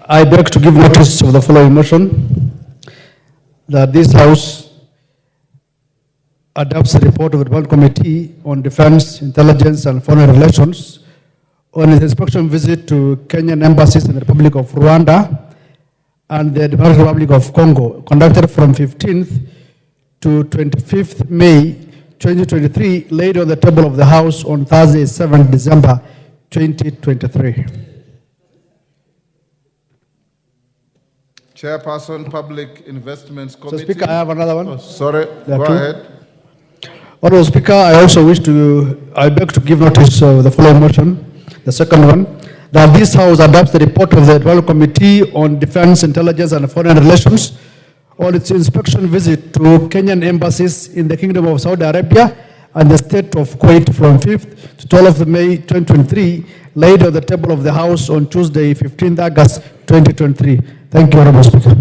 I beg to give notice of the following motion, that this House adopts the report of the Development Committee on Defense, Intelligence and Foreign Relations on its inspection visit to Kenyan embassies in the Republic of Rwanda and the Democratic Republic of Congo, conducted from 15th to 25th May 2023, laid on the table of the House on Thursday, 7th December 2023. Chairperson, Public Investments Committee. So, Speaker, I have another one. Oh, sorry, go ahead. Honourable Speaker, I beg to give notice of the following motion, the second one, that this House adopts the report of the Development Committee on Defense, Intelligence and Foreign Relations on its inspection visit to Kenyan embassies in the Kingdom of Saudi Arabia and the state of Kuwait from 5th to 12th of May 2023, laid on the table of the House on Tuesday, 15th August 2023. Thank you, Honourable Speaker.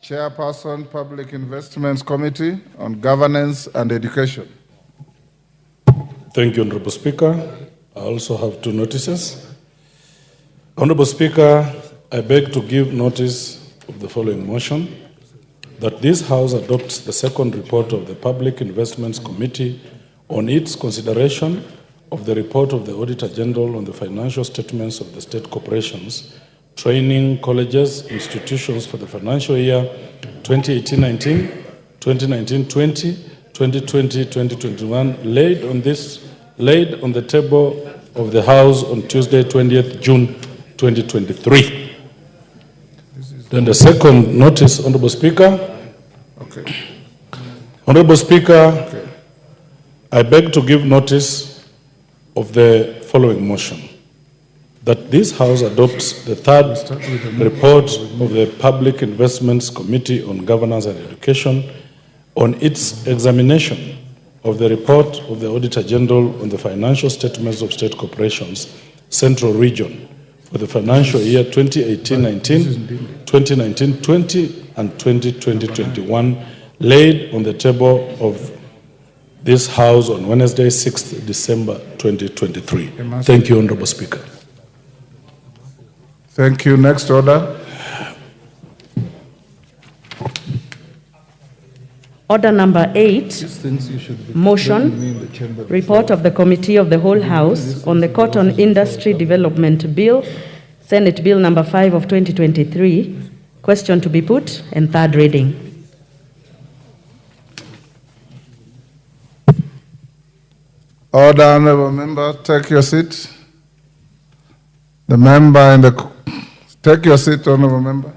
Chairperson, Public Investments Committee on Governance and Education. Thank you, Honourable Speaker. I also have two notices. Honourable Speaker, I beg to give notice of the following motion, that this House adopts the second report of the Public Investments Committee on its consideration of the report of the Auditor General on the financial statements of the state corporations, training colleges, institutions for the financial year 2018-19, 2019-20, 2020-2021, laid on the table of the House on Tuesday, 20th June 2023. Then the second notice, Honourable Speaker. Okay. Honourable Speaker, okay. I beg to give notice of the following motion, that this House adopts the third report of the Public Investments Committee on Governance and Education on its examination of the report of the Auditor General on the financial statements of state corporations, Central Region, for the financial year 2018-19, 2019-20, and 2020-21, laid on the table of this House on Wednesday, 6th December 2023. Thank you, Honourable Speaker. Thank you. Next order. Order number 8, motion, report of the Committee of the Whole House on the Cotton Industry Development Bill, Senate Bill number 5 of 2023, question to be put, and third reading. Order, honourable member, take your seat. The member in the... Take your seat, honourable member.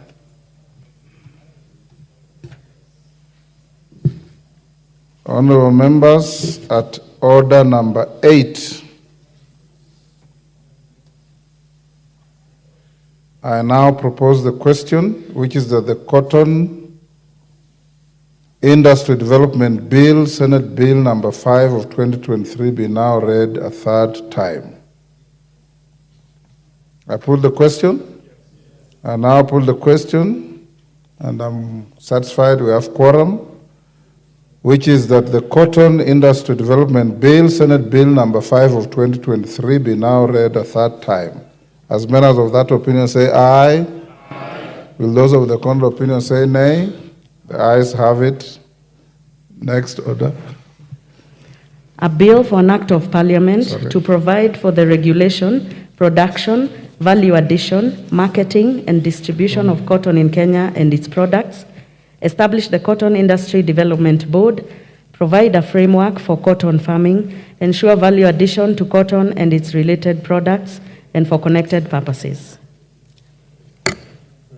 Honourable members, at order number 8, I now propose the question, which is that the Cotton Industry Development Bill, Senate Bill number 5 of 2023, be now read a third time. I put the question. I now put the question, and I'm satisfied we have quorum, which is that the Cotton Industry Development Bill, Senate Bill number 5 of 2023, be now read a third time. As members of that opinion say aye. Aye. Will those of the contrary opinion say nay? The ayes have it. Next order. A bill for an act of parliament to provide for the regulation, production, value addition, marketing, and distribution of cotton in Kenya and its products, establish the Cotton Industry Development Board, provide a framework for cotton farming, ensure value addition to cotton and its related products, and for connected purposes.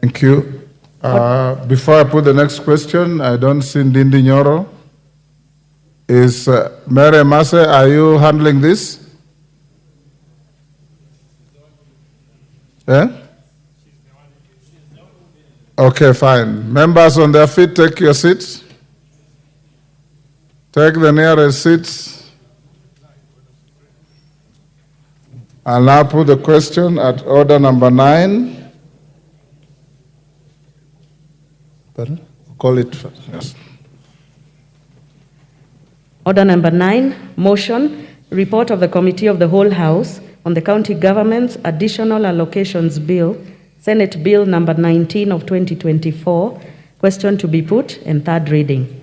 Thank you. Before I put the next question, I don't see Ndindi Nyoro. Is Mary Mase, are you handling this? Yeah? Okay, fine. Members on their feet, take your seats. Take the nearest seats. I'll now put the question at order number 9. Pardon? Call it first. Yes. Order number 9, motion, report of the Committee of the Whole House on the County Government's Additional Allocations Bill, Senate Bill number 19 of 2024, question to be put, and third reading.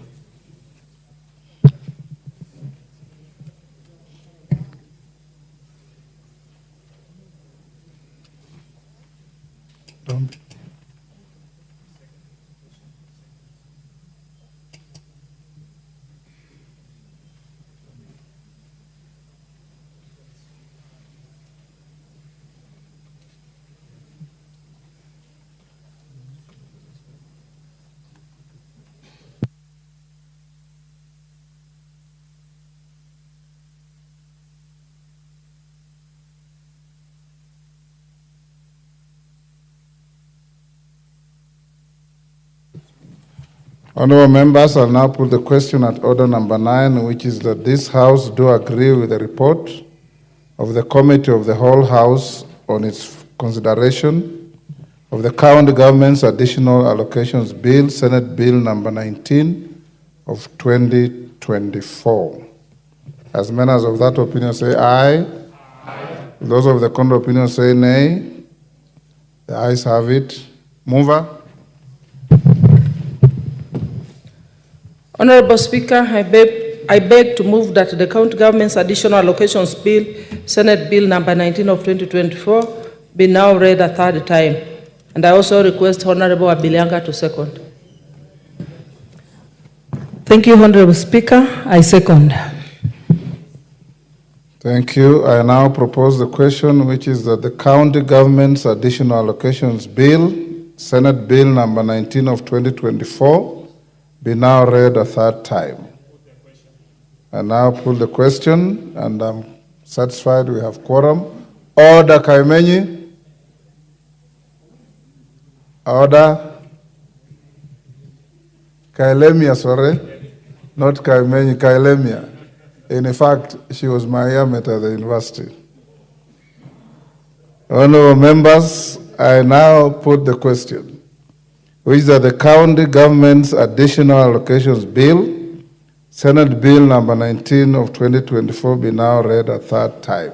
Honourable members, I'll now put the question at order number 9, which is that this House do agree with the report of the Committee of the Whole House on its consideration of the County Government's Additional Allocations Bill, Senate Bill number 19 of 2024. As members of that opinion say aye. Aye. Those of the contrary opinion say nay. The ayes have it. Mover. Honorable Speaker, I beg to move that the County Government's Additional Allocations Bill, Senate Bill number 19 of 2024, be now read a third time. And I also request Honorable Abilianga to second. Thank you, Honorable Speaker. I second. Thank you. I now propose the question, which is that the County Government's Additional Allocations Bill, Senate Bill number 19 of 2024, be now read a third time. I now pull the question, and I'm satisfied we have quorum. Order, Kaimenyi. Order. Kailemia, sorry. Not Kaimenyi, Kailemia. In fact, she was my yearmate at the university. Honorable members, I now put the question, which is that the County Government's Additional Allocations Bill, Senate Bill number 19 of 2024, be now read a third time.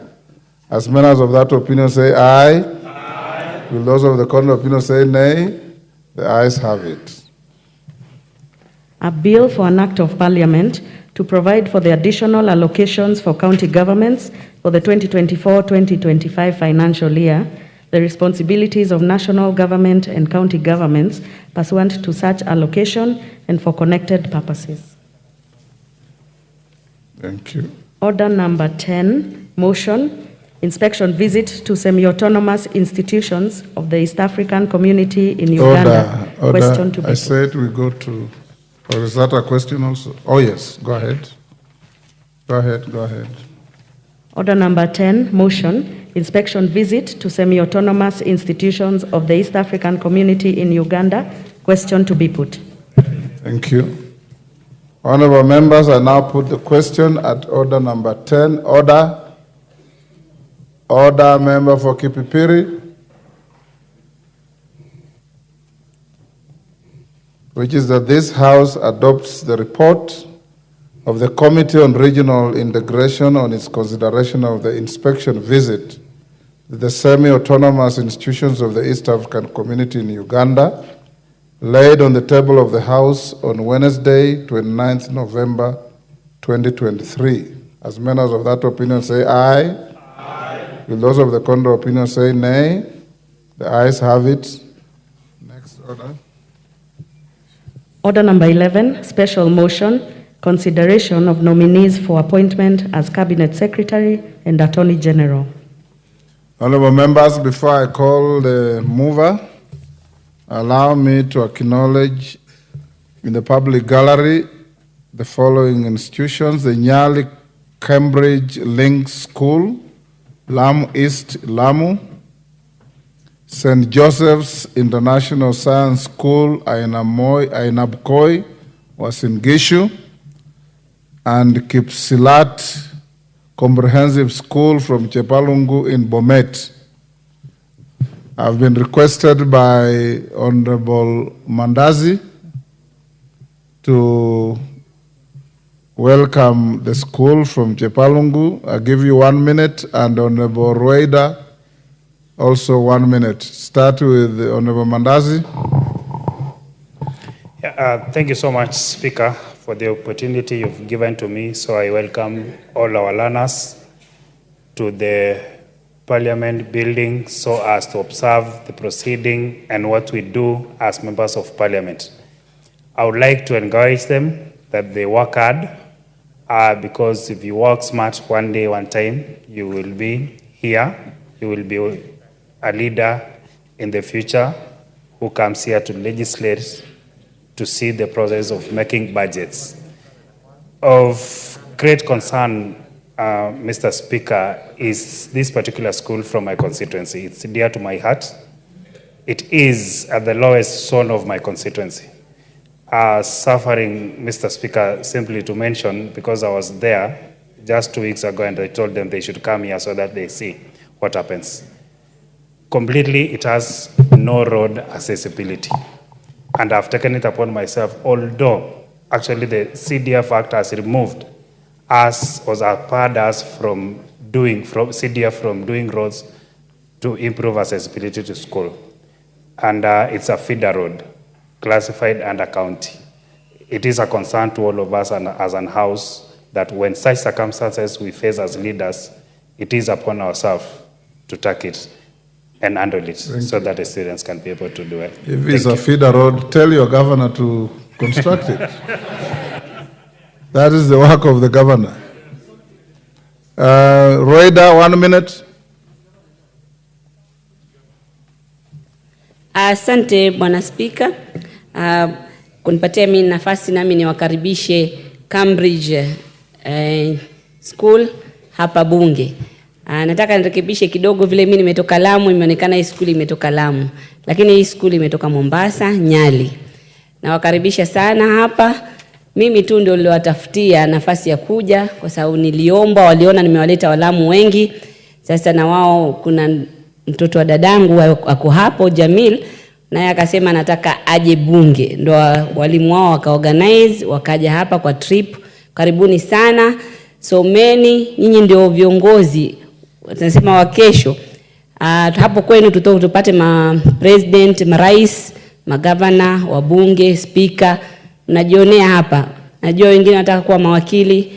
As members of that opinion say aye. Aye. Will those of the contrary opinion say nay? The ayes have it. A bill for an act of parliament to provide for the additional allocations for county governments for the 2024-2025 financial year, the responsibilities of national government and county governments pursuant to such allocation and for connected purposes. Thank you. Order number 10, motion, inspection visit to semi-autonomous institutions of the East African community in Uganda. Order. Question to be I said we go to, or is that a question also? Oh yes, go ahead. Go ahead. Order number 10, motion, inspection visit to semi-autonomous institutions of the East African community in Uganda. Question to be put. Thank you. Honorable members, I now put the question at order number 10. Order. Order, member for Kipipiri. Which is that this House adopts the report of the Committee on Regional Integration on its consideration of the inspection visit to the semi-autonomous institutions of the East African community in Uganda, laid on the table of the House on Wednesday, 29th November 2023. As members of that opinion say aye. Aye. Will those of the contrary opinion say nay? The ayes have it. Next order. Order number 11, special motion, consideration of nominees for appointment as Cabinet Secretary and Attorney General. Honorable members, before I call the mover, allow me to acknowledge in the public gallery the following institutions: the Nyali Cambridge Link School, Lamu East, Lamu; St. Joseph's International Science School, Ainabkoi, Uasin Gishu; and Kipsilat Comprehensive School from Chepalungu in Bomet. I've been requested by Honorable Mandazi to welcome the school from Chepalungu. I'll give you 1 minute, and Honorable Rueda, also 1 minute. Start with Honorable Mandazi. Thank you so much, Speaker, for the opportunity you've given to me. So I welcome all our learners to the Parliament building so as to observe the proceeding and what we do as members of Parliament. I would like to encourage them that they work hard, because if you work smart one day, one time, you will be here. You will be a leader in the future who comes here to legislate, to see the process of making budgets. Of great concern, Mr. Speaker, is this particular school from my constituency. It's dear to my heart. It is at the lowest zone of my constituency. Suffering, Mr. Speaker, simply to mention, because I was there just 2 weeks ago and I told them they should come here so that they see what happens. Completely, it has no road accessibility. And I've taken it upon myself, although actually the CDF Act has removed us, was barred us from doing roads to improve accessibility to school. And it's a feeder road, classified under county. It is a concern to all of us and as an house that when such circumstances we face as leaders, it is upon ourselves to take it and handle it so that the students can be able to do it. If it's a feeder road, tell your governor to construct it. That is the work of the governor. Rueda, 1 minute. Asante Bwana Spika, kunipatia mimi nafasi nami niwakaribishe Cambridge School hapa bunge. Nataka nirekebishe kidogo, vile mimi nimetoka Lamu, imeonekana hii school imetoka Lamu, lakini hii school imetoka Mombasa, Nyali. Nawakaribisha sana hapa. Mimi tu ndio niliwatafutia nafasi ya kuja kwa sababu niliomba, waliona nimewaleta Walamu wengi. Sasa na wao kuna mtoto wa dadangu ako hapo Jamil, naye akasema nataka aje bunge. Ndio walimu wao wakaorganize wakaja hapa kwa trip. Karibuni sana. Someni, nyinyi ndio viongozi tunasema wa kesho. Hapo kwenu tupate president, marais, magavana, wabunge, speaker. Mnajionea hapa. Najua wengine wanataka kuwa mawakili.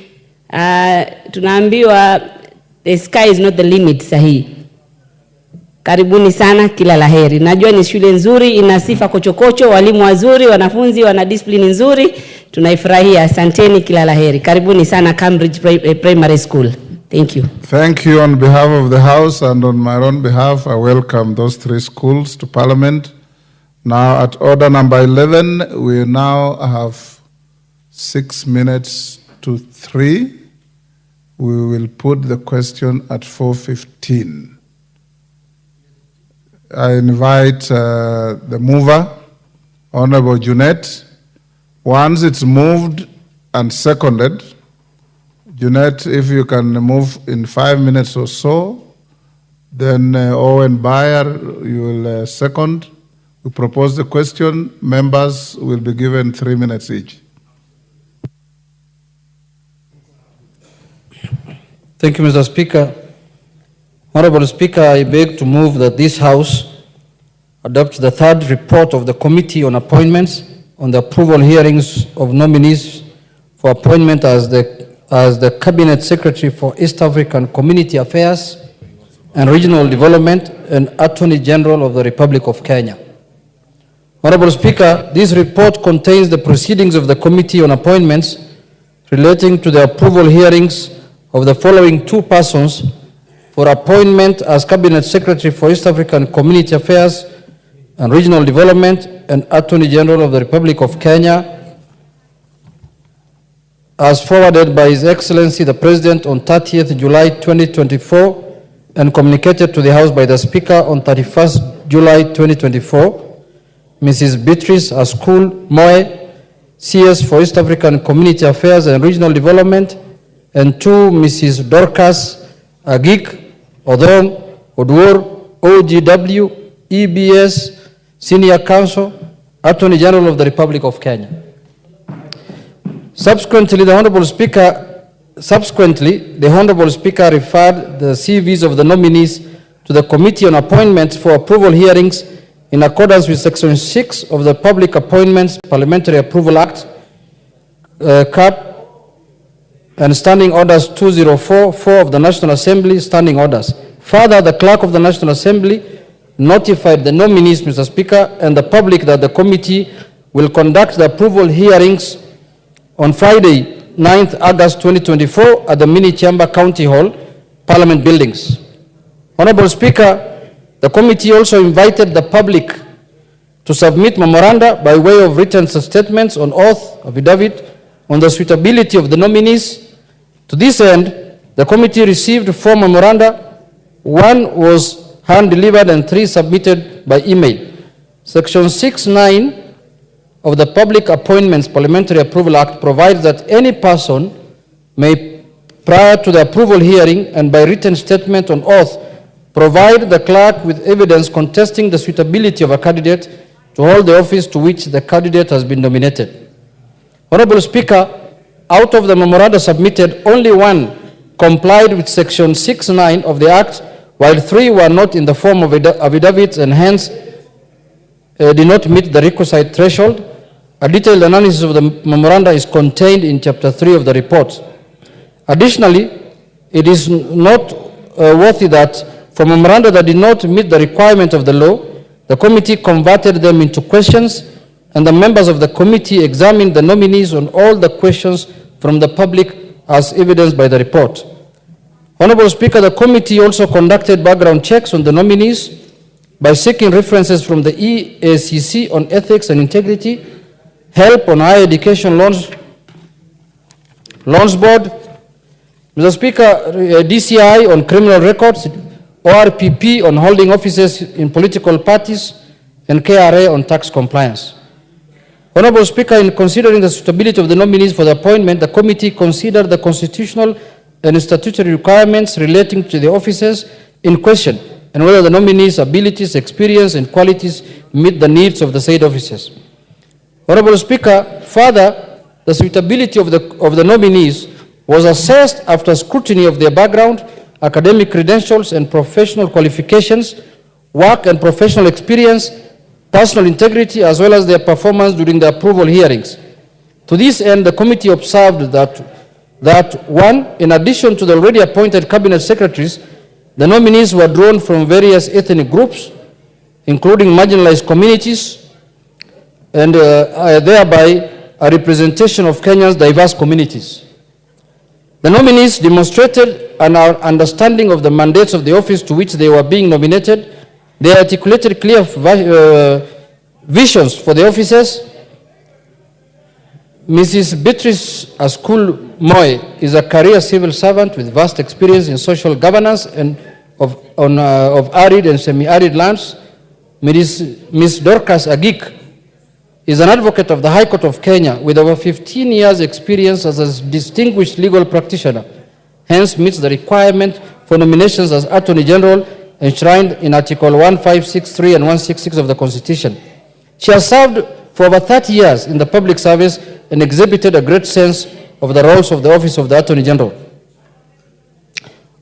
Tunaambiwa the sky is not the limit sahihi. Karibuni sana, kila laheri. Najua ni shule nzuri, ina sifa kochokocho, walimu wazuri, wanafunzi wana discipline nzuri. Tunaifurahia. Asanteni, kila laheri. Karibuni sana Cambridge Primary School. Thank you. Thank you on behalf of the House, and on my own behalf, I welcome those 3 schools to Parliament. Now at order number 11, we now have 6 minutes to 3. We will put the question at 4:15. I invite the mover, Honorable Junet. Once it's moved and seconded, Junet, if you can move in 5 minutes or so, then Owen Bayer, you will second. We propose the question. Members will be given 3 minutes each. Thank you, Mr. Speaker. Honorable Speaker, I beg to move that this House adopts the 3rd report of the Committee on Appointments on the approval hearings of nominees for appointment as the Cabinet Secretary for East African Community Affairs and Regional Development and Attorney General of the Republic of Kenya. Honorable Speaker, this report contains the proceedings of the Committee on Appointments relating to the approval hearings of the following 2 persons for appointment as Cabinet Secretary for East African Community Affairs and Regional Development and Attorney General of the Republic of Kenya, as forwarded by His Excellency the President on 30th July 2024 and communicated to the House by the Speaker on 31st July 2024. Mrs. Beatrice Askul Moe, CS for East African Community Affairs and Regional Development, and 2, Mrs. Dorcas Agik Odon Odwor, OGW, EBS, Senior Counsel, Attorney General of the Republic of Kenya. Subsequently, the Honorable Speaker referred the CVs of the nominees to the Committee on Appointments for approval hearings in accordance with Section 6 of the Public Appointments Parliamentary Approval Act, CAP, and Standing Orders 2044 of the National Assembly Standing Orders. Further, the Clerk of the National Assembly notified the nominees, Mr. Speaker, and the public that the committee will conduct the approval hearings on Friday, 9th August 2024 at the Mini Chamber County Hall, Parliament Buildings. Honorable Speaker, the committee also invited the public to submit memoranda by way of written statements on oath, affidavit, on the suitability of the nominees. To this end, the committee received 4 memoranda. 1 was hand-delivered and 3 submitted by email. Section 6(9) of the Public Appointments Parliamentary Approval Act provides that any person may, prior to the approval hearing and by written statement on oath, provide the clerk with evidence contesting the suitability of a candidate to hold the office to which the candidate has been nominated. Honorable Speaker, out of the memoranda submitted, only 1 complied with Section 6(9) of the Act, while 3 were not in the form of affidavits and hence did not meet the requisite threshold. A detailed analysis of the memoranda is contained in Chapter 3 of the report. Additionally, it is not worthy that for memoranda that did not meet the requirement of the law, the committee converted them into questions, and the members of the committee examined the nominees on all the questions from the public as evidenced by the report. Honorable Speaker, the committee also conducted background checks on the nominees by seeking references from the EACC on ethics and integrity, help on higher education loans board, Mr. Speaker, DCI on criminal records, ORPP on holding offices in political parties, and KRA on tax compliance. Honorable Speaker, in considering the suitability of the nominees for the appointment, the committee considered the constitutional and statutory requirements relating to the offices in question and whether the nominees' abilities, experience, and qualities meet the needs of the said offices. Honorable Speaker, further, the suitability of the nominees was assessed after scrutiny of their background, academic credentials, and professional qualifications, work and professional experience, personal integrity, as well as their performance during the approval hearings. To this end, the committee observed that 1, in addition to the already appointed cabinet secretaries, the nominees were drawn from various ethnic groups, including marginalized communities, and thereby a representation of Kenya's diverse communities. The nominees demonstrated an understanding of the mandates of the office to which they were being nominated. They articulated clear visions for the offices. Mrs. Beatrice Askul Moy is a career civil servant with vast experience in social governance and of arid and semi-arid lands. Ms. Dorcas Agik is an advocate of the High Court of Kenya with over 15 years experience as a distinguished legal practitioner, hence meets the requirement for nominations as Attorney General enshrined in Article 1563 and 166 of the Constitution. She has served for over 30 years in the public service and exhibited a great sense of the roles of the Office of the Attorney General.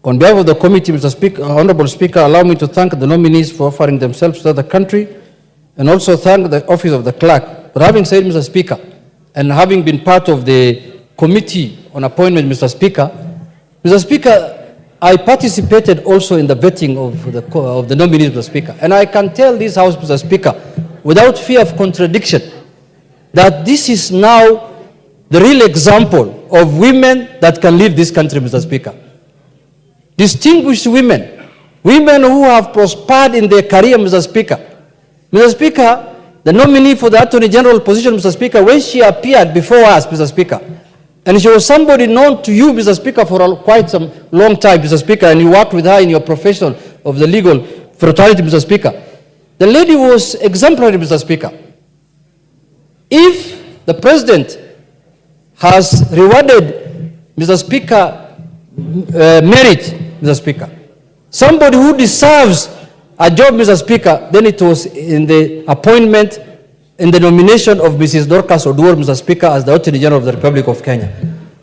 On behalf of the committee, Mr. Speaker, Honorable Speaker, allow me to thank the nominees for offering themselves to the country and also thank the Office of the Clerk. But having said, Mr. Speaker, and having been part of the Committee on Appointment, Mr. Speaker, I participated also in the vetting of the nominees, Mr. Speaker. And I can tell this House, Mr. Speaker, without fear of contradiction, that this is now the real example of women that can lead this country, Mr. Speaker. Distinguished women who have prospered in their career, Mr. Speaker. Mr. Speaker, the nominee for the Attorney General position, Mr. Speaker, when she appeared before us, Mr. Speaker, and she was somebody known to you, Mr. Speaker, for quite some long time, Mr. Speaker, and you worked with her in your profession of the legal fraternity, Mr. Speaker. The lady was exemplary, Mr. Speaker. If the President has rewarded, Mr. Speaker, merit, Mr. Speaker, somebody who deserves a job, Mr. Speaker, then it was in the appointment in the nomination of Mrs. Dorcas Oduor, Mr. Speaker, as the Attorney General of the Republic of Kenya.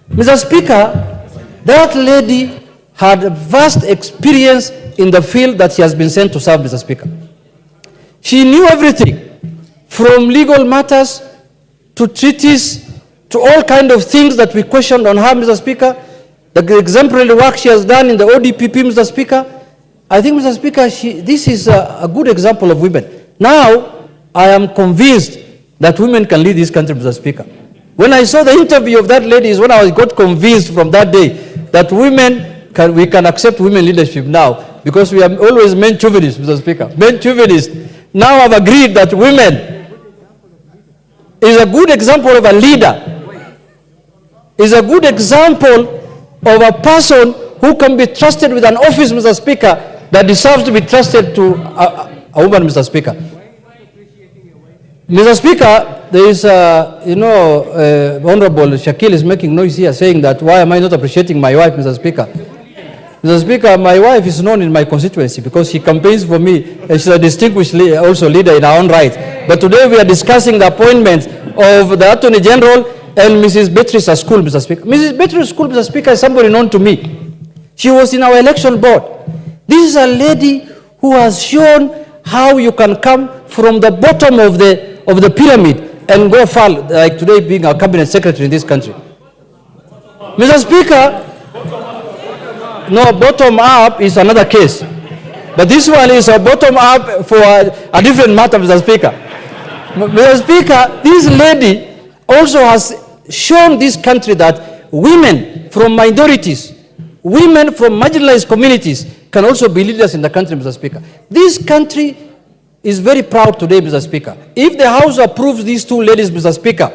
Mr. Speaker, that lady had vast experience in the field that she has been sent to serve, Mr. Speaker. She knew everything, from legal matters to treaties to all kinds of things that we questioned on her, Mr. Speaker. The exemplary work she has done in the ODPP, Mr. Speaker. I think, Mr. Speaker, this is a good example of women. Now, I am convinced that women can lead this country, Mr. Speaker. When I saw the interview of that lady is when I got convinced from that day that we can accept women leadership now, because we are always men chauvinists, Mr. Speaker. Men chauvinists. Now I've agreed that women is a good example of a leader, is a good example of a person who can be trusted with an office, Mr. Speaker, that deserves to be trusted to a woman, Mr. Speaker. Mr. Speaker, there is, Honorable Shakil is making noise here saying that why am I not appreciating my wife, Mr. Speaker? Mr. Speaker, my wife is known in my constituency because she campaigns for me and she's a distinguished leader in her own right. But today we are discussing the appointment of the Attorney General and Mrs. Beatrice School, Mr. Speaker. Mrs. Beatrice School, Mr. Speaker, is somebody known to me. She was in our election board. This is a lady who has shown how you can come from the bottom of the pyramid and go far, like today being our cabinet secretary in this country. Mr. Speaker, no, bottom up is another case. But this one is a bottom up for a different matter, Mr. Speaker. Mr. Speaker, this lady also has shown this country that women from minorities, women from marginalized communities can also be leaders in the country, Mr. Speaker. This country is very proud today, Mr. Speaker. If the House approves these two ladies, Mr. Speaker,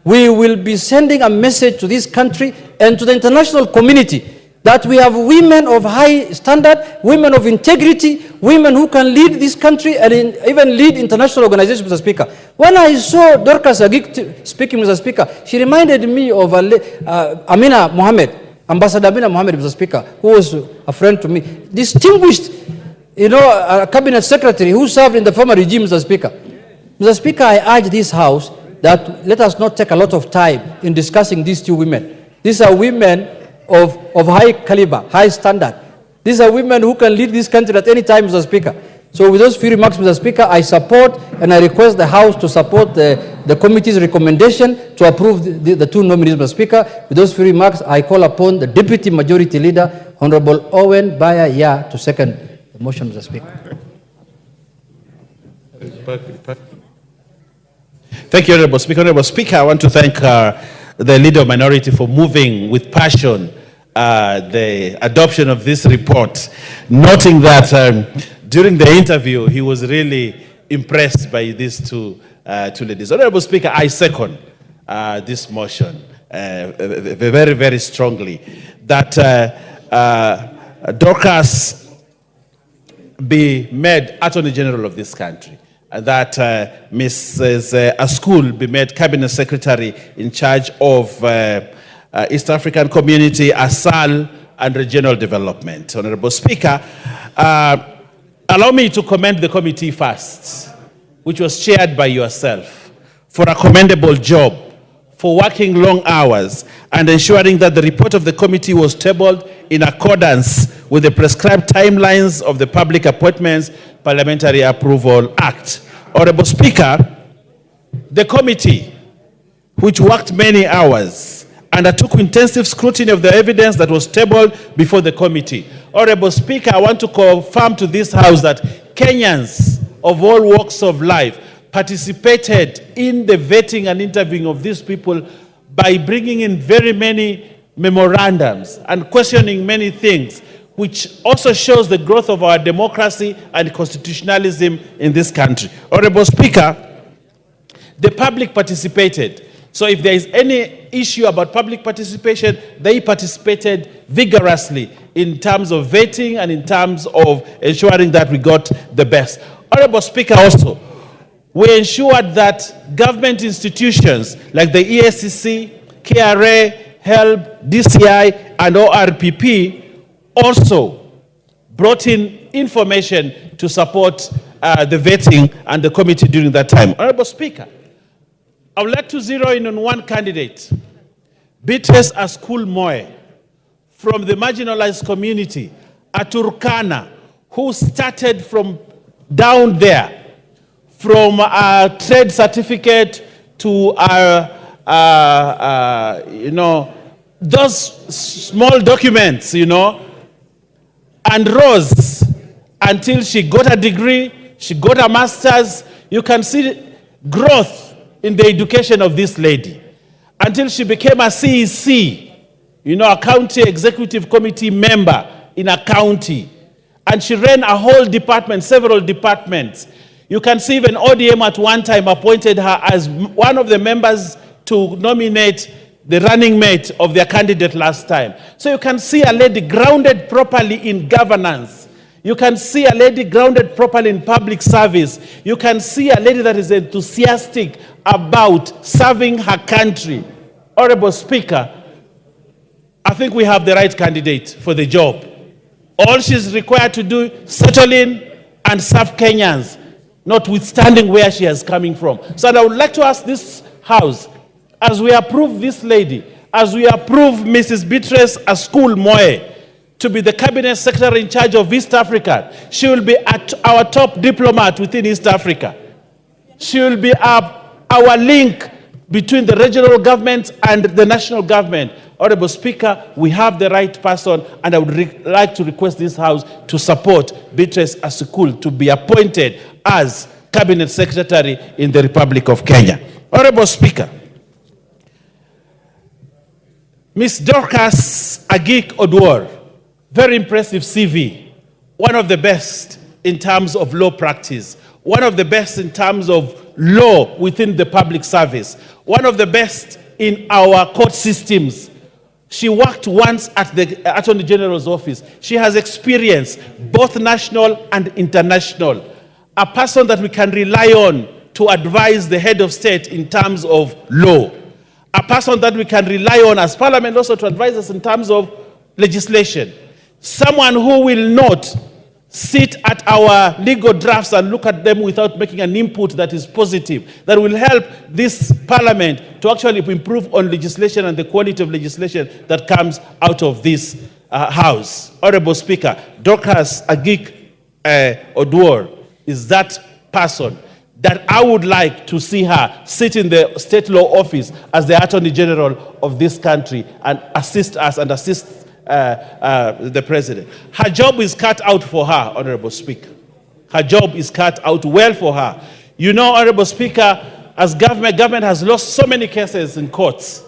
we will be sending a message to this country and to the international community that we have women of high standard, women of integrity, women who can lead this country and even lead international organizations, Mr. Speaker. When I saw Dorcas Agik speaking, Mr. Speaker, she reminded me of Amina Mohammed, Ambassador Amina Mohammed, Mr. Speaker, who was a friend to me. Distinguished, a cabinet secretary who served in the former regime, Mr. Speaker. Mr. Speaker, I urge this House that let us not take a lot of time in discussing these two women. These are women of high caliber, high standard. These are women who can lead this country at any time, Mr. Speaker. So with those few remarks, Mr. Speaker, I support and I request the House to support the committee's recommendation to approve the two nominees, Mr. Speaker. With those few remarks, I call upon the Deputy Majority Leader, Honorable Owen Baya Yah, to second the motion, Mr. Speaker. Thank you, Honorable Speaker. Honorable Speaker, I want to thank the Leader of Minority for moving with passion the adoption of this report, noting that during the interview, he was really impressed by these two ladies. Honorable Speaker, I second this motion very, very strongly, that Dorcas be made Attorney General of this country, and that Mrs. Askul be made Cabinet Secretary in charge of East African Community, ASAL, and Regional Development. Honorable Speaker, allow me to commend the committee first, which was chaired by yourself, for a commendable job, for working long hours and ensuring that the report of the committee was tabled in accordance with the prescribed timelines of the Public Appointments Parliamentary Approval Act. Honorable Speaker, the committee, which worked many hours, undertook intensive scrutiny of the evidence that was tabled before the committee. Honorable Speaker, I want to confirm to this House that Kenyans of all walks of life participated in the vetting and interviewing of these people by bringing in very many memorandums and questioning many things, which also shows the growth of our democracy and constitutionalism in this country. Honorable Speaker, the public participated. So if there is any issue about public participation, they participated vigorously in terms of vetting and in terms of ensuring that we got the best. Honorable Speaker, also, we ensured that government institutions like the EACC, KRA, HELB, DCI, and ORPP also brought in information to support the vetting and the committee during that time. Honorable Speaker, I would like to zero in on one candidate, Beatrice Askul Moe, from the marginalized community, at Turkana, who started from down there, from a trade certificate to those small documents, and rose until she got a degree, she got a master's. You can see growth in the education of this lady until she became a CEC, a county executive committee member in a county. And she ran a whole department, several departments. You can see even ODM at one time appointed her as one of the members to nominate the running mate of their candidate last time. So you can see a lady grounded properly in governance. You can see a lady grounded properly in public service. You can see a lady that is enthusiastic about serving her country. Honorable Speaker, I think we have the right candidate for the job. All she's required to do, settle in and serve Kenyans, notwithstanding where she is coming from. So I would like to ask this House, as we approve this lady, as we approve Mrs. Beatrice Askul Moe to be the cabinet secretary in charge of East Africa, she will be our top diplomat within East Africa. She will be our link between the regional government and the national government. Honorable Speaker, we have the right person, and I would like to request this House to support Beatrice Askul to be appointed as Cabinet Secretary in the Republic of Kenya. Honorable Speaker, Ms. Dorcas Agik Odwor, very impressive CV, one of the best in terms of law practice, one of the best in terms of law within the public service, one of the best in our court systems. She worked once at the Attorney General's office. She has experience, both national and international. A person that we can rely on to advise the head of state in terms of law. A person that we can rely on as Parliament also to advise us in terms of legislation. Someone who will not sit at our legal drafts and look at them without making an input that is positive, that will help this Parliament to actually improve on legislation and the quality of legislation that comes out of this House. Honorable Speaker, Dorcas Agik Odwor is that person that I would like to see her sit in the state law office as the Attorney General of this country and assist us and assist the President. Her job is cut out for her, Honorable Speaker. Her job is cut out well for her. Honorable Speaker, as government has lost so many cases in courts.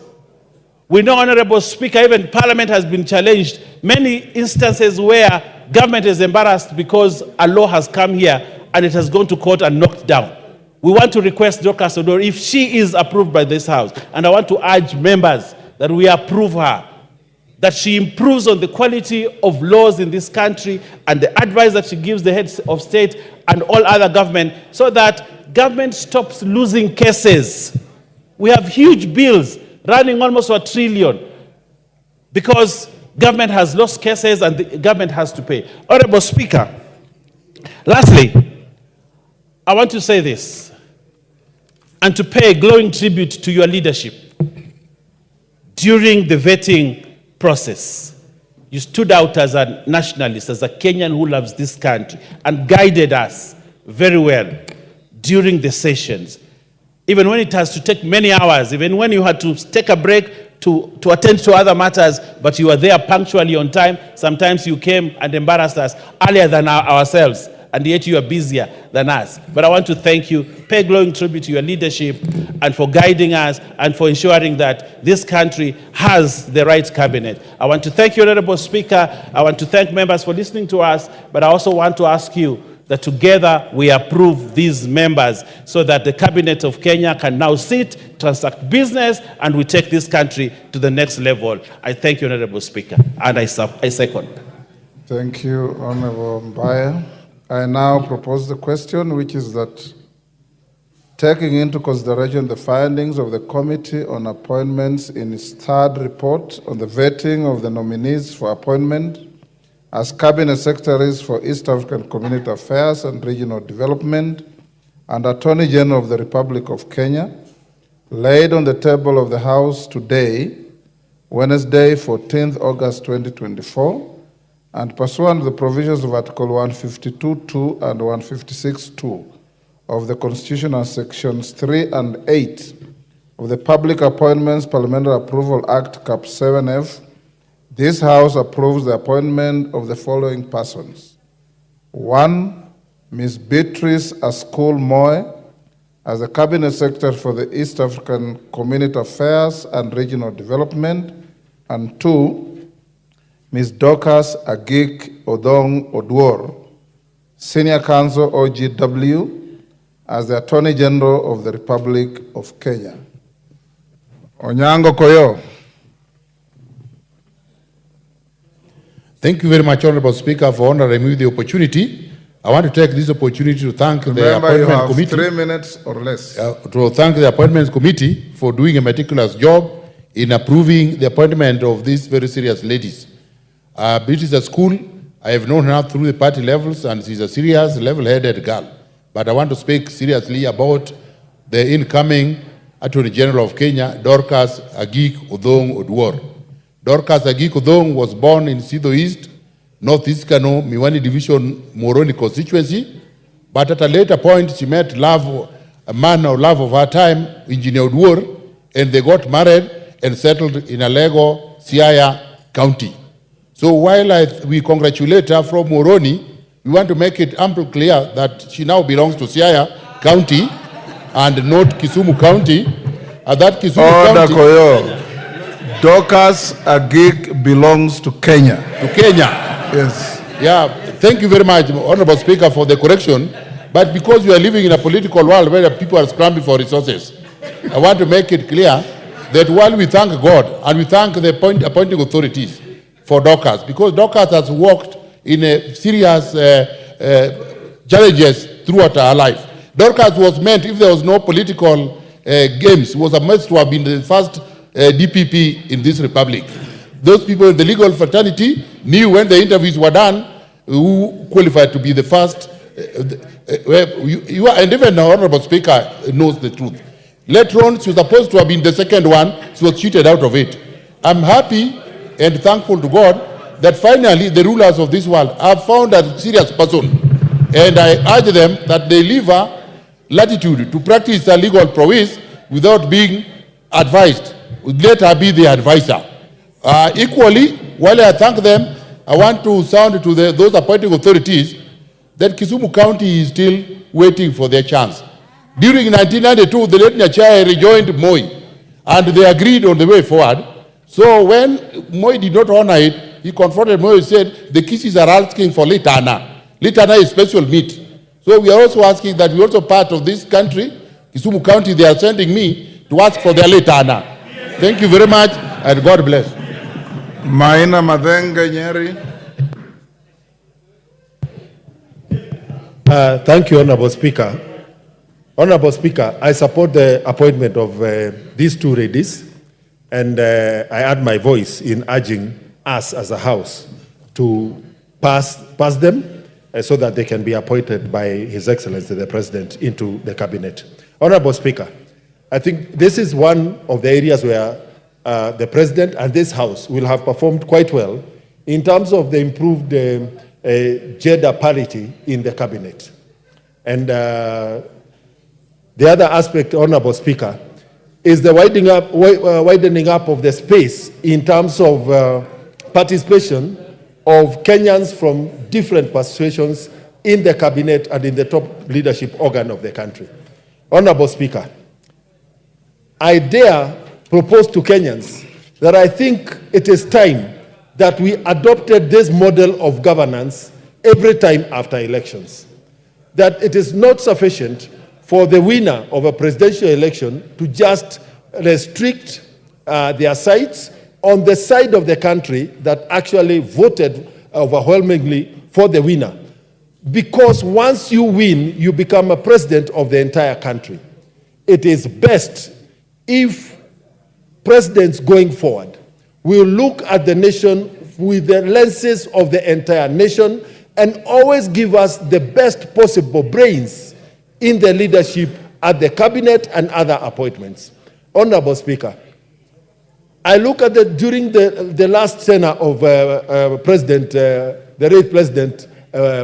We know, Honorable Speaker, even Parliament has been challenged. Many instances where government is embarrassed because a law has come here and it has gone to court and knocked down. We want to request Dorcas Odwor, if she is approved by this House, and I want to urge members that we approve her, that she improves on the quality of laws in this country and the advice that she gives the heads of state and all other government, so that government stops losing cases. We have huge bills running almost $1 trillion because government has lost cases and the government has to pay. Honorable Speaker, lastly, I want to say this and to pay a glowing tribute to your leadership during the vetting process. You stood out as a nationalist, as a Kenyan who loves this country, and guided us very well during the sessions. Even when it has to take many hours, even when you had to take a break to attend to other matters, but you were there punctually on time. Sometimes you came and embarrassed us earlier than ourselves, and yet you are busier than us. But I want to thank you, pay glowing tribute to your leadership, and for guiding us and for ensuring that this country has the right cabinet. I want to thank you, Honorable Speaker. I want to thank members for listening to us, but I also want to ask you that together we approve these members so that the cabinet of Kenya can now sit, transact business, and we take this country to the next level. I thank you, Honorable Speaker, and I second. Thank you, Honorable Mbaya. I now propose the question, which is that taking into consideration the findings of the Committee on Appointments in its third report on the vetting of the nominees for appointment as Cabinet Secretaries for East African Community Affairs and Regional Development and Attorney General of the Republic of Kenya, laid on the table of the House today, Wednesday, 14th August 2024, and pursuant to the provisions of Article 152(2) and 156(2) of the Constitution and Sections 3 and 8 of the Public Appointments Parliamentary Approval Act, Cap 7F, this House approves the appointment of the following persons. 1, Ms. Beatrice Askul Moe as the Cabinet Secretary for the East African Community Affairs and Regional Development, and 2, Ms. Dorcas Agik Odong Odwor, Senior Counsel OGW, as the Attorney General of the Republic of Kenya. Onyango Koyo. Thank you very much, Honorable Speaker, for honoring me with the opportunity. I want to take this opportunity to thank the Appointment Committee. 3 minutes or less. To thank the Appointments Committee for doing a meticulous job in approving the appointment of these very serious ladies. Beatrice at school, I have known her through the party levels, and she's a serious, level-headed girl. But I want to speak seriously about the incoming Attorney General of Kenya, Dorcas Agik Odong Odwor. Dorcas Agik Odong was born in Sido East, Northeast Kano, Miwani Division, Moroni constituency. But at a later point, she met a man of love of her time, Engineer Odwor, and they got married and settled in Alego, Siaya County. So while we congratulate her from Moroni, we want to make it ample clear that she now belongs to Siaya County and not Kisumu County. And that Kisumu County... Koyo. Dorcas Agik belongs to Kenya. To Kenya. Yes. Yeah, thank you very much, Honorable Speaker, for the correction. But because we are living in a political world where people are scrambling for resources, I want to make it clear that while we thank God and we thank the appointing authorities for Dorcas, because Dorcas has worked in a serious challenges throughout her life. Dorcas was meant, if there was no political games, was a must to have been the first DPP in this republic. Those people in the legal fraternity knew when the interviews were done who qualified to be the first. And even the Honorable Speaker knows the truth. Later on, she was supposed to have been the second one. She was cheated out of it. I'm happy and thankful to God that finally the rulers of this world have found a serious person. And I urge them that they leave her latitude to practice her legal prowess without being advised. Let her be the advisor. Equally, while I thank them, I want to sound to those appointing authorities that Kisumu County is still waiting for their chance. During 1992, the late Nyachai rejoined Moi, and they agreed on the way forward. So when Moi did not honor it, he confronted Moi and said, the Kisis are asking for litana. Litana is special meat. So we are also asking that we also part of this country, Kisumu County, they are sending me to ask for their litana. Thank you very much, and God bless. Maina Madenga Nyeri. Thank you, Honorable Speaker. Honorable Speaker, I support the appointment of these two ladies, and I add my voice in urging us as a House to pass them so that they can be appointed by His Excellency the President into the Cabinet. Honorable Speaker, I think this is one of the areas where the President and this House will have performed quite well in terms of the improved gender parity in the Cabinet. And the other aspect, Honorable Speaker, is the widening up of the space in terms of participation of Kenyans from different persuasions in the Cabinet and in the top leadership organ of the country. Honorable Speaker, I dare propose to Kenyans that I think it is time that we adopted this model of governance every time after elections. That it is not sufficient for the winner of a presidential election to just restrict their sights on the side of the country that actually voted overwhelmingly for the winner. Because once you win, you become a president of the entire country. It is best if presidents going forward will look at the nation with the lenses of the entire nation and always give us the best possible brains in the leadership at the cabinet and other appointments. Honorable Speaker, I look at during the last tenure of the late President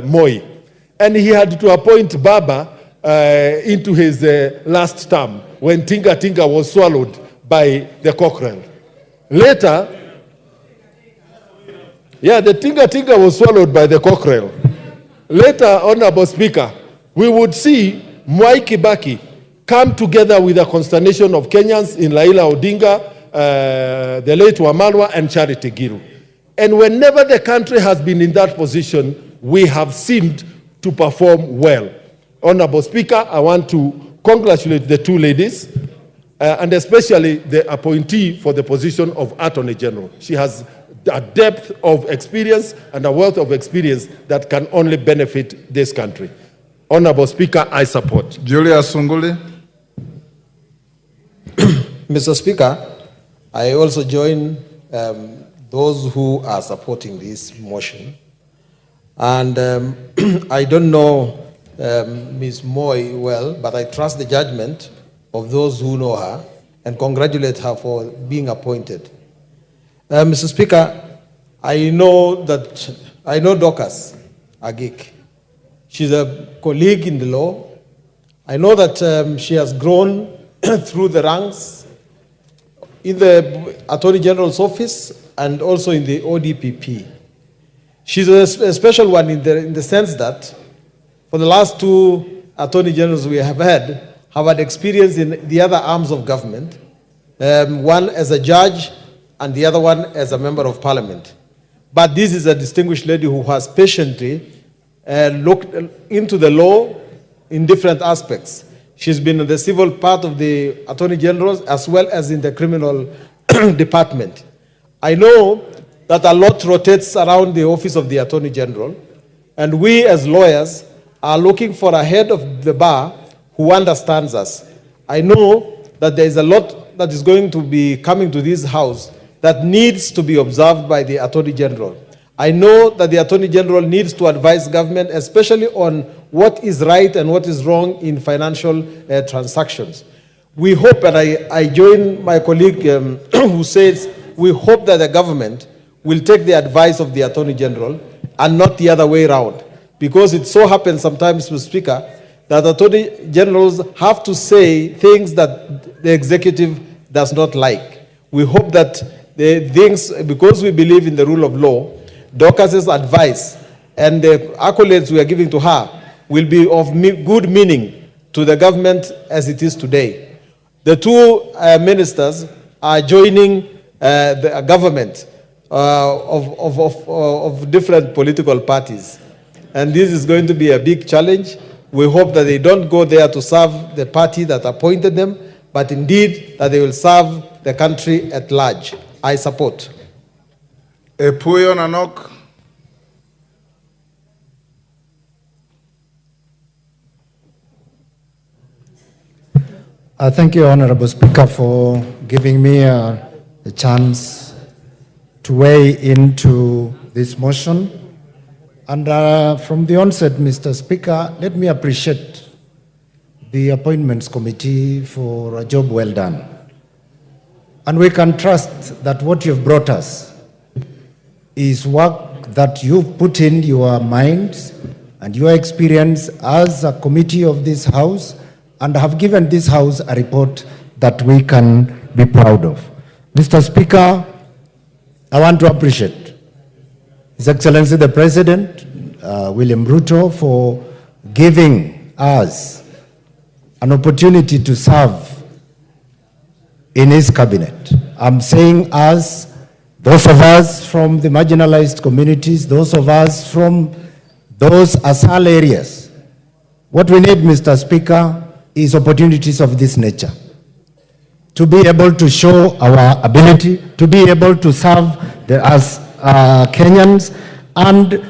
Moi, and he had to appoint Baba into his last term when Tinga Tinga was swallowed by the cockerel. Later, the Tinga Tinga was swallowed by the cockerel. Later, Honorable Speaker, we would see Mwai Kibaki come together with a constellation of Kenyans in Raila Odinga, the late Wamalwa, and Charity Giru. And whenever the country has been in that position, we have seemed to perform well. Honorable Speaker, I want to congratulate the two ladies, and especially the appointee for the position of Attorney General. She has a depth of experience and a wealth of experience that can only benefit this country. Honorable Speaker, I support. Julius Sunguli. Mr. Speaker, I also join those who are supporting this motion. And I don't know Ms. Moy well, but I trust the judgment of those who know her and congratulate her for being appointed. Mr. Speaker, I know Dorcas Agik. She's a colleague in the law. I know that she has grown through the ranks in the Attorney General's office and also in the ODPP. She's a special one in the sense that for the last two Attorney Generals we have had experience in the other arms of government, one as a judge and the other one as a member of parliament. But this is a distinguished lady who has patiently looked into the law in different aspects. She's been in the civil part of the Attorney General as well as in the criminal department. I know that a lot rotates around the office of the Attorney General, and we as lawyers are looking for a head of the bar who understands us. I know that there is a lot that is going to be coming to this house that needs to be observed by the Attorney General. I know that the Attorney General needs to advise government, especially on what is right and what is wrong in financial transactions. We hope, and I join my colleague who says, we hope that the government will take the advice of the Attorney General and not the other way around. Because it so happens sometimes, Mr. Speaker, that Attorney Generals have to say things that the executive does not like. We hope that the things, because we believe in the rule of law, Dorcas's advice and the accolades we are giving to her will be of good meaning to the government as it is today. The two ministers are joining the government of different political parties. And this is going to be a big challenge. We hope that they don't go there to serve the party that appointed them, but indeed that they will serve the country at large. I support. Epuyo Nanok. Thank you, Honorable Speaker, for giving me a chance to weigh into this motion. And from the onset, Mr. Speaker, let me appreciate the Appointments Committee for a job well done. And we can trust that what you've brought us is work that you've put in your minds and your experience as a committee of this House, and have given this House a report that we can be proud of. Mr. Speaker, I want to appreciate His Excellency the President, William Ruto, for giving us an opportunity to serve in his cabinet. I'm saying us, those of us from the marginalized communities, those of us from those ASAL areas. What we need, Mr. Speaker, is opportunities of this nature. To be able to show our ability, to be able to serve as Kenyans and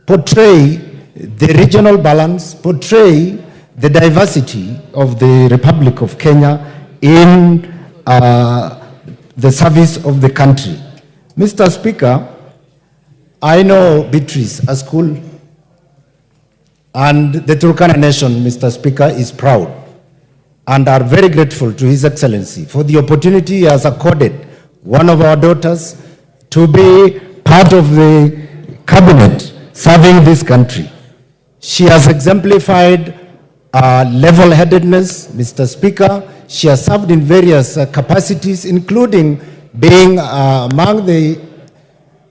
portray the regional balance, portray the diversity of the Republic of Kenya in the service of the country. Mr. Speaker, I know Beatrice, a school, and the Turkana nation, Mr. Speaker, is proud and are very grateful to His Excellency for the opportunity he has accorded one of our daughters to be part of the cabinet serving this country. She has exemplified level-headedness, Mr. Speaker. She has served in various capacities, including being among the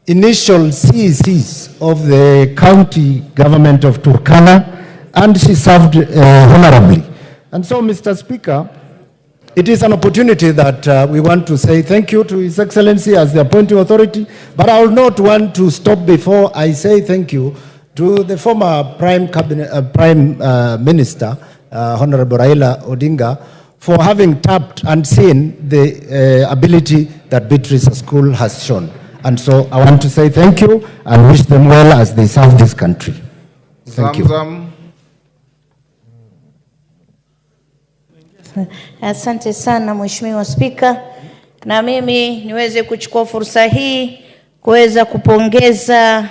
initial CECs of the county government of Turkana, and she served honorably. And so, Mr. Speaker, it is an opportunity that we want to say thank you to His Excellency as the appointing authority, but I will not want to stop before I say thank you to the former Prime Minister, Honorable Raila Odinga, for having tapped and seen the ability that Beatrice School has shown. And so I want to say thank you and wish them well as they serve this country. Thank you. Asante sana Mheshimiwa Spika, na mimi niweze kuchukua fursa hii kuweza kupongeza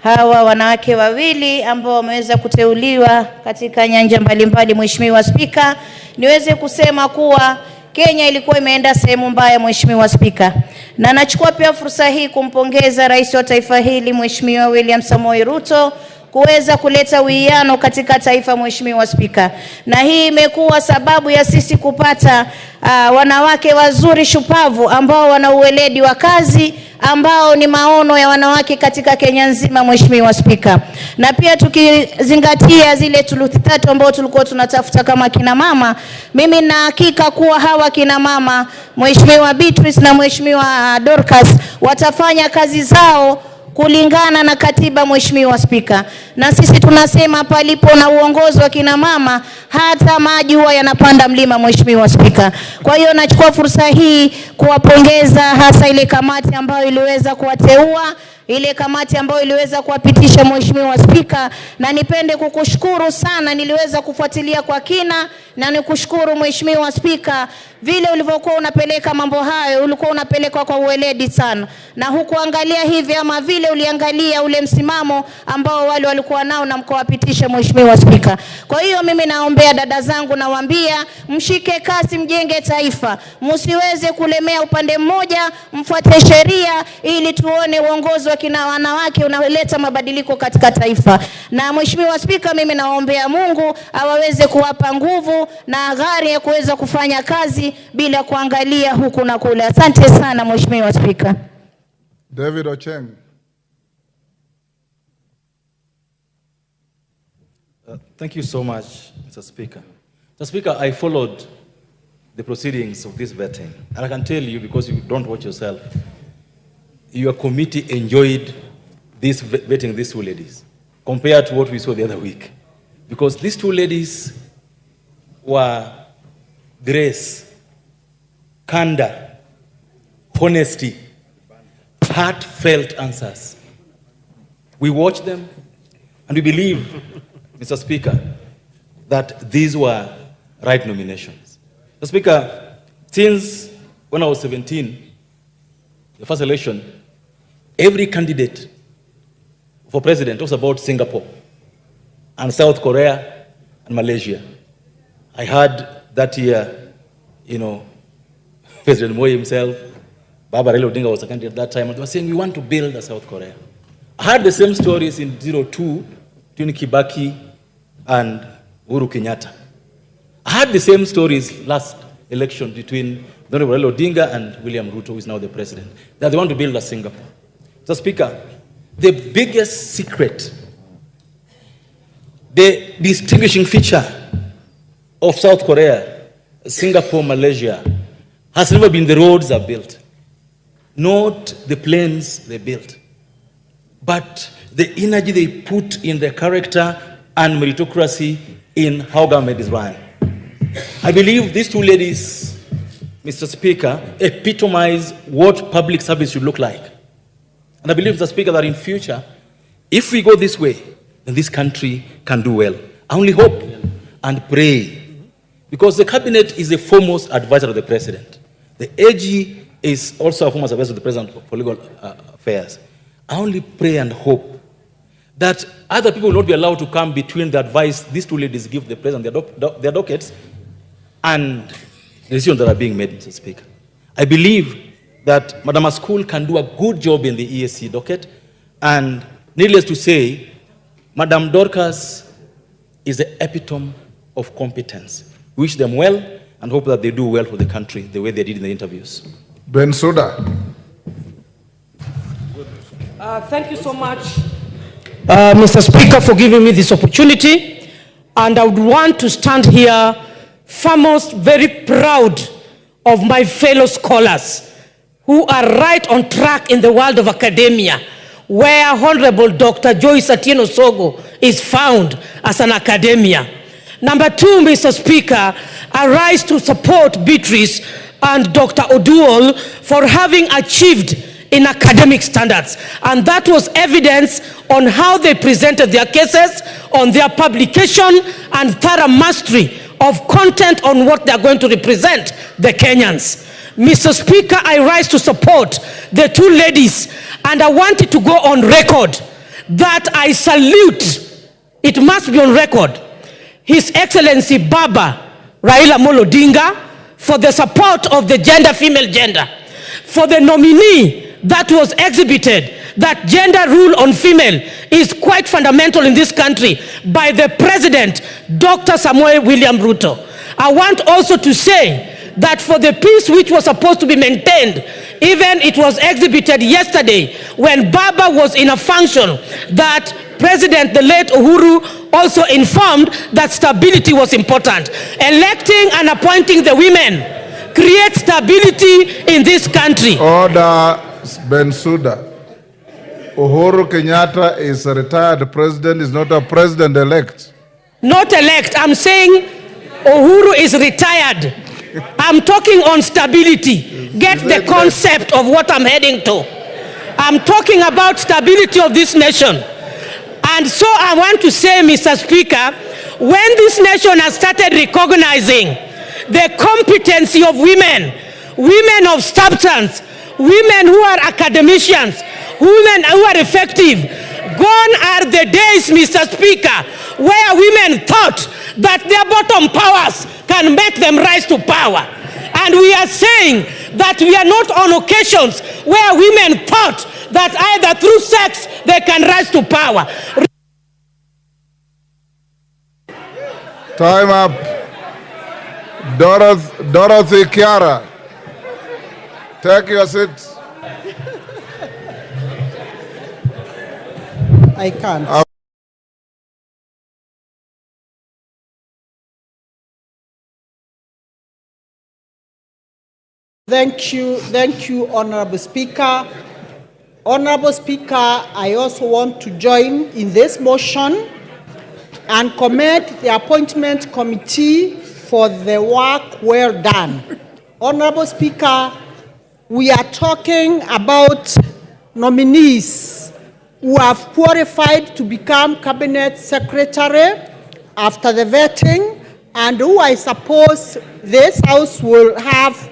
hawa wanawake wawili ambao wameweza kuteuliwa katika nyanja mbalimbali. Mheshimiwa Spika, niweze kusema kuwa Kenya ilikuwa imeenda sehemu mbaya, Mheshimiwa Spika. Na nachukua pia fursa hii kumpongeza Rais wa taifa hili Mheshimiwa William Samoei Ruto kuweza kuleta uwiano katika taifa, Mheshimiwa Spika. Na hii imekuwa sababu ya sisi kupata wanawake wazuri shupavu ambao wana uweledi wa kazi, ambao ni maono ya wanawake katika Kenya nzima, Mheshimiwa Spika. Na pia tukizingatia zile thuluthi tatu ambao tulikuwa tunatafuta kama kina mama, mimi na hakika kuwa hawa kina mama, Mheshimiwa Beatrice na Mheshimiwa Dorcas, watafanya kazi zao kulingana na katiba, Mheshimiwa Spika. Na sisi tunasema palipo na uongozi wa kina mama, hata maji huwa yanapanda mlima, Mheshimiwa Spika. Kwa hiyo nachukua fursa hii kuwapongeza hasa ile kamati ambayo iliweza kuwateua, ile kamati ambayo iliweza kuwapitisha, Mheshimiwa Spika, na nipende kukushukuru sana, niliweza kufuatilia kwa kina, na nikushukuru Mheshimiwa Spika, vile ulivyokuwa unapeleka mambo hayo, ulikuwa unapeleka kwa uweledi sana, na hukuangalia hivi ama vile, uliangalia ule msimamo ambao wale walikuwa nao na mkawapitisha, Mheshimiwa Spika. Kwa hiyo mimi naombea dada zangu, nawaambia mshike kasi, mjenge taifa, msiweze kulemea upande mmoja, mfuate sheria ili tuone uongozi wa kina wanawake unaleta mabadiliko katika taifa. Na Mheshimiwa Spika, mimi naombea Mungu awaweze kuwapa nguvu na gari ya kuweza kufanya kazi bila kuangalia huku na kule. Asante sana Mheshimiwa Spika. David Ocheng. Thank you so much, Mr. Speaker. Mr. Speaker, I followed the proceedings of this vetting, and I can tell you, because you don't watch yourself, your committee enjoyed this vetting these two ladies compared to what we saw the other week, because these two ladies were grace, candor, honesty, heartfelt answers. We watched them and we believe, Mr. Speaker, that these were right nominations. Mr. Speaker, since when I was 17, the first election, every candidate for president talks about Singapore and South Korea and Malaysia. I heard that year, President Moi himself, Baba Raila Odinga was a candidate at that time, and they were saying, we want to build a South Korea. I heard the same stories in 02 between Kibaki and Uhuru Kenyatta. I heard the same stories last election between Raila Odinga and William Ruto, who is now the president, that they want to build a Singapore. So, Speaker, the biggest secret, the distinguishing feature of South Korea, Singapore, Malaysia, has never been the roads they built, not the planes they built, but the energy they put in their character and meritocracy in how government is run. I believe these two ladies, Mr. Speaker, epitomize what public service should look like. And I believe, Mr. Speaker, that in future, if we go this way, then this country can do well. I only hope and pray, because the cabinet is the foremost advisor of the president. The AG is also a foremost advisor of the president for legal affairs. I only pray and hope that other people will not be allowed to come between the advice these two ladies give the president, their dockets, and the decisions that are being made, Mr. Speaker. I believe that Madam Askul can do a good job in the EAC docket, and needless to say, Madam Dorcas is the epitome of competence. Wish them well and hope that they do well for the country the way they did in the interviews. Bensouda. Thank you so much, Mr. Speaker, for giving me this opportunity. And I would want to stand here foremost very proud of my fellow scholars who are right on track in the world of academia, where Honorable Dr. Joyce Atieno Sogo is found as an academia. Number two, Mr. Speaker, I rise to support Beatrice and Dr. Oduol for having achieved in academic standards. And that was evidence on how they presented their cases, on their publication and thorough mastery of content on what they are going to represent the Kenyans. Mr. Speaker, I rise to support the two ladies, and I want it to go on record that I salute, it must be on record, His Excellency Baba Raila Odinga for the support of the female gender, for the nominee that was exhibited, that gender rule on female is quite fundamental in this country by the President, Dr. Samuel William Ruto. I want also to say that for the peace which was supposed to be maintained, even it was exhibited yesterday when Baba was in a function, that President, the late Uhuru, also informed that stability was important. Electing and appointing the women creates stability in this country. Order. Bensouda. Uhuru Kenyatta is a retired president, is not a president-elect. Not elect. I'm saying Uhuru is retired. I'm talking on stability. Get the concept of what I'm heading to. I'm talking about stability of this nation. And so I want to say, Mr. Speaker, when this nation has started recognizing the competency of women, women of substance, women who are academicians, women who are effective. Gone are the days, Mr. Speaker, where women thought that their bottom powers can make them rise to power. And we are saying that we are not on occasions where women thought that either through sex they can rise to power. Time up. Dorothy Kiara. Take your seat. I can't. Thank you, Honorable Speaker. Honorable Speaker, I also want to join in this motion and commend the appointment committee for the work well done. Honorable Speaker, we are talking about nominees who have qualified to become cabinet secretary after the vetting, and who I suppose this House will have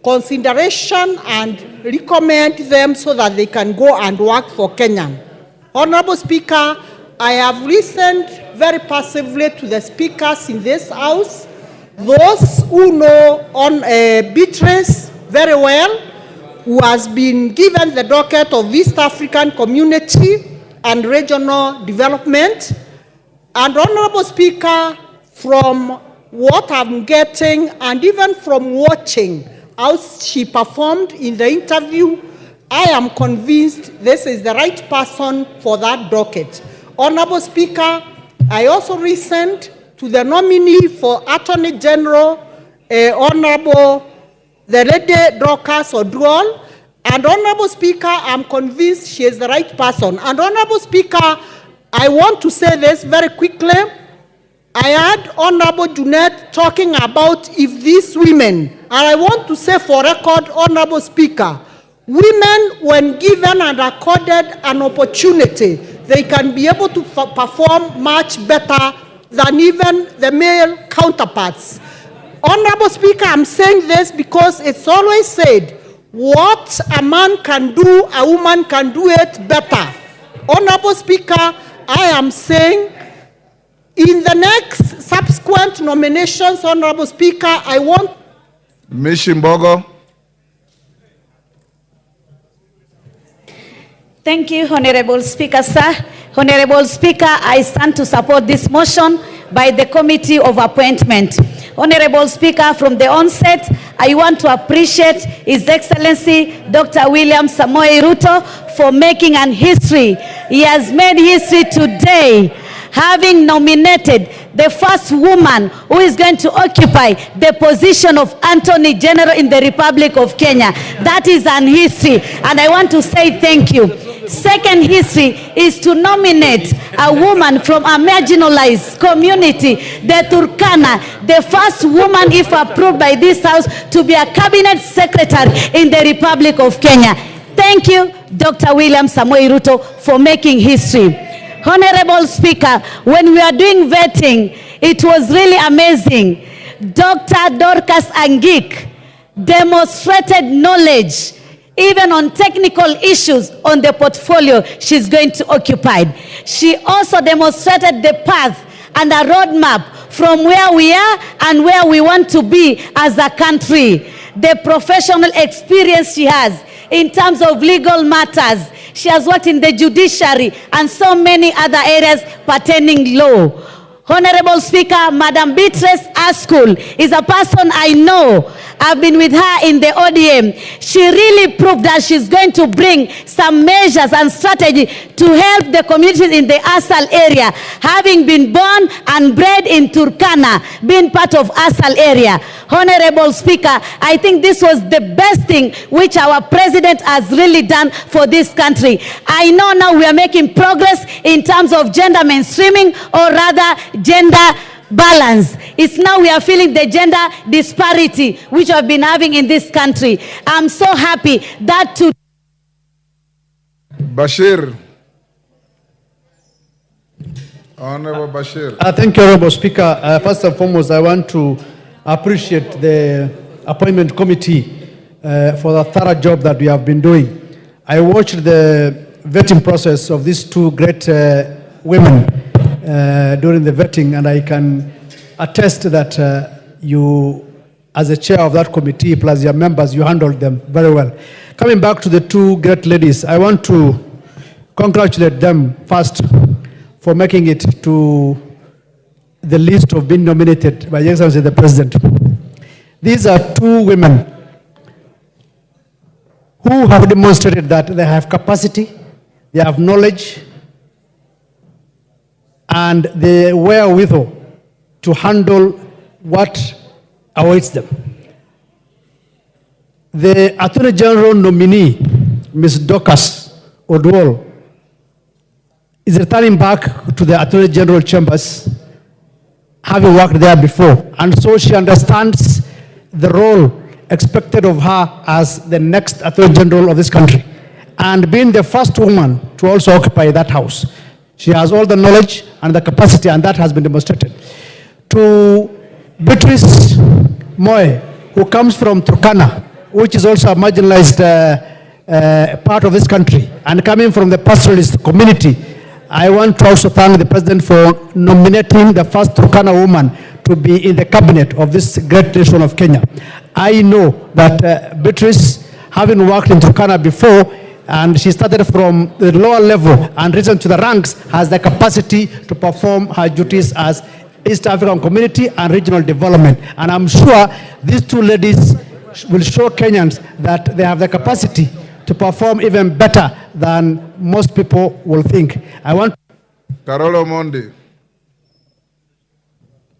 consideration and recommend them so that they can go and work for Kenya. Honorable Speaker, I have listened very passively to the speakers in this House, those who know on Beatrice very well, who has been given the docket of East African Community and Regional Development. And Honorable Speaker, from what I'm getting and even from watching how she performed in the interview, I am convinced this is the right person for that docket. Honorable Speaker, I also listened to the nominee for Attorney General, Honorable the lady Dorcas Oduol, and Honorable Speaker, I'm convinced she is the right person. And Honorable Speaker, I want to say this very quickly. I heard Honorable Junet talking about if these women, and I want to say for record, Honorable Speaker, women, when given and accorded an opportunity, they can be able to perform much better than even the male counterparts. Honorable Speaker, I'm saying this because it's always said, what a man can do, a woman can do it better. Honorable Speaker, I am saying in the next subsequent nominations, Honorable Speaker, I want... Mishimbogo. Thank you, Honorable Speaker, sir. Honorable Speaker, I stand to support this motion by the Committee of Appointment. Honorable Speaker, from the onset, I want to appreciate His Excellency Dr. William Samoei Ruto for making an history. He has made history today, having nominated the first woman who is going to occupy the position of Attorney General in the Republic of Kenya. That is an history, and I want to say thank you. Second history is to nominate a woman from a marginalized community, the Turkana, the first woman, if approved by this House, to be a cabinet secretary in the Republic of Kenya. Thank you, Dr. William Samoei Ruto, for making history. Honorable Speaker, when we are doing vetting, it was really amazing. Dr. Dorcas Angik demonstrated knowledge even on technical issues on the portfolio she's going to occupy. She also demonstrated the path and a roadmap from where we are and where we want to be as a country. The professional experience she has in terms of legal matters. She has worked in the judiciary and so many other areas pertaining law. Honorable Speaker, Madam Beatrice Askul is a person I know. I've been with her in the ODM. She really proved that she's going to bring some measures and strategy to help the communities in the Asal area, having been born and bred in Turkana, being part of Asal area. Honorable Speaker, I think this was the best thing which our president has really done for this country. I know now we are making progress in terms of gender mainstreaming, or rather gender balance. It's now we are feeling the gender disparity which we have been having in this country. I'm so happy that to Bashir. Honorable Bashir. Thank you, Honorable Speaker. First and foremost, I want to appreciate the appointment committee for the thorough job that we have been doing. I watched the vetting process of these two great women during the vetting, and I can attest that you, as a chair of that committee, plus your members, you handled them very well. Coming back to the two great ladies, I want to congratulate them first for making it to the list of being nominated by His Excellency the President. These are two women who have demonstrated that they have capacity, they have knowledge, and the wherewithal to handle what awaits them. The Attorney General nominee, Ms. Dorcas Odwol, is returning back to the Attorney General chambers, having worked there before, and so she understands the role expected of her as the next Attorney General of this country, and being the first woman to also occupy that house. She has all the knowledge and the capacity, and that has been demonstrated. To Beatrice Moe, who comes from Turkana, which is also a marginalized part of this country, and coming from the pastoralist community, I want to also thank the President for nominating the first Turkana woman to be in the cabinet of this great nation of Kenya. I know that Beatrice, having worked in Turkana before, and she started from the lower level and risen to the ranks, has the capacity to perform her duties as East African Community and Regional Development. And I'm sure these two ladies will show Kenyans that they have the capacity to perform even better than most people will think. I want... Carolo Mondi.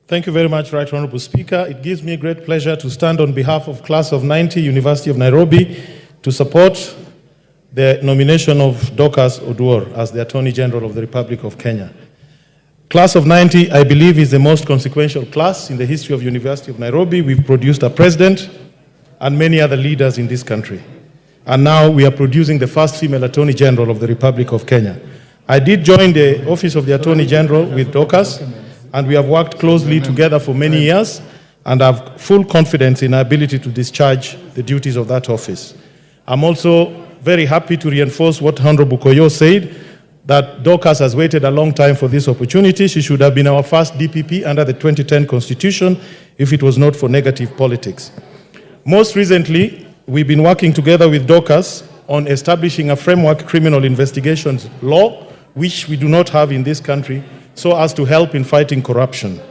Thank you very much, Right Honorable Speaker. It gives me great pleasure to stand on behalf of Class of 90, University of Nairobi, to support the nomination of Dorcas Odwor as the Attorney General of the Republic of Kenya. Class of 90, I believe, is the most consequential class in the history of University of Nairobi. We've produced a president and many other leaders in this country. And now we are producing the first female Attorney General of the Republic of Kenya. I did join the Office of the Attorney General with Dorcas, and we have worked closely together for many years, and I have full confidence in our ability to discharge the duties of that office. I'm also very happy to reinforce what Honorable Koyo said, that Dorcas has waited a long time for this opportunity. She should have been our first DPP under the 2010 Constitution if it was not for negative politics. Most recently, we've been working together with Dorcas on establishing a framework criminal investigations law, which we do not have in this country, so as to help in fighting corruption.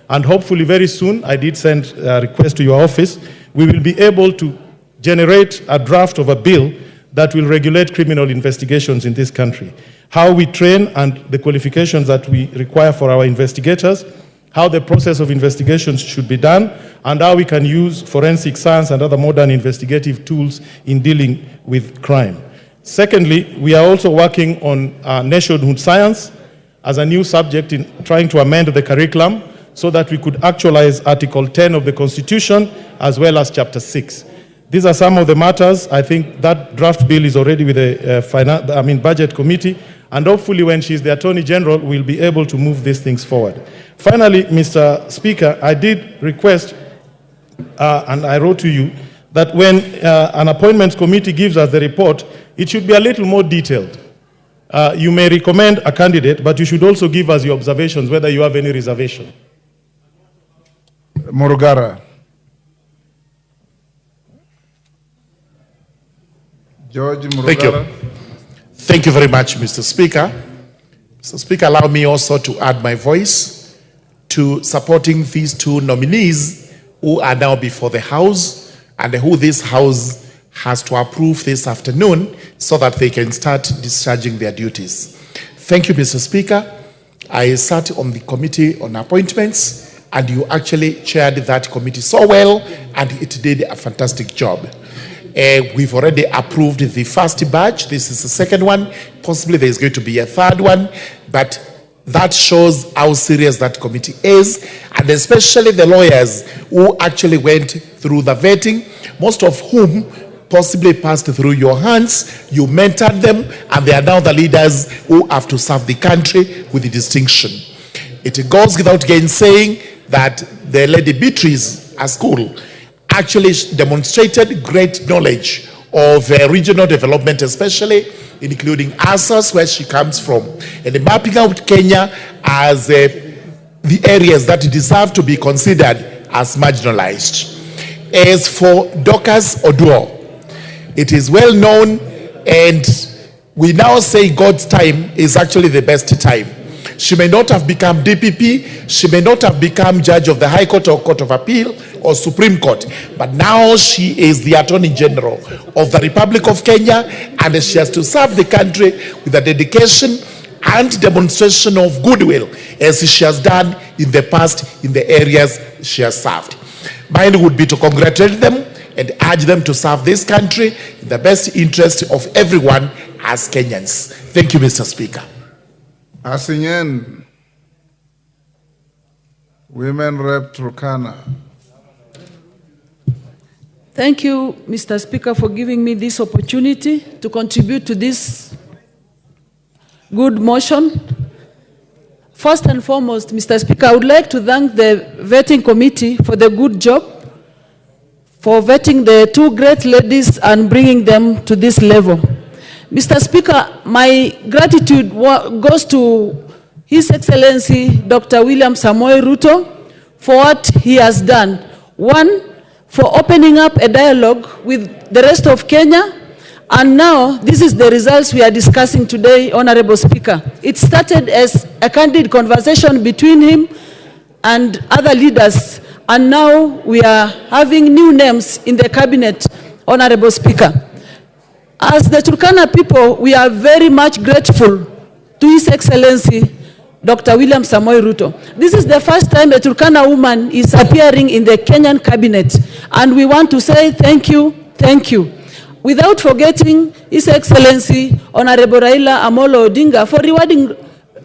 And hopefully very soon, I did send a request to your office, we will be able to generate a draft of a bill that will regulate criminal investigations in this country. How we train and the qualifications that we require for our investigators, how the process of investigations should be done, and how we can use forensic science and other modern investigative tools in dealing with crime. Secondly, we are also working on nationhood science as a new subject in trying to amend the curriculum so that we could actualize Article 10 of the Constitution as well as Chapter 6. These are some of the matters. I think that draft bill is already with the Budget Committee, and hopefully when she's the Attorney General, we'll be able to move these things forward. Finally, Mr. Speaker, I did request, and I wrote to you, that when an appointments committee gives us the report, it should be a little more detailed. You may recommend a candidate, but you should also give us your observations, whether you have any reservation. Murugara. George Murugara. Thank you. Thank you very much, Mr. Speaker. Mr. Speaker, allow me also to add my voice to supporting these two nominees who are now before the House and who this House has to approve this afternoon so that they can start discharging their duties. Thank you, Mr. Speaker. I sat on the Committee on Appointments and you actually chaired that committee so well and it did a fantastic job. We've already approved the first batch. This is the second one. Possibly there's going to be a third one, but that shows how serious that committee is, and especially the lawyers who actually went through the vetting, most of whom possibly passed through your hands. You mentored them, and they are now the leaders who have to serve the country with distinction. It goes without gainsaying that the Lady Beatrice, a school, actually demonstrated great knowledge of regional development, especially including ASAS, where she comes from, and mapping out Kenya as the areas that deserve to be considered as marginalized. As for Dorcas Oduor, it is well known, and we now say God's time is actually the best time. She may not have become DPP, she may not have become judge of the High Court or Court of Appeal or Supreme Court, but now she is the Attorney General of the Republic of Kenya, and she has to serve the country with a dedication and demonstration of goodwill as she has done in the past in the areas she has served. Mine would be to congratulate them and urge them to serve this country in the best interest of everyone as Kenyans. Thank you, Mr. Speaker. Asinyen, Women Rep Turkana. Thank you, Mr. Speaker, for giving me this opportunity to contribute to this good motion. First and foremost, Mr. Speaker, I would like to thank the vetting committee for the good job, for vetting the two great ladies and bringing them to this level. Mr. Speaker, my gratitude goes to His Excellency Dr. William Samoei Ruto for what he has done. One, for opening up a dialogue with the rest of Kenya, and now this is the results we are discussing today, Honorable Speaker. It started as a candid conversation between him and other leaders, and now we are having new names in the cabinet, Honorable Speaker. As the Turkana people, we are very much grateful to His Excellency Dr. William Samoei Ruto. This is the first time a Turkana woman is appearing in the Kenyan cabinet, and we want to say thank you, thank you. Without forgetting His Excellency Honorable Raila Amolo Odinga for rewarding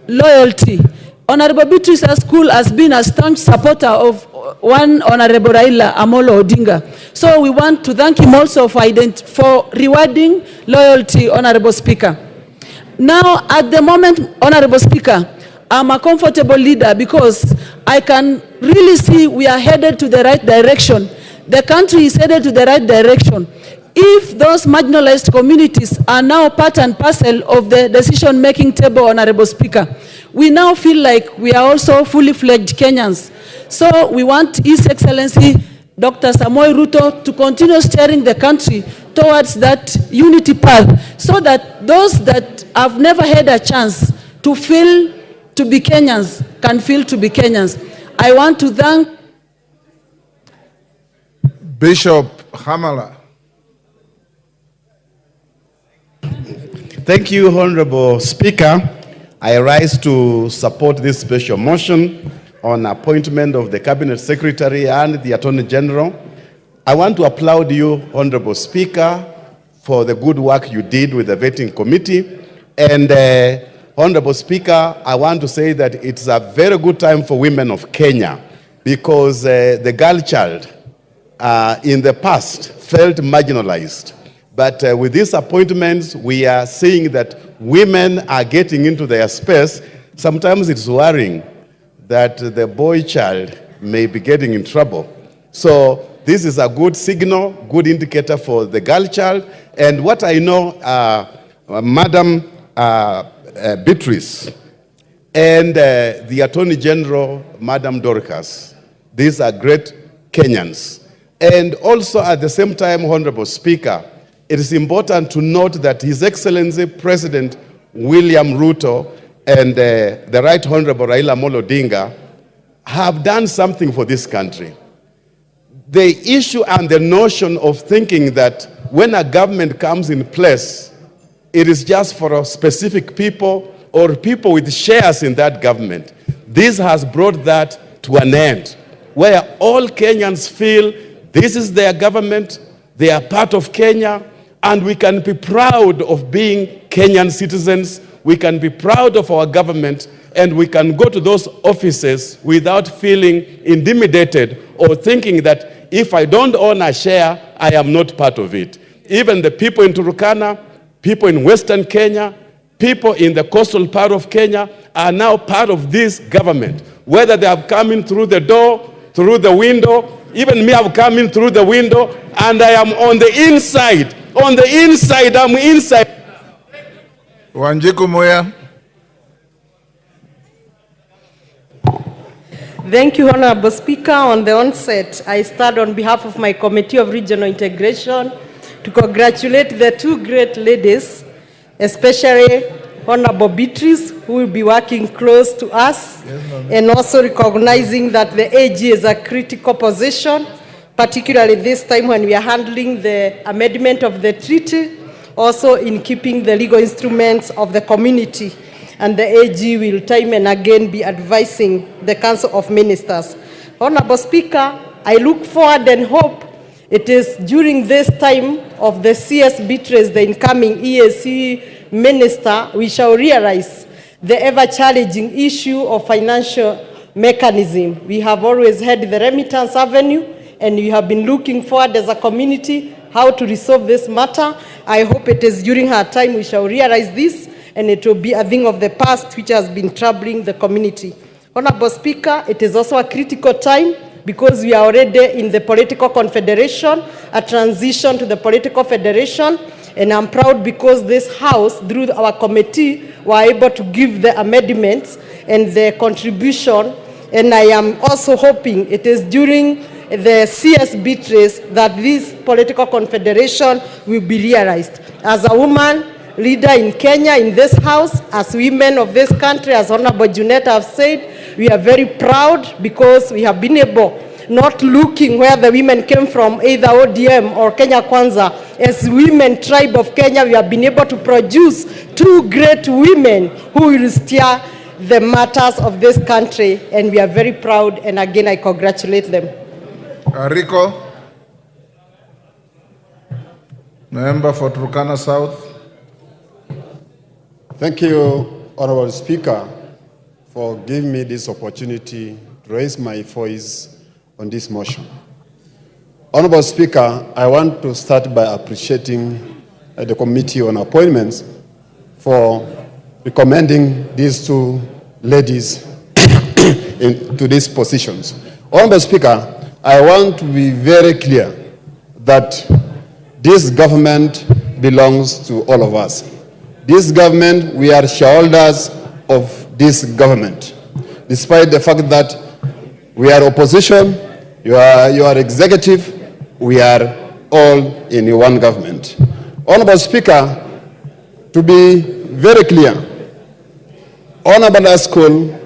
loyalty. Honorable Beatrice School has been a staunch supporter of one Honorable Raila Amolo Odinga. So we want to thank him also for rewarding loyalty, Honorable Speaker. Now, at the moment, Honorable Speaker, I'm a comfortable leader because I can really see we are headed to the right direction. The country is headed to the right direction. if those marginalized communities are now part and parcel of the decision-making table, Honorable Speaker, we now feel like we are also fully fledged Kenyans. So we want His Excellency Dr. Samoei Ruto to continue steering the country towards that unity path, so that those that have never had a chance to feel to be Kenyans can feel to be Kenyans. I want to thank Bishop Hamala. Thank you, Honorable Speaker. I rise to support this special motion on appointment of the Cabinet Secretary and the Attorney General. I want to applaud you, Honorable Speaker, for the good work you did with the vetting committee. And Honorable Speaker, I want to say that it's a very good time for women of Kenya, because the girl child in the past felt marginalized. But with these appointments, we are seeing that women are getting into their space. Sometimes it's worrying that the boy child may be getting in trouble. So this is a good signal, good indicator for the girl child. And what I know, Madam Beatrice and the Attorney General, Madam Dorcas, these are great Kenyans. And also at the same time, Honorable Speaker, it is important to note that His Excellency President William Ruto and the Right Honorable Raila Odinga have done something for this country. The issue and the notion of thinking that when a government comes in place, it is just for specific people or people with shares in that government. This has brought that to an end, where all Kenyans feel this is their government, they are part of Kenya, and we can be proud of being Kenyan citizens. We can be proud of our government, and we can go to those offices without feeling intimidated or thinking that if I don't own a share, I am not part of it. Even the people in Turkana, people in Western Kenya, people in the coastal part of Kenya are now part of this government. Whether they have come in through the door, through the window, even me, I've come in through the window, and I am on the inside. On the inside, I'm inside. Wanjiku Moya. Thank you, Honorable Speaker. On the onset, I stand on behalf of my Committee of Regional Integration to congratulate the two great ladies, especially Honorable Beatrice, who will be working close to us, and also recognizing that the AG is a critical position, particularly this time when we are handling the amendment of the treaty, also in keeping the legal instruments of the community. And the AG will time and again be advising the Council of Ministers. Honorable Speaker, I look forward and hope it is during this time of the CS Beatrice, the incoming EAC Minister, we shall realize the ever-challenging issue of financial mechanism. We have always had the remittance avenue, and we have been looking forward as a community how to resolve this matter. I hope it is during her time we shall realize this, and it will be a thing of the past which has been troubling the community. Honorable Speaker, it is also a critical time because we are already in the political confederation, a transition to the political federation, and I'm proud because this House, through our committee, were able to give the amendments and the contribution, and I am also hoping it is during the CS Beatrice that this political confederation will be realized. As a woman leader in Kenya, in this House, as women of this country, as Honorable Junetta have said, we are very proud because we have been able, not looking where the women came from, either ODM or Kenya Kwanza, as women tribe of Kenya, we have been able to produce two great women who will steer the matters of this country, and we are very proud, and again I congratulate them. Rico, member for Turkana South. Thank you, Honorable Speaker, for giving me this opportunity to raise my voice on this motion. Honorable Speaker, I want to start by appreciating the Committee on Appointments for recommending these two ladies to these positions. Honorable Speaker, I want to be very clear that this government belongs to all of us. This government, we are shareholders of this government. Despite the fact that we are opposition, you are executive, we are all in one government. Honorable Speaker, to be very clear, Honorable School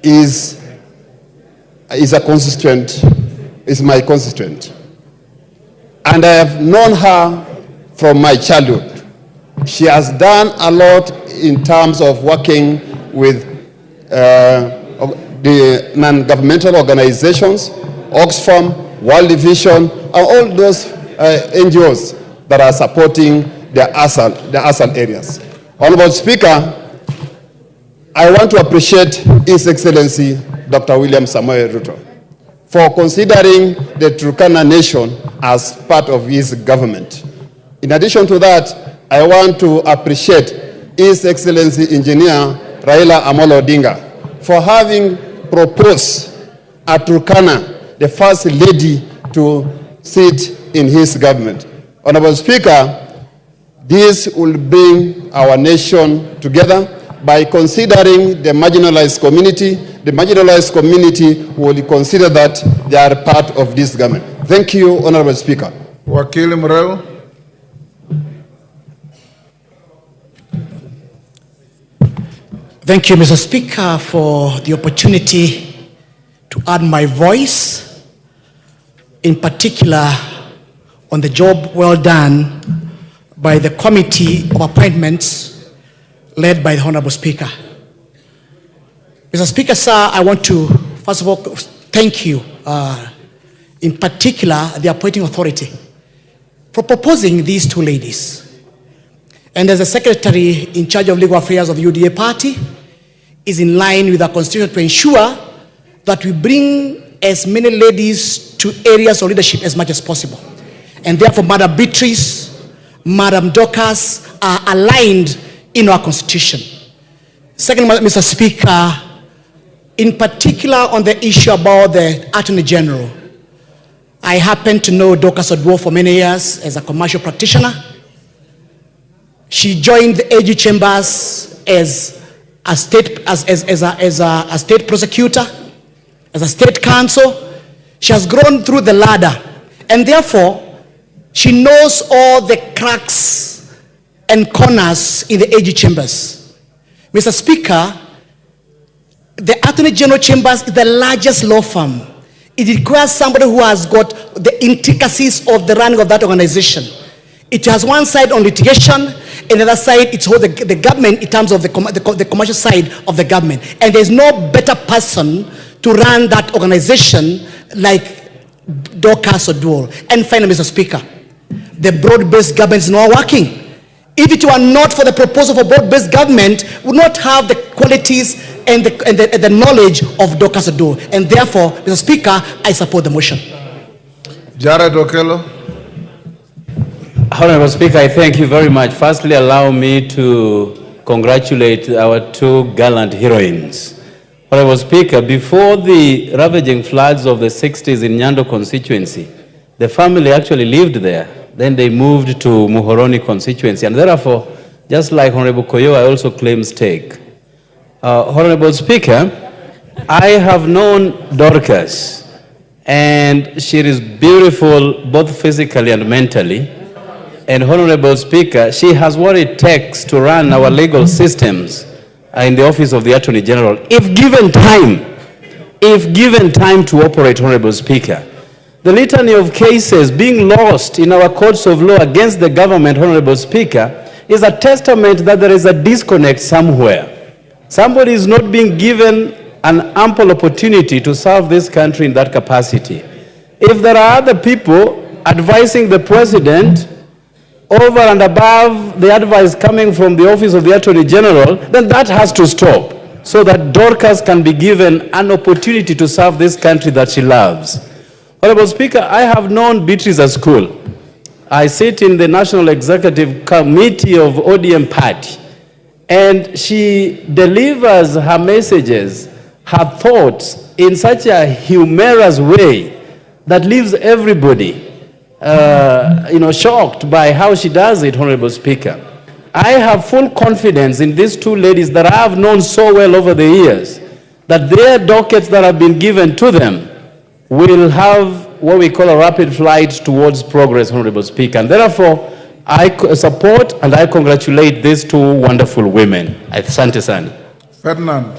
is my constituent. And I have known her from my childhood. She has done a lot in terms of working with the non-governmental organizations, Oxfam, World Vision, and all those NGOs that are supporting the ASAL areas. Honorable Speaker, I want to appreciate His Excellency Dr. William Samoei Ruto for considering the Turkana nation as part of his government. In addition to that, I want to appreciate His Excellency Engineer Raila Amolo Odinga for having proposed a Turkana, the first lady, to sit in his government. Honorable Speaker, this will bring our nation together by considering the marginalized community. The marginalized community will consider that they are part of this government. Thank you, Honorable Speaker. Wakili Mreu. Thank you, Mr. Speaker, for the opportunity to add my voice, in particular on the job well done by the Committee of Appointments led by the Honorable Speaker. Mr. Speaker, sir, I want to, first of all, thank you, in particular, the appointing authority, for proposing these two ladies. And as the Secretary in charge of Legal Affairs of the UDA party, is in line with our constitution to ensure that we bring as many ladies to areas of leadership as much as possible. And therefore, Madam Beatrice, Madam Dorcas are aligned in our constitution. Second, Mr. Speaker, in particular on the issue about the Attorney General, I happen to know Dorcas Odwo for many years as a commercial practitioner. She joined the AG Chambers as a state prosecutor, as a state counsel. She has grown through the ladder, and therefore she knows all the cracks and corners in the AG Chambers. Mr. Speaker, the Attorney General Chambers is the largest law firm. It requires somebody who has got the intricacies of the running of that organization. It has one side on litigation, and the other side it's all the government in terms of the commercial side of the government. And there's no better person to run that organization like Dorcas Odwo. And finally, Mr. Speaker, the broad-based government is not working. If it were not for the proposal for broad-based government, we would not have the qualities and the knowledge of Dorcas Odwo. And therefore, Mr. Speaker, I support the motion. Jared Okello. Honorable Speaker, I thank you very much. Firstly, allow me to congratulate our two gallant heroines. Honorable Speaker, before the ravaging floods of the 60s in Nyando constituency, the family actually lived there. Then they moved to Muhoroni constituency. And therefore, just like Honorable Koyo, I also claim stake. Honorable Speaker, I have known Dorcas, and she is beautiful both physically and mentally. And Honorable Speaker, she has what it takes to run our legal systems in the office of the Attorney General, if given time to operate, Honorable Speaker. The litany of cases being lost in our courts of law against the government, Honorable Speaker, is a testament that there is a disconnect somewhere. Somebody is not being given an ample opportunity to serve this country in that capacity. If there are other people advising the President over and above the advice coming from the office of the Attorney General, then that has to stop so that Dorcas can be given an opportunity to serve this country that she loves. Honorable Speaker, I have known Beatrice at school. I sit in the National Executive Committee of ODM Party, and she delivers her messages, her thoughts in such a humorous way that leaves everybody shocked by how she does it, Honorable Speaker. I have full confidence in these two ladies that I have known so well over the years, that their dockets that have been given to them will have what we call a rapid flight towards progress, Honorable Speaker. And therefore, I support and I congratulate these two wonderful women. Asante sana. Ferdinand.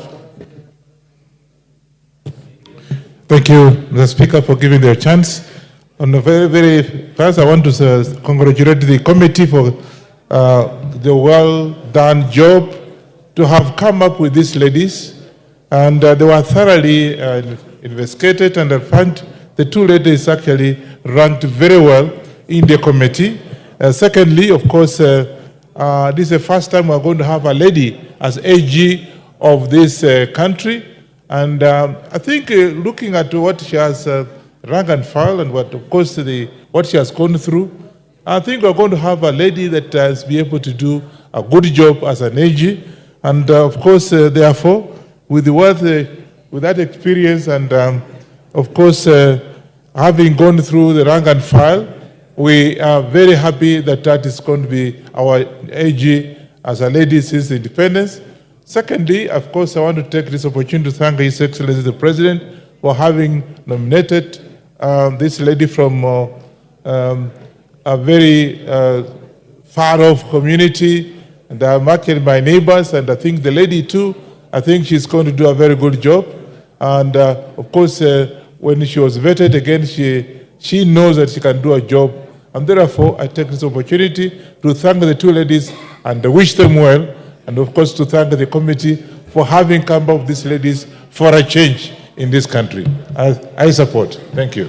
Thank you, Mr. Speaker, for giving me a chance. On the very first, I want to congratulate the committee for the well-done job to have come up with these ladies. And they were thoroughly investigated, and I find the two ladies actually ranked very well in the committee. Secondly, of course, this is the first time we're going to have a lady as AG of this country. And I think looking at what she has rank and file and what, of course, what she has gone through, I think we're going to have a lady that has been able to do a good job as an AG. And of course, therefore, with that experience and of course, having gone through the rank and file, we are very happy that that is going to be our AG as a lady since independence. Secondly, of course, I want to take this opportunity to thank His Excellency the President for having nominated this lady from a very far-off community. And I'm actually my neighbors, and I think the lady too, I think she's going to do a very good job. And of course, when she was vetted again, she knows that she can do a job. And therefore, I take this opportunity to thank the two ladies and wish them well. And of course, to thank the committee for having come up with these ladies for a change in this country. I support. Thank you.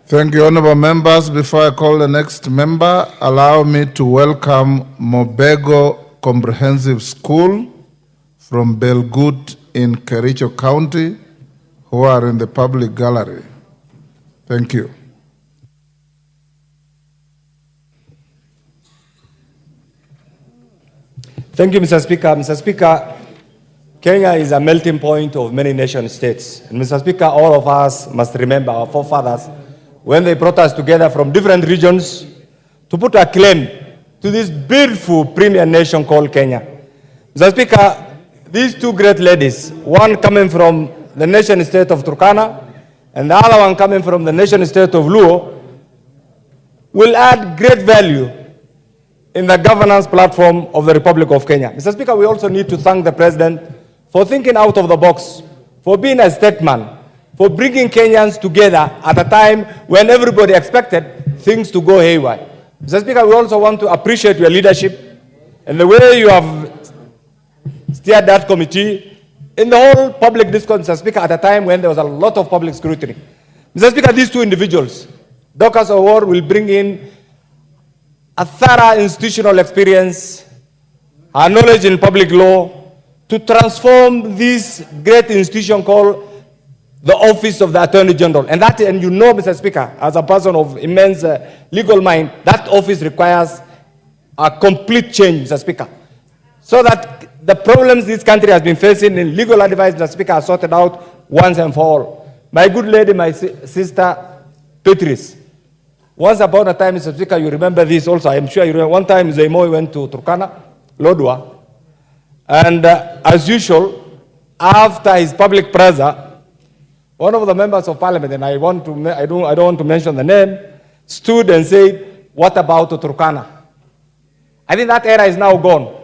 Thank you, honorable members. Before I call the next member, allow me to welcome Mobego Comprehensive School from Belgut in Kericho County, who are in the public gallery. Thank you. Thank you, Mr. Speaker. Mr. Speaker, Kenya is a melting point of many nation states. And Mr. Speaker, all of us must remember our forefathers when they brought us together from different regions to put a claim to this beautiful premier nation called Kenya. Mr. Speaker, these two great ladies, one coming from the nation state of Turkana and the other one coming from the nation state of Luo, will add great value in the governance platform of the Republic of Kenya. Mr. Speaker, we also need to thank the President for thinking out of the box, for being a statesman, for bringing Kenyans together at a time when everybody expected things to go haywire. Mr. Speaker, we also want to appreciate your leadership and the way you have steered that committee in the whole public discourse, Mr. Speaker, at a time when there was a lot of public scrutiny. Mr. Speaker, these two individuals, Dorcas Award, will bring in a thorough institutional experience, her knowledge in public law, to transform this great institution called the Office of the Attorney General. And you know, Mr. Speaker, as a person of immense legal mind, that office requires a complete change, Mr. Speaker, so that the problems this country has been facing in legal advice, Mr. Speaker, are sorted out once and for all. My good lady, my sister, Petris, once upon a time, Mr. Speaker, you remember this also, I am sure you remember, one time Zemoy went to Turkana, Lodwa, and as usual, after his public prayer, one of the members of parliament, and I don't want to mention the name, stood and said, "What about Turkana?" I think that era is now gone.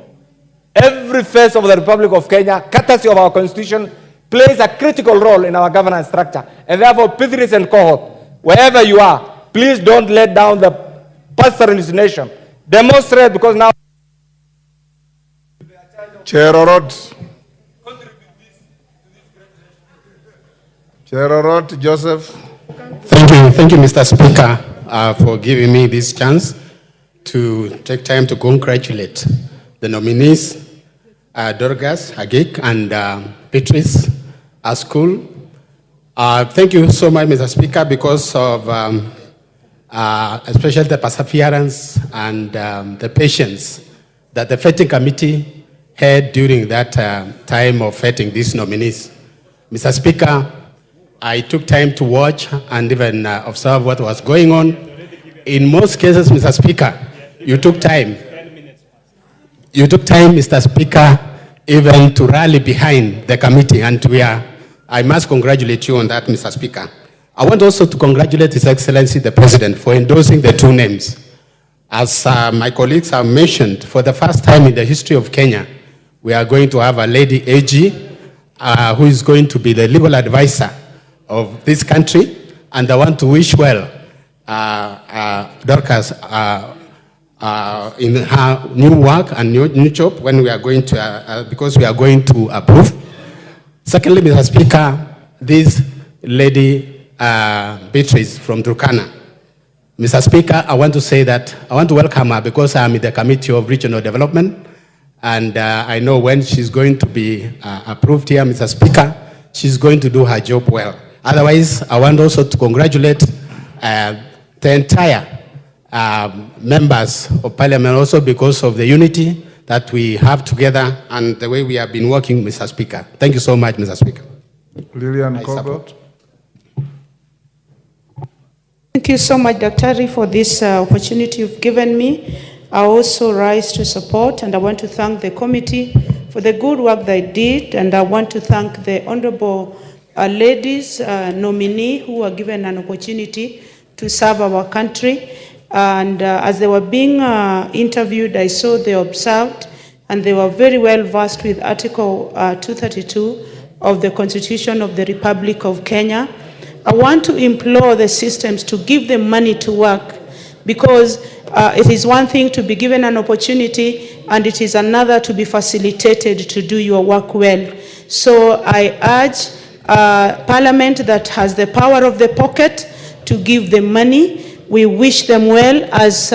Every phase of the Republic of Kenya, courtesy of our constitution, plays a critical role in our governance structure. And therefore, Pitris and cohort, wherever you are, please don't let down the pastoralist nation. Demonstrate, because now... Chair Orot. Chair Orot, Joseph. Thank you, Mr. Speaker, for giving me this chance to take time to congratulate the nominees, Dorcas Agik and Beatrice Askul. Thank you so much, Mr. Speaker, because of especially the perseverance and the patience that the vetting committee had during that time of vetting these nominees. Mr. Speaker, I took time to watch and even observe what was going on in most cases, Mr. Speaker, you took time. You took time, Mr. Speaker, even to rally behind the committee, and I must congratulate you on that, Mr. Speaker. I want also to congratulate His Excellency the President for endorsing the two names. As my colleagues have mentioned, for the first time in the history of Kenya, we are going to have a lady AG who is going to be the legal advisor of this country, and I want to wish well Dorcas in her new work and new job when we are going to, because we are going to approve. Secondly, Mr. Speaker, this lady Beatrice from Turkana. Mr. Speaker, I want to say that I want to welcome her because I'm in the Committee of Regional Development, and I know when she's going to be approved here, Mr. Speaker, she's going to do her job well. Otherwise, I want also to congratulate the entire members of Parliament also because of the unity that we have together and the way we have been working, Mr. Speaker. Thank you so much, Mr. Speaker. Lillian Kogo. Thank you so much, Dr. for this opportunity you've given me. I also rise to support, and I want to thank the committee for the good work they did, and I want to thank the honorable ladies nominee who were given an opportunity to serve our country. And as they were being interviewed, I saw they observed, and they were very well versed with Article 232 of the Constitution of the Republic of Kenya. I want to implore the systems to give them money to work, because it is one thing to be given an opportunity and it is another to be facilitated to do your work well. So I urge Parliament that has the power of the pocket to give them money. We wish them well as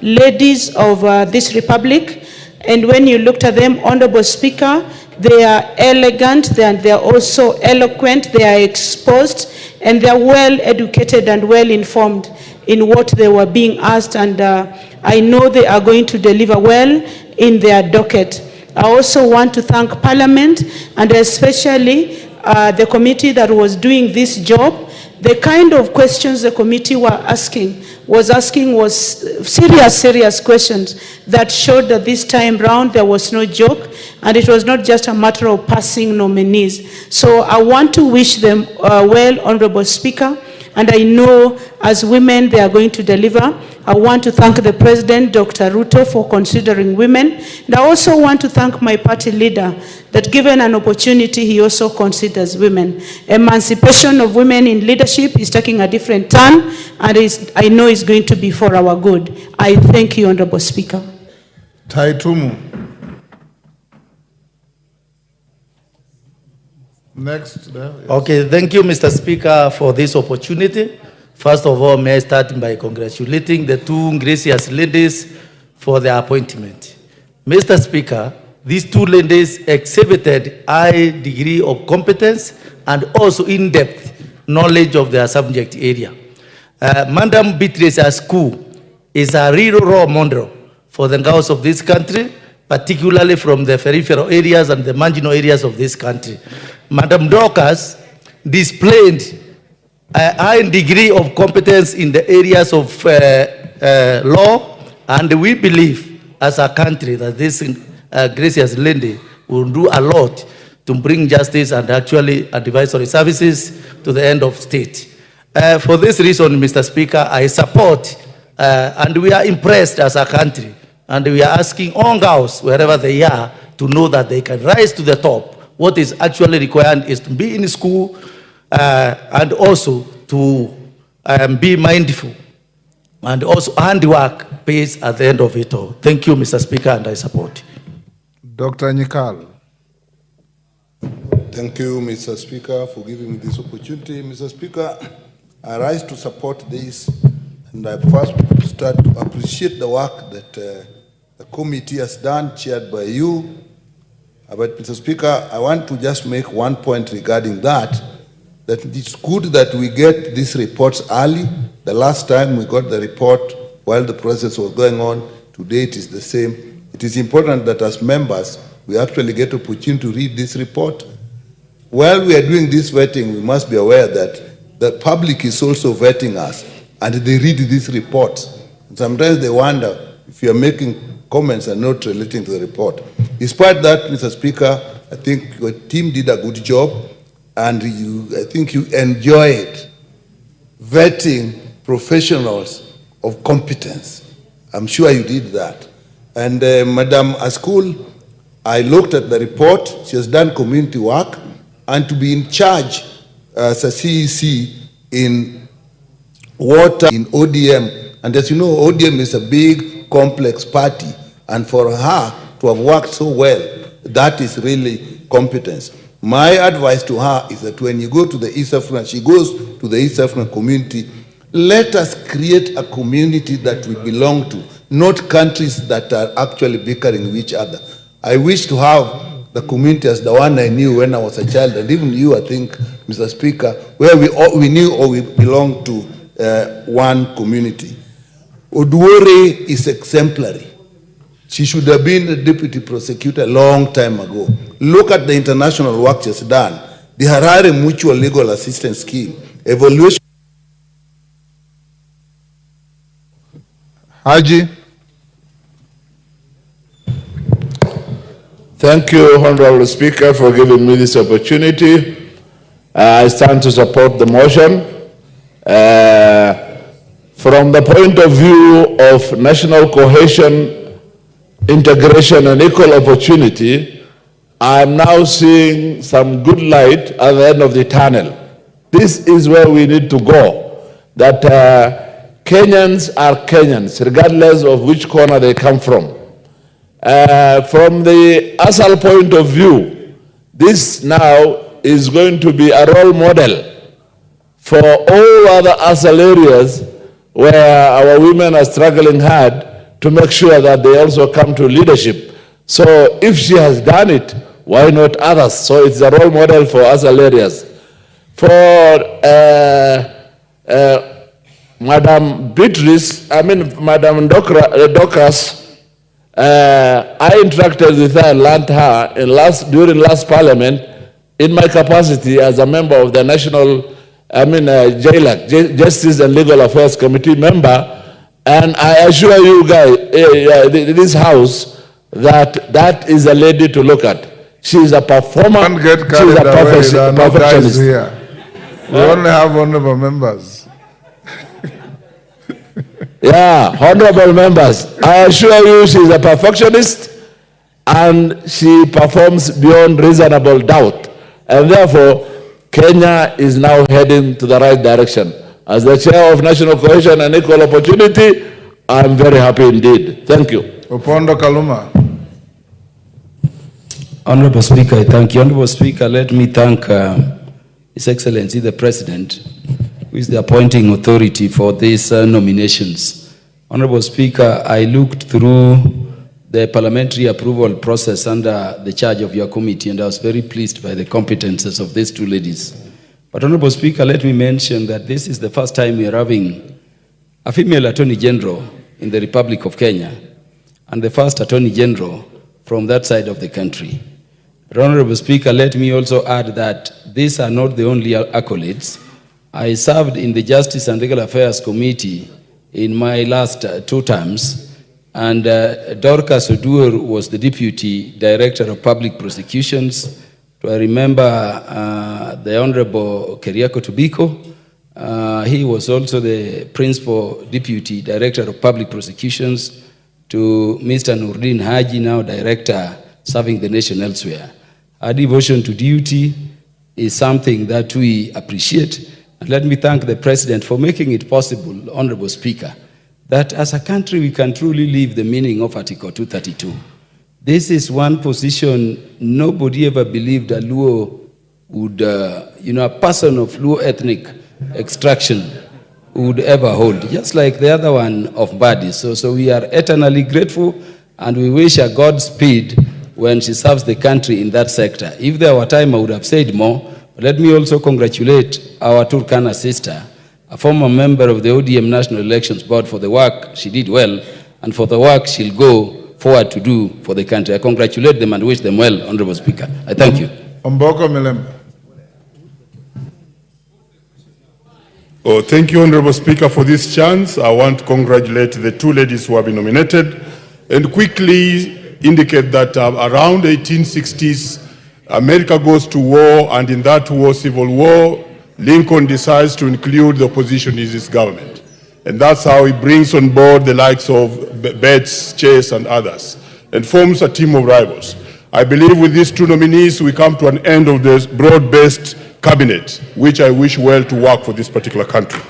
ladies of this republic. And when you looked at them, Honorable Speaker, they are elegant, they are also eloquent, they are exposed, and they are well educated and well informed in what they were being asked, and I know they are going to deliver well in their docket. I also want to thank Parliament, and especially the committee that was doing this job. The kind of questions the committee was asking was serious questions that showed that this time round there was no joke, and it was not just a matter of passing nominees. So I want to wish them well, Honorable Speaker, and I know as women they are going to deliver. I want to thank the President, Dr. Ruto, for considering women. And I also want to thank my party leader that given an opportunity, he also considers women. Emancipation of women in leadership is taking a different turn, and I know it's going to be for our good. I thank you, Honorable Speaker. Taitumu. Next. Yes. Okay, thank you, Mr. Speaker, for this opportunity. First of all, may I start by congratulating the two gracious ladies for their appointment. Mr. Speaker, these two ladies exhibited high degree of competence and also in-depth knowledge of their subject area. Madam Beatrice Asku is a real role model for the girls of this country, particularly from the peripheral areas and the marginal areas of this country. Madam Dorcas displayed a high degree of competence in the areas of law, and we believe as a country that this gracious lady will do a lot to bring justice and actually advisory services to the end of state. For this reason, Mr. Speaker, I support and we are impressed as a country, and we are asking all girls, wherever they are, to know that they can rise to the top. What is actually required is to be in school and also to be mindful, and also handwork pays at the end of it all. Thank you, Mr. Speaker, and I support. Dr. Nyikal. Thank you, Mr. Speaker, for giving me this opportunity. Mr. Speaker, I rise to support this, and I first start to appreciate the work that the committee has done, chaired by you. But Mr. Speaker, I want to just make one point regarding that it's good that we get these reports early. The last time we got the report while the process was going on, today it is the same. It is important that as members, we actually get opportunity to read this report. While we are doing this vetting, we must be aware that the public is also vetting us. and they read this report. Sometimes they wonder if you are making comments and not relating to the report. Despite that, Mr. Speaker, I think your team did a good job, and I think you enjoyed vetting professionals of competence. I'm sure you did that. And Madam Askul, I looked at the report. She has done community work, and to be in charge as a CEC in water in ODM. And as you know, ODM is a big, complex party. And for her to have worked so well, that is really competence. My advice to her is that when you go to the East African, she goes to the East African community, let us create a community that we belong to, not countries that are actually bickering with each other. I wish to have the community as the one I knew when I was a child, and even you, I think, Mr. Speaker, where we knew or we belonged to one community. Oduore is exemplary. She should have been a deputy prosecutor a long time ago. Look at the international work she's done. The Harare Mutual Legal Assistance Scheme, evaluation. Haji. Thank you, Honorable Speaker, for giving me this opportunity. I stand to support the motion. From the point of view of national cohesion, integration, and equal opportunity, I'm now seeing some good light at the end of the tunnel. This is where we need to go, that Kenyans are Kenyans, regardless of which corner they come from. From the ASAL point of view, this now is going to be a role model for all other ASAL areas where our women are struggling hard to make sure that they also come to leadership. So if she has done it, why not others? So it's a role model for ASAL areas. For Madam Dorcas, I interacted with her and learned her during last parliament in my capacity as a member of the National JLAC, Justice and Legal Affairs Committee member, and I assure you guys, this house, that is a lady to look at. She is a performer. Don't get She is carried a away. There are no guys perfectionist. here. We only have honorable members. Yeah, honorable members, I assure you she is a perfectionist and she performs beyond reasonable doubt. And therefore, Kenya is now heading to the right direction. As the chair of National Cohesion and Equal Opportunity, I'm very happy indeed. Thank you. Opondo Kaluma. Honorable Speaker, I thank you. Honorable Speaker, let me thank His Excellency the President, who is the appointing authority for these nominations. Honorable Speaker, I looked through the parliamentary approval process under the charge of your committee, and I was very pleased by the competences of these two ladies. But Honorable Speaker, let me mention that this is the first time we are having a female Attorney General in the Republic of Kenya, and the first Attorney General from that side of the country. But Honorable Speaker, let me also add that these are not the only accolades. I served in the Justice and Legal Affairs Committee in my last 2 terms, and Dorcas Oduor was the Deputy Director of Public Prosecutions. I remember the Honorable Keriako Tobiko. He was also the Principal Deputy Director of Public Prosecutions to Mr. Nurdin Haji, now Director serving the nation elsewhere. Our devotion to duty is something that we appreciate. And let me thank the President for making it possible, Honorable Speaker, that as a country we can truly live the meaning of Article 232. This is one position nobody ever believed a Luo would, a person of Luo ethnic extraction would ever hold, just like the other one of Mbadi. So we are eternally grateful, and we wish her Godspeed when she serves the country in that sector. If there were time, I would have said more. But let me also congratulate our Turkana sister, a former member of the ODM National Elections Board, for the work she did well, and for the work she'll go forward to do for the country. I congratulate them and wish them well, Honorable Speaker. I thank you. Omboko Milembe. Oh, thank you, Honorable Speaker, for this chance. I want to congratulate the two ladies who have been nominated and quickly indicate that around 1860s, America goes to war, and in that war, civil war, Lincoln decides to include the opposition in his government. And that's how he brings on board the likes of Betts, Chase, and others, and forms a team of rivals. I believe with these two nominees, we come to an end of this broad-based cabinet, which I wish well to work for this particular country.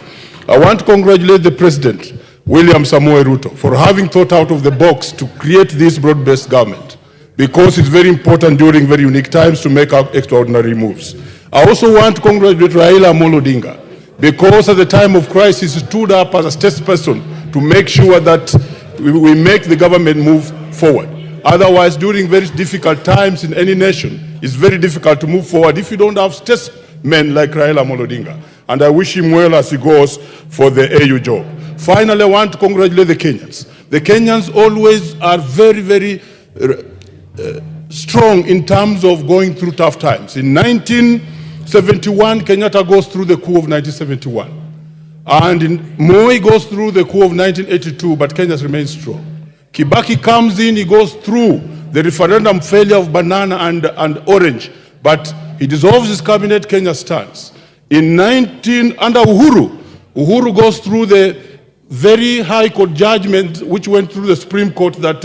I want to congratulate the President, William Samoei Ruto, for having thought out of the box to create this broad-based government, because it's very important during very unique times to make extraordinary moves. I also want to congratulate Raila Odinga, because at the time of crisis, he stood up as a statesperson to make sure that we make the government move forward. Otherwise, during very difficult times in any nation, it's very difficult to move forward if you don't have statesmen like Raila Odinga. And I wish him well as he goes for the AU job. Finally, I want to congratulate the Kenyans. The Kenyans always are very, very strong in terms of going through tough times. In 1971, Kenyatta goes through the coup of 1971. And Moi goes through the coup of 1982, but Kenya remains strong. Kibaki comes in, he goes through the referendum failure of banana and orange, but he dissolves his cabinet, Kenya stands. Under Uhuru goes through the very high court judgment which went through the Supreme Court that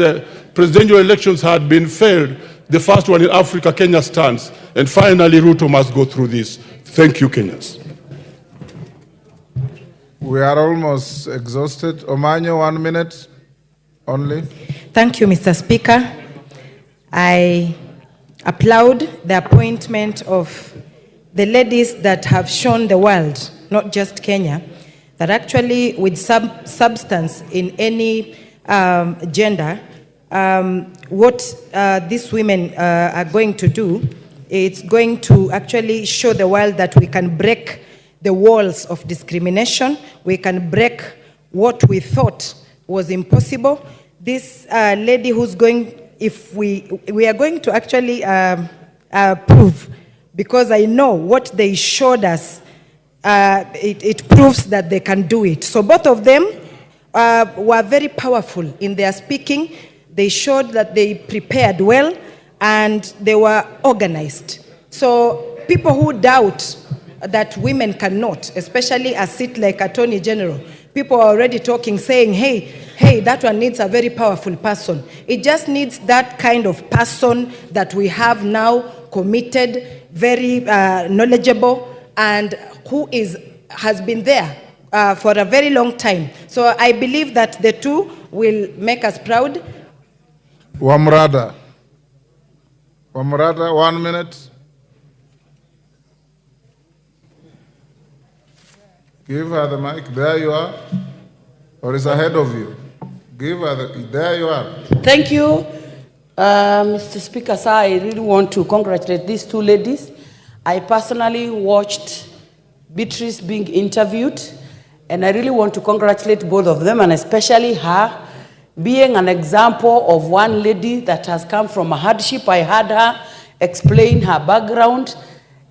presidential elections had been failed. The first one in Africa, Kenya stands. And finally, Ruto must go through this. Thank you, Kenyans. We are almost exhausted. Omanyo, 1 minute only. Thank you, Mr. Speaker. I applaud the appointment of the ladies that have shown the world, not just Kenya, that actually with substance in any gender, what these women are going to do, it's going to actually show the world that we can break the walls of discrimination. We can break what we thought was impossible. This lady who's going, if we are going to actually prove, because I know what they showed us, it proves that they can do it. So both of them were very powerful in their speaking. They showed that they prepared well and they were organized. So people who doubt that women cannot, especially a seat like Attorney General, people are already talking, saying, hey, that one needs a very powerful person. It just needs that kind of person that we have now, committed, very knowledgeable, and who has been there for a very long time. So I believe that the two will make us proud. Wamrada, 1 minute. Give her the mic. There you are. Or is ahead of you? Give her there you are. Thank you, Mr. Speaker. Sir, I really want to congratulate these two ladies. I personally watched Beatrice being interviewed, and I really want to congratulate both of them, and especially her, being an example of one lady that has come from a hardship. I heard her explain her background,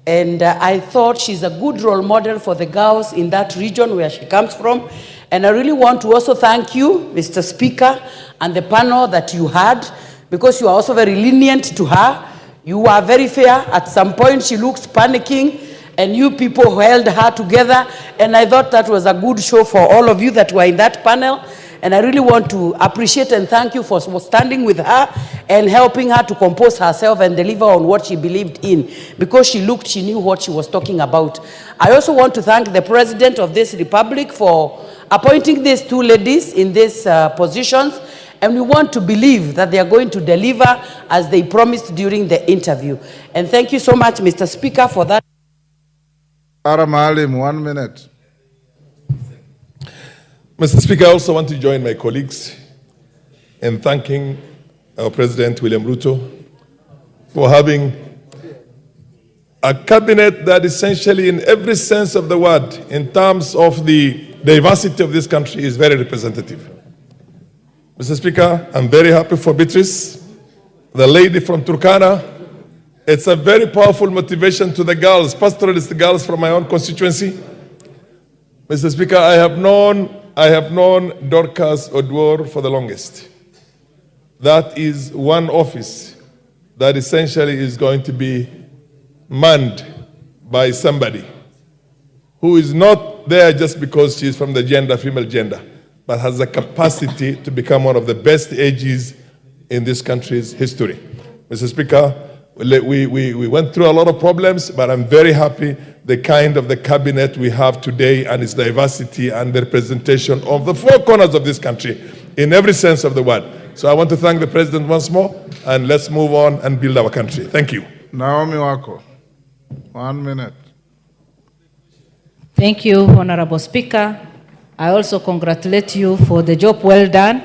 and I thought she's a good role model for the girls in that region where she comes from. And I really want to also thank you, Mr. Speaker, and the panel that you had, because you are also very lenient to her. You are very fair. At some point, she looks panicking, and you people held her together. And I thought that was a good show for all of you that were in that panel. And I really want to appreciate and thank you for standing with her and helping her to compose herself and deliver on what she believed in, because she knew what she was talking about. I also want to thank the President of this Republic for appointing these two ladies in these positions, and we want to believe that they are going to deliver as they promised during the interview. And thank you so much, Mr. Speaker, for that. Aramalim, 1 minute. Mr. Speaker, I also want to join my colleagues in thanking our President, William Ruto, for having a cabinet that essentially, in every sense of the word, in terms of the diversity of this country, is very representative. Mr. Speaker, I'm very happy for Beatrice, the lady from Turkana. It's a very powerful motivation to the girls, pastoralist girls from my own constituency. Mr. Speaker, I have known Dorcas Odwor for the longest. That is one office that essentially is going to be manned by somebody who is not there just because she is from the female gender, but has the capacity to become one of the best AGs in this country's history. Mr. Speaker, we went through a lot of problems, but I'm very happy the kind of the cabinet we have today and its diversity and the representation of the four corners of this country in every sense of the word. So I want to thank the President once more, and let's move on and build our country. Thank you. Naomi Wako, 1 minute. Thank you, Honorable Speaker. I also congratulate you for the job well done,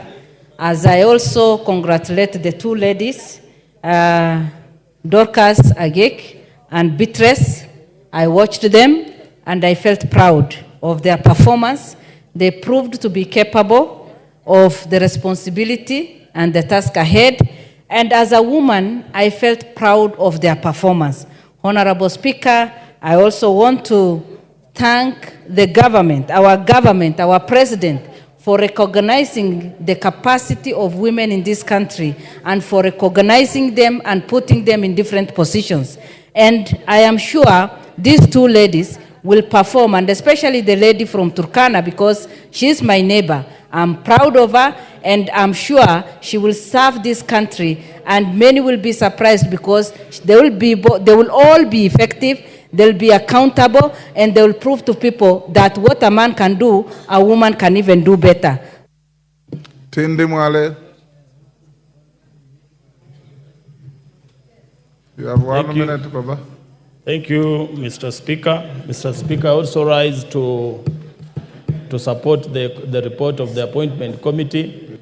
as I also congratulate the two ladies, Dorcas Agek and Beatrice. I watched them and I felt proud of their performance. They proved to be capable of the responsibility and the task ahead. And as a woman, I felt proud of their performance. Honorable Speaker, I also want to thank the government, our president, for recognizing the capacity of women in this country and for recognizing them and putting them in different positions. And I am sure these two ladies will perform, and especially the lady from Turkana, because she's my neighbor. I'm proud of her, and I'm sure she will serve this country, and many will be surprised because they will all be effective, they'll be accountable, and they will prove to people that what a man can do, a woman can even do better. Tindi Mwale. You have 1 minute, Baba. Thank you, Mr. Speaker. Mr. Speaker, I also rise to support the report of the appointment committee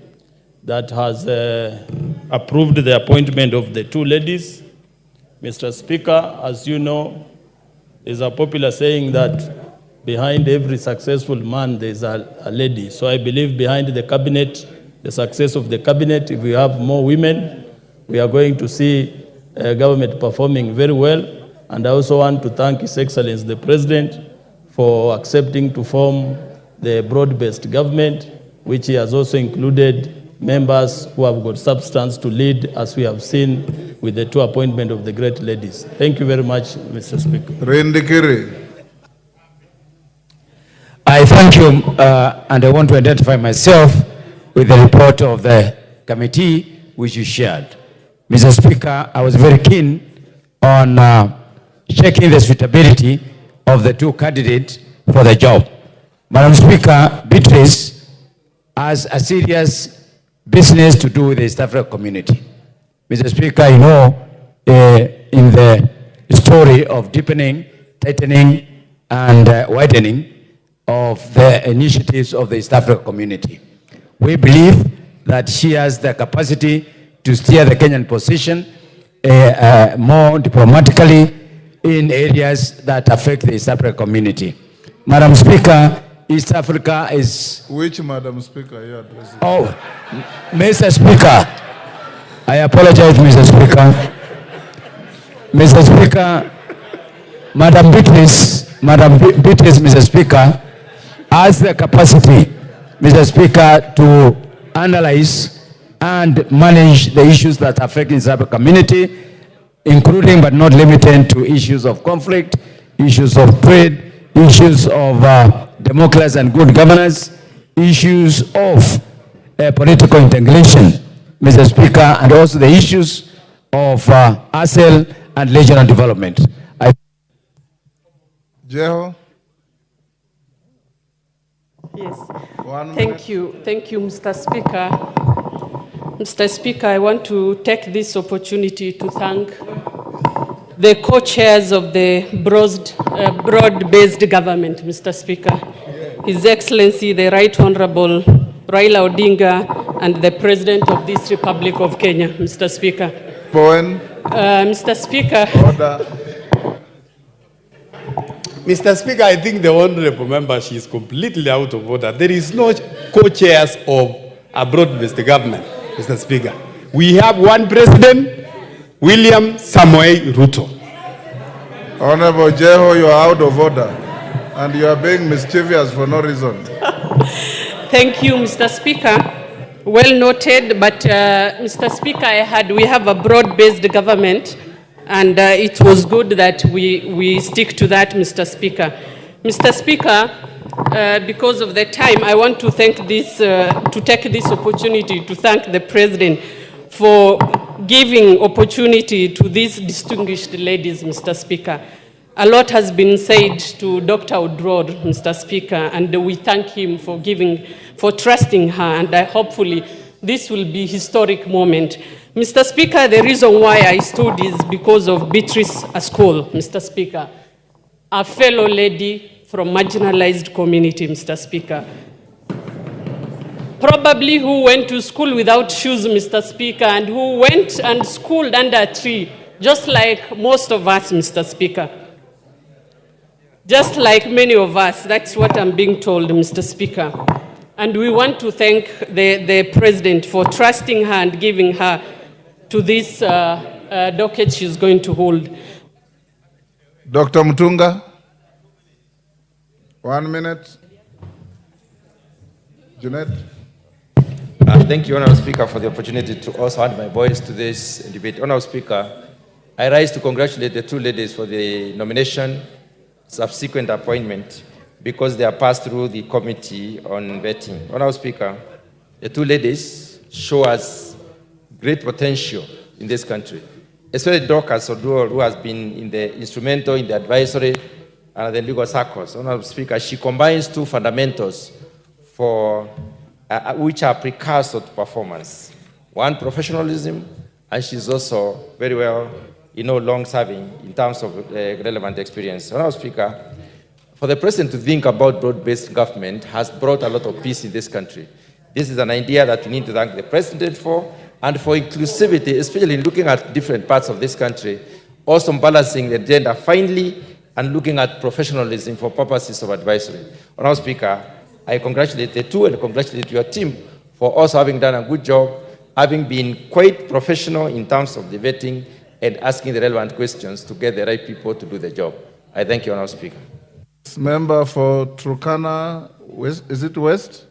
that has approved the appointment of the two ladies. Mr. Speaker, as you know, there's a popular saying that behind every successful man, there's a lady. So I believe behind the cabinet, the success of the cabinet, if we have more women, we are going to see government performing very well. And I also want to thank His Excellency the President for accepting to form the broad-based government, which he has also included members who have got substance to lead, as we have seen with the two appointments of the great ladies. Thank you very much, Mr. Speaker. I thank you, and I want to identify myself with the report of the committee which you shared. Mr. Speaker, I was very keen on checking the suitability of the two candidates for the job. Madam Speaker, Beatrice has a serious business to do with the East African community. Mr. Speaker, you know, in the story of deepening, tightening, and widening of the initiatives of the East African community, we believe that she has the capacity to steer the Kenyan position more diplomatically in areas that affect the East African community. Madam Speaker, East Africa is... Which Madam Speaker are you addressing? Oh, Mr. Speaker, I apologize, Mr. Speaker. Mr. Speaker, Madam Beatrice, Mr. Speaker, has the capacity, Mr. Speaker, to analyze and manage the issues that affect the East African community, including but not limited to issues of conflict, issues of trade, issues of democracy and good governance, issues of political integration, Mr. Speaker, and also the issues of ASEL and regional development. Jeho? Yes. Thank you, Mr. Speaker. Mr. Speaker, I want to take this opportunity to thank the co-chairs of the broad-based government, Mr. Speaker. His Excellency, the Right Honorable Raila Odinga, and the President of this Republic of Kenya, Mr. Speaker. Mr. Speaker. Order. Mr. Speaker, I think the honorable member, she is completely out of order. There is no co-chairs of a broad-based government, Mr. Speaker. We have one president, William Samoei Ruto. Honorable Jeho, you are out of order. And you are being mischievous for no reason. Thank you, Mr. Speaker. Well noted, but Mr. Speaker, we have a broad-based government, and it was good that we stick to that, Mr. Speaker. Mr. Speaker, because of the time, I want to take this opportunity to thank the President for giving opportunity to these distinguished ladies, Mr. Speaker. A lot has been said to Dr. Odrod, Mr. Speaker, and we thank him for trusting her, and hopefully this will be a historic moment. Mr. Speaker, the reason why I stood is because of Beatrice Askol, Mr. Speaker, a fellow lady from marginalized community, Mr. Speaker. Probably who went to school without shoes, Mr. Speaker, and who went and schooled under a tree, just like most of us, Mr. Speaker. Just like many of us, that's what I'm being told, Mr. Speaker. And we want to thank the President for trusting her and giving her to this docket she's going to hold. Dr. Mutunga, 1 minute. Jeanette. Thank you, Honourable Speaker, for the opportunity to also add my voice to this debate. Honourable Speaker, I rise to congratulate the two ladies for the nomination, subsequent appointment, because they are passed through the committee on vetting. Honourable Speaker, the two ladies show us great potential in this country, especially Dorcas Oduor, who has been instrumental in the advisory and the legal circles. Honourable Speaker, she combines two fundamentals which are precursor to performance. One, professionalism, and she's also very well, long-serving in terms of relevant experience. Honourable Speaker, for the President to think about broad-based government has brought a lot of peace in this country. This is an idea that we need to thank the President for, and for inclusivity, especially in looking at different parts of this country, also balancing the agenda finely and looking at professionalism for purposes of advisory. Honourable Speaker, I congratulate the two and congratulate your team for also having done a good job, having been quite professional in terms of the vetting and asking the relevant questions to get the right people to do the job. I thank you, Honourable Speaker. Member for Turkana, West, is it West?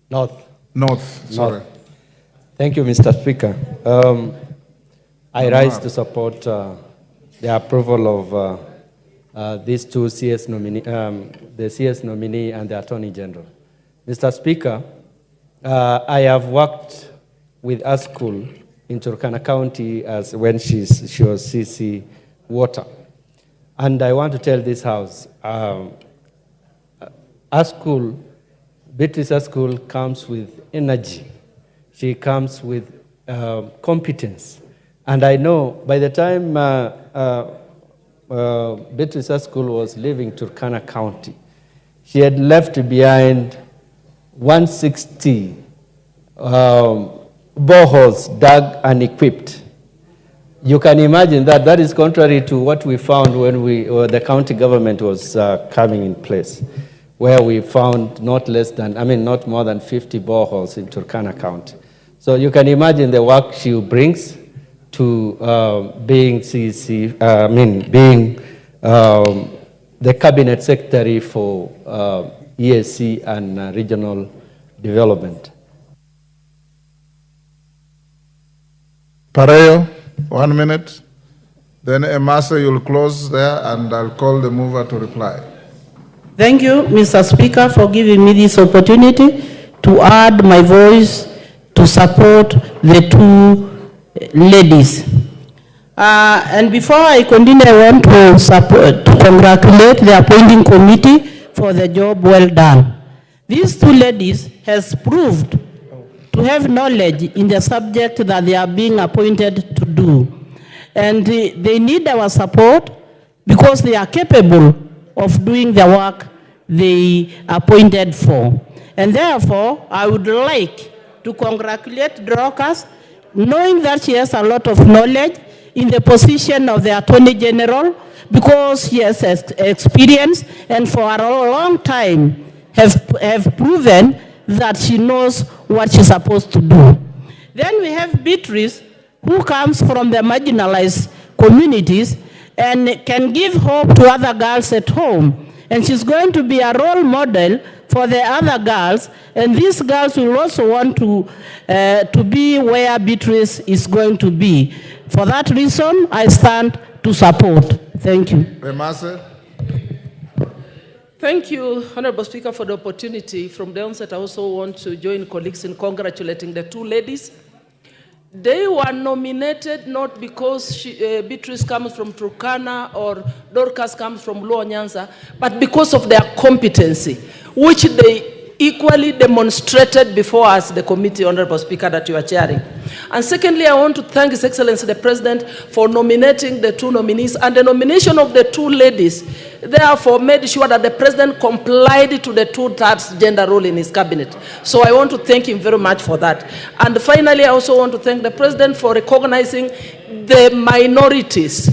North. North, sorry. North. Thank you, Mr. Speaker. I rise to support the approval of these two CS nominee, the CS nominee and the Attorney General. Mr. Speaker, I have worked with a school in Turkana County as when she was CC Water. And I want to tell this House, our school, Beatrice School, comes with energy. She comes with competence. And I know by the time Beatrice School was leaving Turkana County, she had left behind 160 boreholes dug and equipped. You can imagine that that is contrary to what we found when the county government was coming in place, where we found not more than 50 boreholes in Turkana County. So you can imagine the work she brings to being the cabinet secretary for EAC and regional development. Pareo, 1 minute. Then Emasa, you'll close there, and I'll call the mover to reply. Thank you, Mr. Speaker, for giving me this opportunity to add my voice to support the two ladies. And before I continue, I want to congratulate the appointing committee for the job well done. These two ladies has proved to have knowledge in the subject that they are being appointed to do. And they need our support because they are capable of doing the work they appointed for. And therefore, I would like to congratulate Dorcas, knowing that she has a lot of knowledge in the position of the Attorney General, because she has experience and for a long time have proven that she knows what she's supposed to do. Then we have Beatrice, who comes from the marginalized communities and can give hope to other girls at home And she's going to be a role model for the other girls, and these girls will also want to be where Beatrice is going to be. For that reason, I stand to support. Thank you. Thank you, Honorable Speaker, for the opportunity. From the onset, I also want to join colleagues in congratulating the two ladies. They were nominated not because Beatrice comes from Turkana or Dorcas comes from Luo Nyanza, but because of their competency, which they equally demonstrated before us, the committee, Honorable Speaker, that you are chairing. And secondly, I want to thank His Excellency the President for nominating the two nominees, and the nomination of the two ladies therefore made sure that the President complied to the 2/3 gender rule in his cabinet. So I want to thank him very much for that. And finally, I also want to thank the President for recognizing the minorities,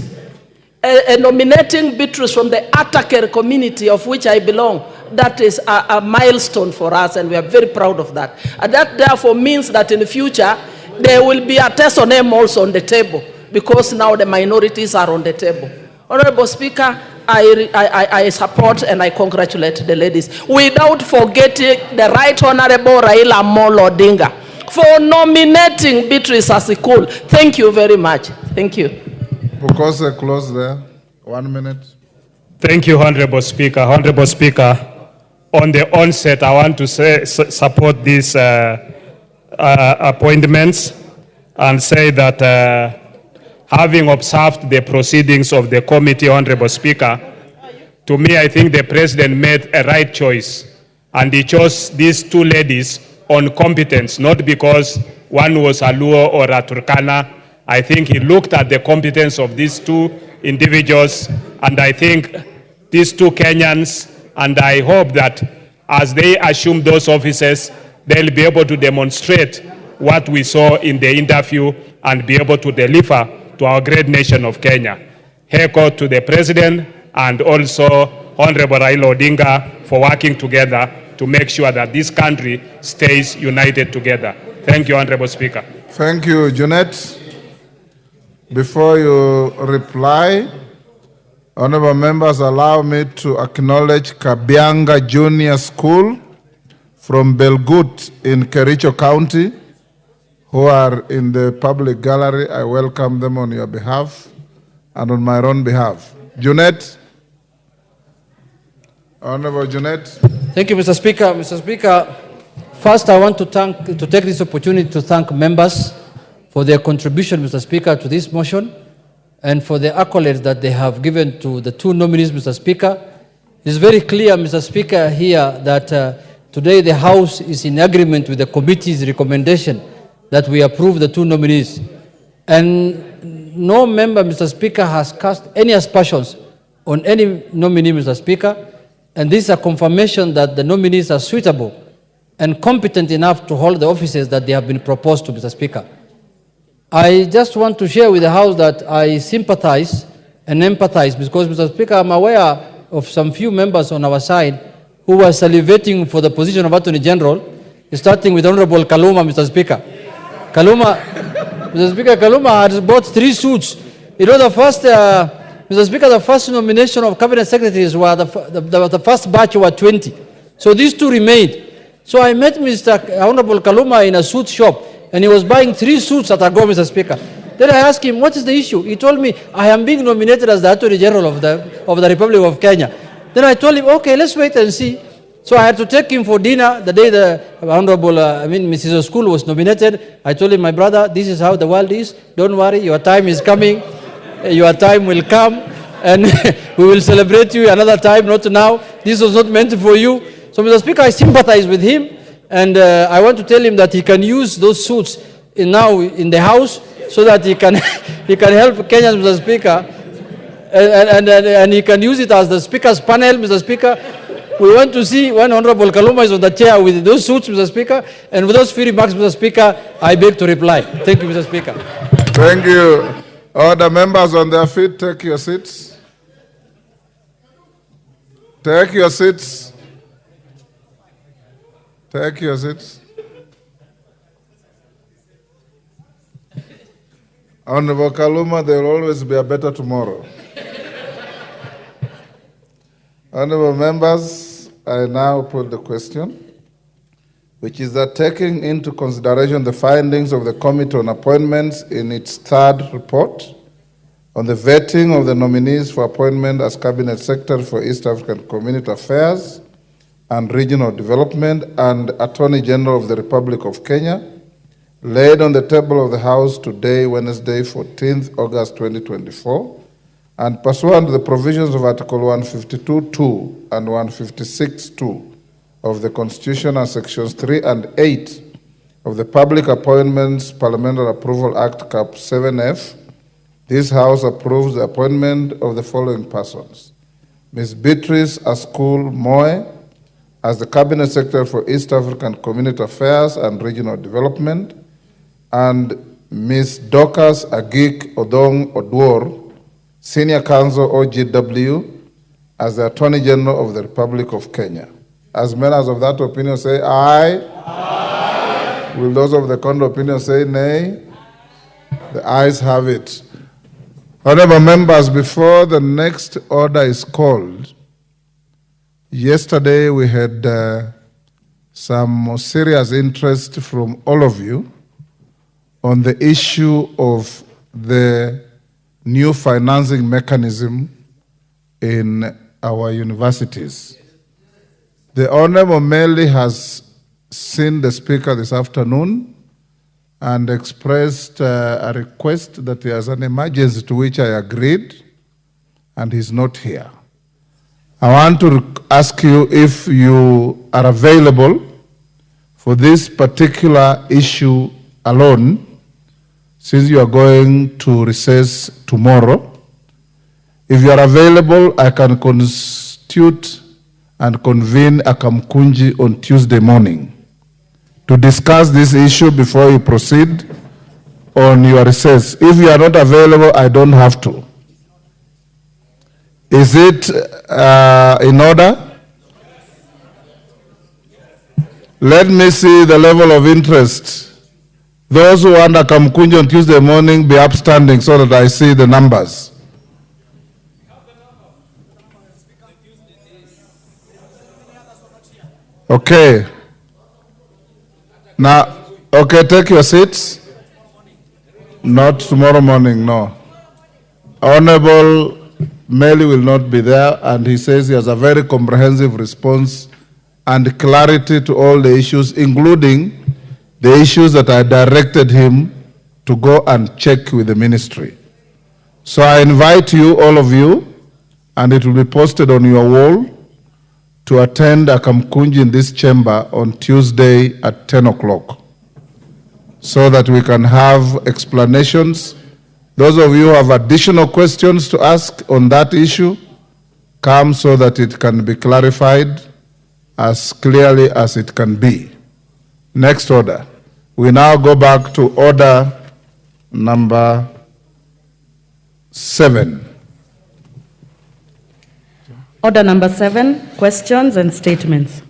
nominating Beatrice from the Atakere community, of which I belong. That is a milestone for us, and we are very proud of that. And that therefore means that in the future, there will be a test on them also on the table, because now the minorities are on the table. Honorable Speaker, I support and I congratulate the ladies, without forgetting the Right Honorable Raila Odinga for nominating Beatrice as a cool. Thank you very much. Thank you. Because close there. 1 minute. Thank you, Honorable Speaker. Honorable Speaker, on the onset, I want to support these appointments and say that having observed the proceedings of the committee, Honorable Speaker, to me, I think the President made a right choice, and he chose these two ladies on competence, not because one was a Luo or a Turkana. I think he looked at the competence of these two individuals, and I think these two Kenyans, and I hope that as they assume those offices, they'll be able to demonstrate what we saw in the interview and be able to deliver to our great nation of Kenya. Heko to the President and also Honorable Raila Odinga for working together to make sure that this country stays united together. Thank you, Honorable Speaker. Thank you, Jeanette. Before you reply, honorable members, allow me to acknowledge Kabianga Junior School from Belgut in Kericho County, who are in the public gallery. I welcome them on your behalf and on my own behalf. Jeanette. Honorable Jeanette. Thank you, Mr. Speaker. Mr. Speaker, first I want to take this opportunity to thank members for their contribution, Mr. Speaker, to this motion and for the accolades that they have given to the two nominees, Mr. Speaker. It is very clear, Mr. Speaker, here that today the House is in agreement with the committee's recommendation that we approve the two nominees. And no member, Mr. Speaker, has cast any aspersions on any nominee, Mr. Speaker. And this is a confirmation that the nominees are suitable and competent enough to hold the offices that they have been proposed to, Mr. Speaker. I just want to share with the House that I sympathize and empathize because, Mr. Speaker, I'm aware of some few members on our side who were salivating for the position of Attorney General, starting with Honorable Kaluma, Mr. Speaker. Mr. Speaker, Kaluma has bought 3 suits. You know, the first, Mr. Speaker, the first nomination of cabinet secretaries were the first batch were 20. So these 2 remained. So I met Mr. Honorable Kaluma in a suit shop, and he was buying 3 suits at a go, Mr. Speaker. Then I asked him, what is the issue? He told me, I am being nominated as the Attorney General of the Republic of Kenya. Then I told him, okay, let's wait and see. So I had to take him for dinner the day the Honorable, Mrs. School was nominated. I told him, my brother, this is how the world is. Don't worry, your time is coming. Your time will come, and we will celebrate you another time, not now. This was not meant for you. So, Mr. Speaker, I sympathize with him, and I want to tell him that he can use those suits now in the House so that he can help Kenyans, Mr. Speaker, and he can use it as the Speaker's panel, Mr. Speaker. We want to see when Honorable Kaluma is on the chair with those suits, Mr. Speaker, and with those few remarks, Mr. Speaker, I beg to reply. Thank you, Mr. Speaker. Thank you. All the members on their feet, take your seats. Take your seats. Take your seats. Honorable Kaluma, there will always be a better tomorrow. Honorable members, I now put the question, which is that taking into consideration the findings of the Committee on Appointments in its third report on the vetting of the nominees for appointment as Cabinet Secretary for East African Community Affairs and Regional Development and Attorney General of the Republic of Kenya, laid on the table of the House today, Wednesday, 14th August 2024, and pursuant to the provisions of Article 152(2) and 156(2) of the Constitution and Sections 3 and 8 of the Public Appointments Parliamentary Approval Act, Cap 7F, this House approves the appointment of the following persons: Ms. Beatrice Askul Moe as the Cabinet Secretary for East African Community Affairs and Regional Development, and Ms. Dorcas Agik Odong Odwor, Senior Counsel OGW, as the Attorney General of the Republic of Kenya. As members of that opinion say aye. Aye. Will those of the contrary opinion say nay? The ayes have it. Honorable members, before the next order is called, yesterday we had some serious interest from all of you on the issue of the new financing mechanism in our universities. The Honorable Meli has seen the Speaker this afternoon and expressed a request that there is an emergency, to which I agreed, and he's not here. I want to ask you if you are available for this particular issue alone, since you are going to recess tomorrow. If you are available, I can constitute and convene a Kamkunji on Tuesday morning to discuss this issue before you proceed on your recess. If you are not available, I don't have to. Is it in order? Let me see the level of interest. Those who want to come Kamkunji on Tuesday morning, be upstanding so that I see the numbers. Okay. Now, okay, take your seats. Not tomorrow morning, no. Honorable Meli will not be there, and he says he has a very comprehensive response and clarity to all the issues, including the issues that I directed him to go and check with the ministry. So I invite you, all of you, and it will be posted on your wall, to attend a Kamkunji in this chamber on Tuesday at 10 o'clock, so that we can have explanations. Those of you who have additional questions to ask on that issue, come so that it can be clarified as clearly as it can be. Next order. We now go back to order number 7. Order number 7, questions and statements.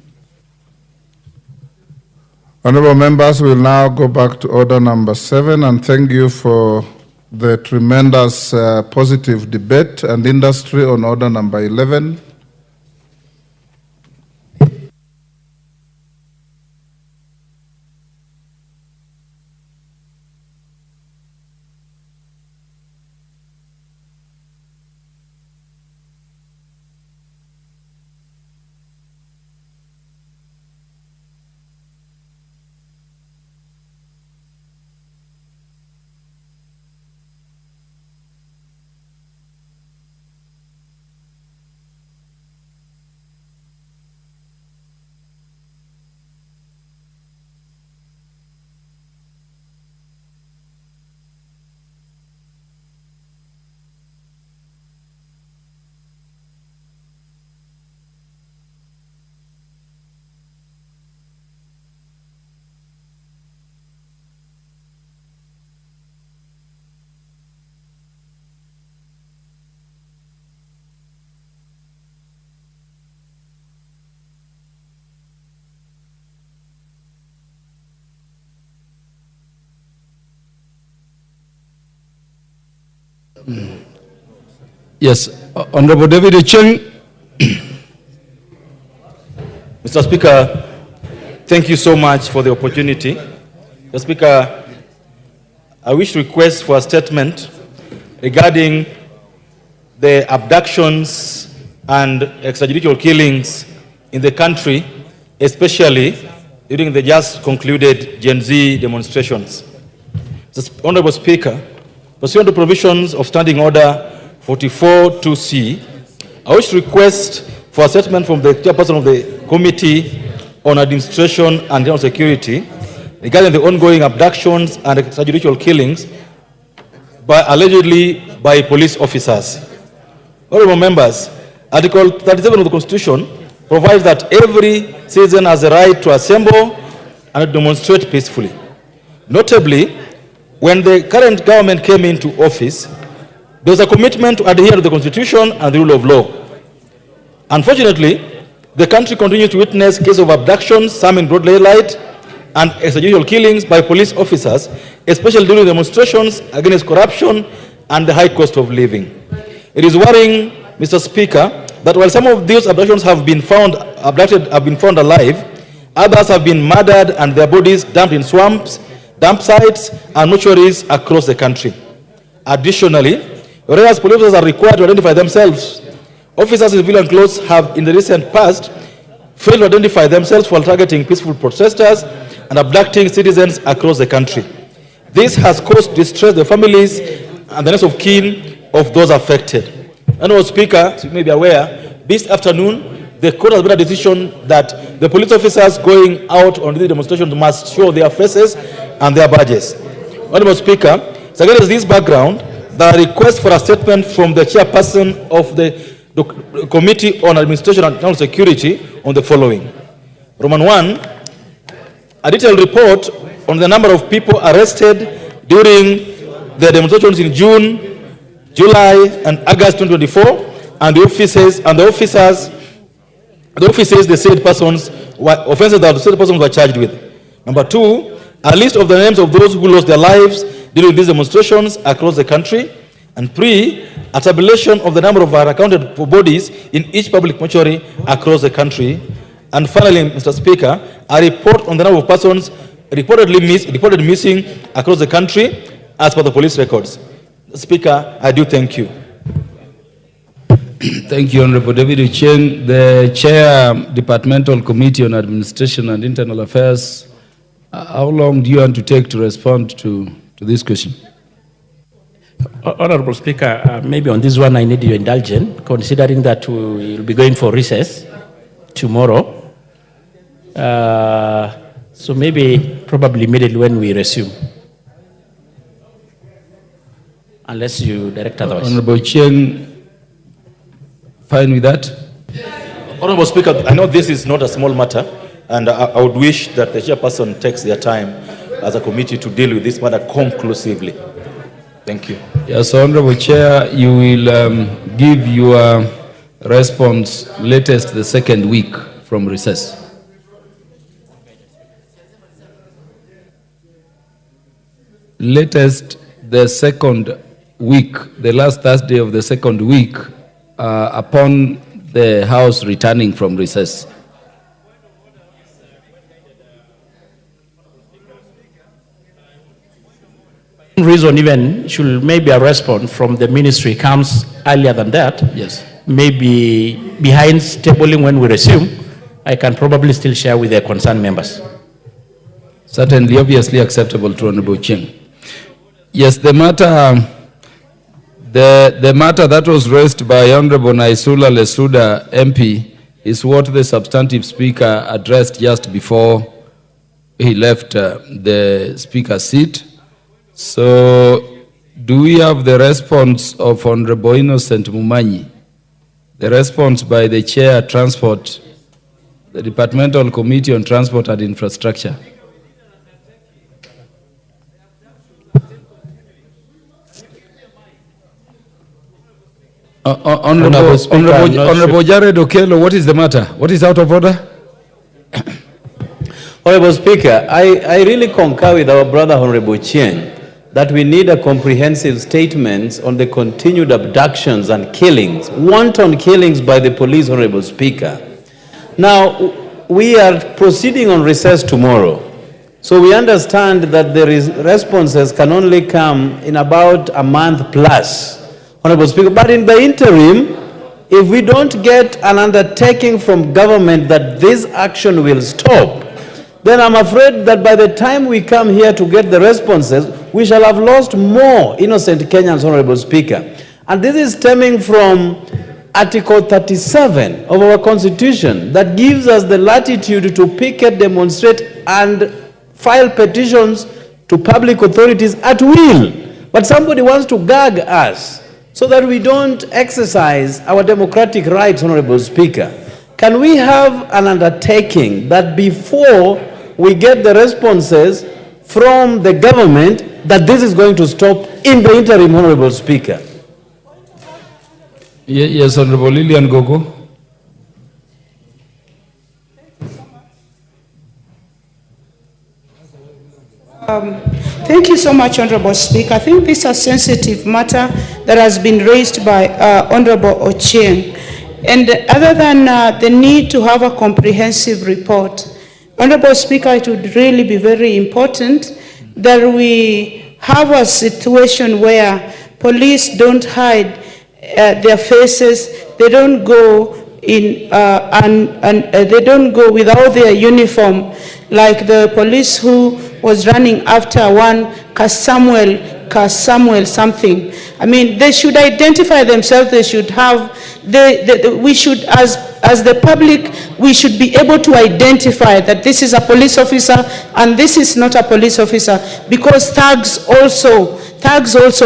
Honorable members, we'll now go back to order number 7, and thank you for the tremendous positive debate and industry on order number 11. Yes, Honorable David Echeng. Mr. Speaker, thank you so much for the opportunity. Mr. Speaker, I wish to request for a statement regarding the abductions and extrajudicial killings in the country, especially during the just concluded Gen Z demonstrations. Honorable Speaker, pursuant to provisions of Standing Order 44-2C, I wish to request for a statement from the chairperson of the Committee on Administration and Internal Security regarding the ongoing abductions and extrajudicial killings allegedly by police officers. Honorable members, Article 37 of the Constitution provides that every citizen has the right to assemble and demonstrate peacefully. Notably, when the current government came into office, there was a commitment to adhere to the Constitution and the rule of law. Unfortunately, the country continues to witness cases of abductions, some in broad daylight, and extrajudicial killings by police officers, especially during demonstrations against corruption and the high cost of living. It is worrying, Mr. Speaker, that while some of these abductions have been found alive, others have been murdered and their bodies dumped in swamps, dump sites, and mortuaries across the country. Additionally, whereas police officers are required to identify themselves, officers in civilian clothes have in the recent past failed to identify themselves while targeting peaceful protesters and abducting citizens across the country. This has caused distress to the families and the next of kin of those affected. Honorable Speaker, as you may be aware, this afternoon the court has made a decision that the police officers going out on these demonstrations must show their faces and their badges. Honorable Speaker, so against this background, the request for a statement from the chairperson of the Committee on Administration and Internal Security on the following. Roman 1, a detailed report on the number of people arrested during the demonstrations in June, July, and August 2024, and the offices the said persons offenses that the said persons were charged with. Number 2, a list of the names of those who lost their lives during these demonstrations across the country. And 3, a tabulation of the number of unaccounted for bodies in each public mortuary across the country. And finally, Mr. Speaker, a report on the number of persons reported missing across the country as per the police records. Speaker, I do thank you. Thank you, Honorable David Ucheng. The Chair, Departmental Committee on Administration and Internal Affairs, how long do you want to take to respond to this question? Honorable Speaker, maybe on this one I need your indulgence, considering that we will be going for recess tomorrow. So maybe probably immediately when we resume. Unless you direct otherwise. Honorable Cheng, fine with that? Honorable Speaker, I know this is not a small matter, and I would wish that the chairperson takes their time as a committee to deal with this matter conclusively. Thank you. Yes, Honorable Chair, you will give your response latest the second week from recess. Latest the second week, the last Thursday of the second week, upon the House returning from recess. Reason even should maybe a response from the ministry comes earlier than that. Yes. Maybe behind tabling when we resume, I can probably still share with the concerned members. Certainly, obviously acceptable to Honorable Cheng. Yes, the matter that was raised by Honorable Naisula Lesuda MP is what the substantive speaker addressed just before he left the speaker's seat. So, do we have the response of Honorable Innocent Mumanyi? The response by the Chair, Transport, the Departmental Committee on Transport and Infrastructure. Honorable Jared Okello, what is the matter? What is out of order? Honorable Speaker, I really concur with our brother Honorable Chien that we need a comprehensive statement on the continued abductions and killings, wanton killings by the police, Honorable Speaker. Now, we are proceeding on recess tomorrow. So we understand that the responses can only come in about a month plus, Honorable Speaker. But in the interim, if we don't get an undertaking from government that this action will stop, then I'm afraid that by the time we come here to get the responses, we shall have lost more innocent Kenyans, Honorable Speaker. And this is stemming from Article 37 of our Constitution that gives us the latitude to picket, demonstrate, and file petitions to public authorities at will. But somebody wants to gag us so that we don't exercise our democratic rights, Honorable Speaker. Can we have an undertaking that before we get the responses from the government that this is going to stop in the interim, Honorable Speaker? Yes, Honorable Lilian Gogo. Thank you so much, Honorable Speaker. I think this is a sensitive matter that has been raised by Honorable Ochieng. And other than the need to have a comprehensive report, Honorable Speaker, it would really be very important that we have a situation where police don't hide their faces, they don't go in they don't go without their uniform, like the police who was running after one Samuel something. I mean, they should identify themselves. They should have we should, as the public, we should be able to identify that this is a police officer and this is not a police officer, because thugs also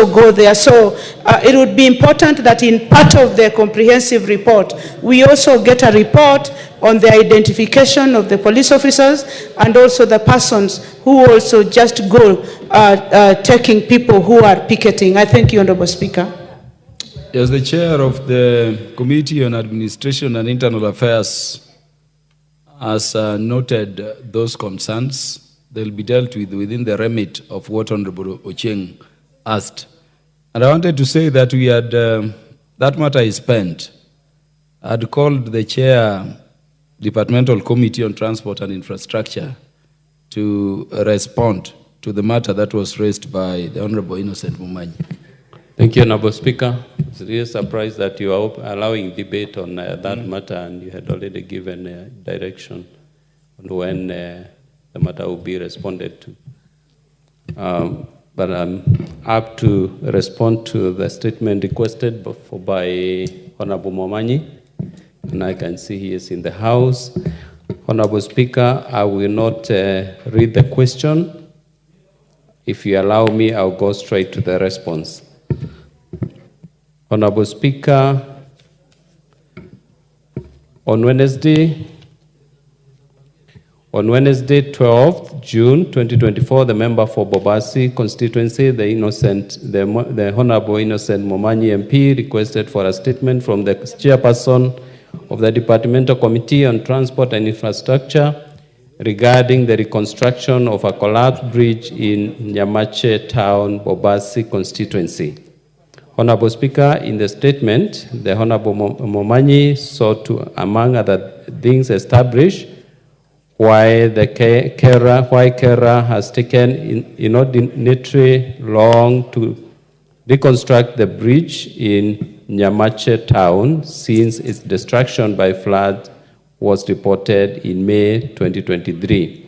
go there. So it would be important that in part of the comprehensive report, we also get a report on the identification of the police officers and also the persons who also just go taking people who are picketing. I thank you, Honorable Speaker. As the chair of the Committee on Administration and Internal Affairs has noted those concerns, they'll be dealt with within the remit of what Honorable Ochieng asked. And I wanted to say that we had, that matter is spent. I had called the chair, Departmental Committee on Transport and Infrastructure, to respond to the matter that was raised by the Honorable Innocent Momanyi. Thank you, Honorable Speaker. It's really surprised that you are allowing debate on that matter, and you had already given direction on when the matter will be responded to. But I'm up to respond to the statement requested by Honorable Momanyi, and I can see he is in the House. Honorable Speaker, I will not read the question. If you allow me, I'll go straight to the response. Honorable Speaker, on Wednesday, 12th June 2024, the member for Bobasi constituency, the Honorable Innocent Momanyi MP, requested for a statement from the chairperson of the Departmental Committee on Transport and Infrastructure regarding the reconstruction of a collapsed bridge in Nyamache Town, Bobasi constituency. Honorable Speaker, in the statement, the Honorable Momanyi sought to, among other things, establish why KERA has taken inordinately long to reconstruct the bridge in Nyamache Town since its destruction by flood was reported in May 2023.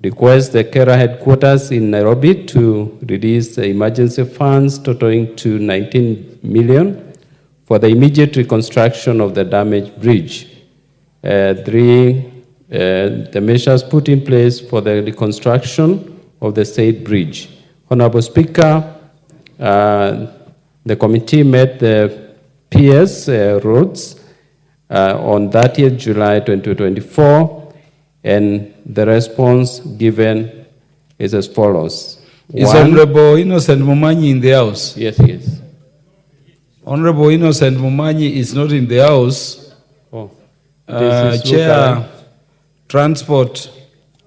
Request the KERA headquarters in Nairobi to release the emergency funds totaling to 19 million for the immediate reconstruction of the damaged bridge. The measures put in place for the reconstruction of the said bridge. Honorable Speaker, the committee met the PS roads on 30th July 2024, and the response given is as follows. Is Honorable Innocent Momanyi in the House? Yes, he is. Honorable Innocent Momanyi is not in the House. Oh. Chair, Transport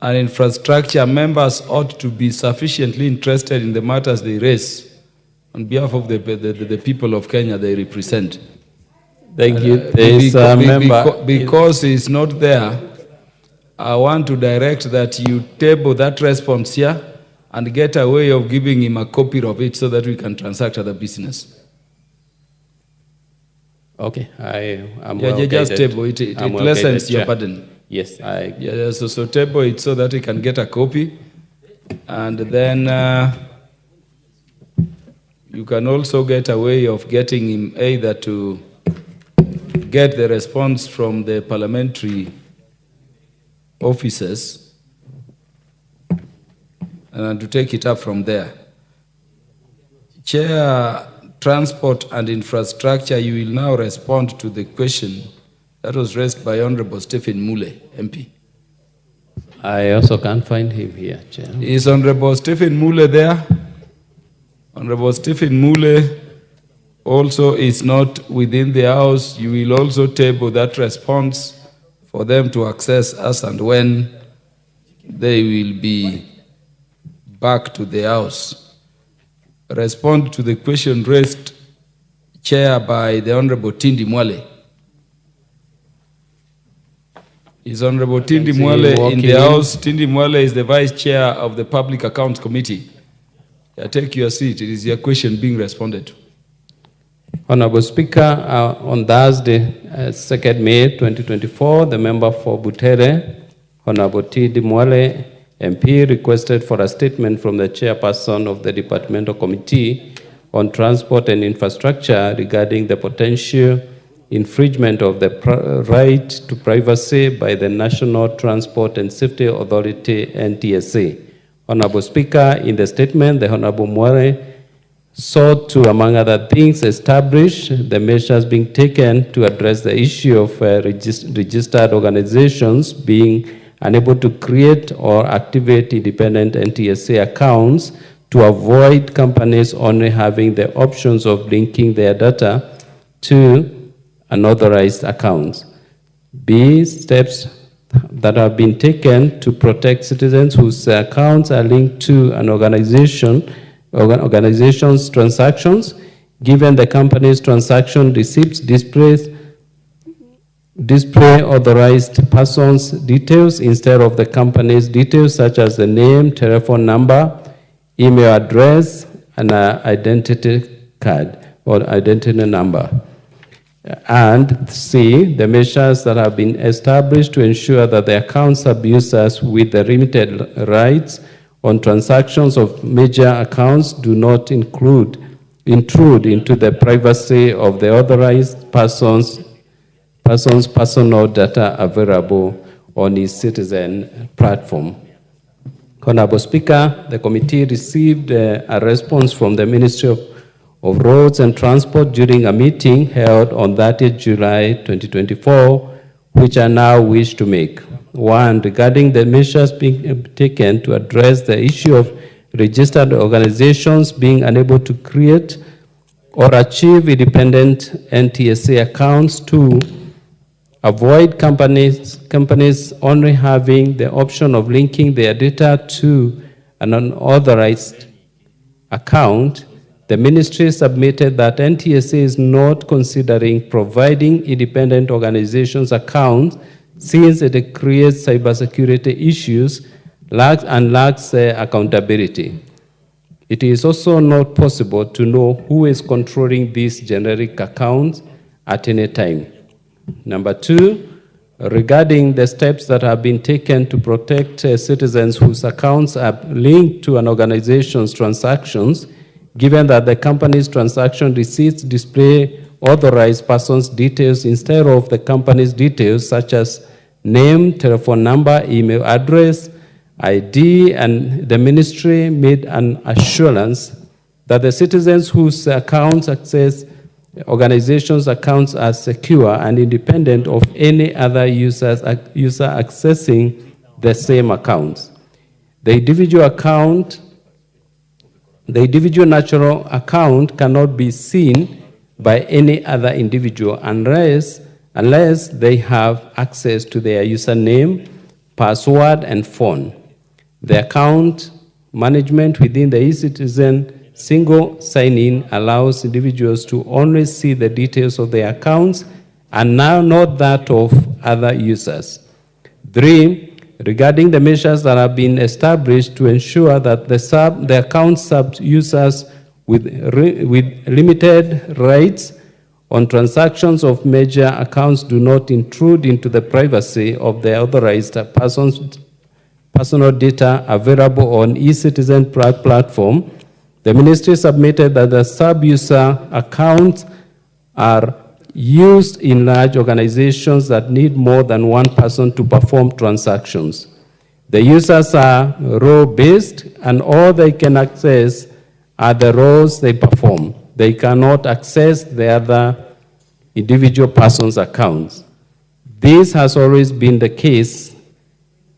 and Infrastructure members ought to be sufficiently interested in the matters they raise on behalf of the people of Kenya they represent. Thank you. There is a member. Because he is not there, I want to direct that you table that response here and get a way of giving him a copy of it so that we can transact other business. Okay, I'm Yeah, well just guided. table it. It I'm well lessens guided, your Chair. burden. Yes, Yeah, so table it so that we can get a copy. And then you can also get a way of getting him either to get the response from the parliamentary officers and to take it up from there. Chair, Transport and Infrastructure, you will now respond to the question that was raised by Honorable Stephen Mule, MP. I also can't find him here, Chair. Is Honorable Stephen Mule there? Honorable Stephen Mule also is not within the House. You will also table that response for them to access us and when they will be back to the House. Respond to the question raised, Chair, by the Honorable Tindi Mwale. Is Honorable Tindi Mwale in the House? Tindi Mwale is the Vice Chair of the Public Accounts Committee. Yeah, take your seat. It is your question being responded to. Honorable Speaker, on Thursday, 2nd May 2024, the member for Butere, Honorable Tindi Mwale, MP, requested for a statement from the chairperson of the Departmental Committee on Transport and Infrastructure regarding the potential infringement of the right to privacy by the National Transport and Safety Authority, NTSA. Honorable Speaker, in the statement, the Honorable Mwale sought to, among other things, establish the measures being taken to address the issue of registered organizations being unable to create or activate independent NTSA accounts to avoid companies only having the options of linking their data to unauthorized accounts. B, steps that have been taken to protect citizens whose accounts are linked to an organization's transactions, given the company's transaction receipts display authorized persons' details instead of the company's details, such as the name, telephone number, email address, and an identity card or identity number. And C, the measures that have been established to ensure that the accounts of users with the limited rights on transactions of major accounts do not intrude into the privacy of the authorized person's personal data available on its citizen platform. Honorable Speaker, the committee received a response from the Ministry of Roads and Transport during a meeting held on 30th July 2024, which I now wish to make. One, regarding the measures being taken to address the issue of registered organizations being unable to create or achieve independent NTSA accounts. Two, avoid companies only having the option of linking their data to an unauthorized account. The ministry submitted that NTSA is not considering providing independent organizations accounts since it creates cybersecurity issues and lacks accountability. It is also not possible to know who is controlling these generic accounts at any time. Number two, regarding the steps that have been taken to protect citizens whose accounts are linked to an organization's transactions, given that the company's transaction receipts display authorized persons' details instead of the company's details, such as name, telephone number, email address, ID, and the ministry made an assurance that the citizens whose accounts access organizations' accounts are secure and independent of any other user accessing the same accounts. The individual natural account cannot be seen by any other individual unless they have access to their username, password, and phone. The account management within the eCitizen single sign-in allows individuals to only see the details of their accounts and now not that of other users. Three, regarding the measures that have been established to ensure that the account sub-users with limited rights on transactions of major accounts do not intrude into the privacy of the authorized person's personal data available on e-citizen platform. The ministry submitted that the sub-user accounts are used in large organizations that need more than one person to perform transactions. The users are row-based, and all they can access are the rows they perform. They cannot access the other individual person's accounts. This has always been the case,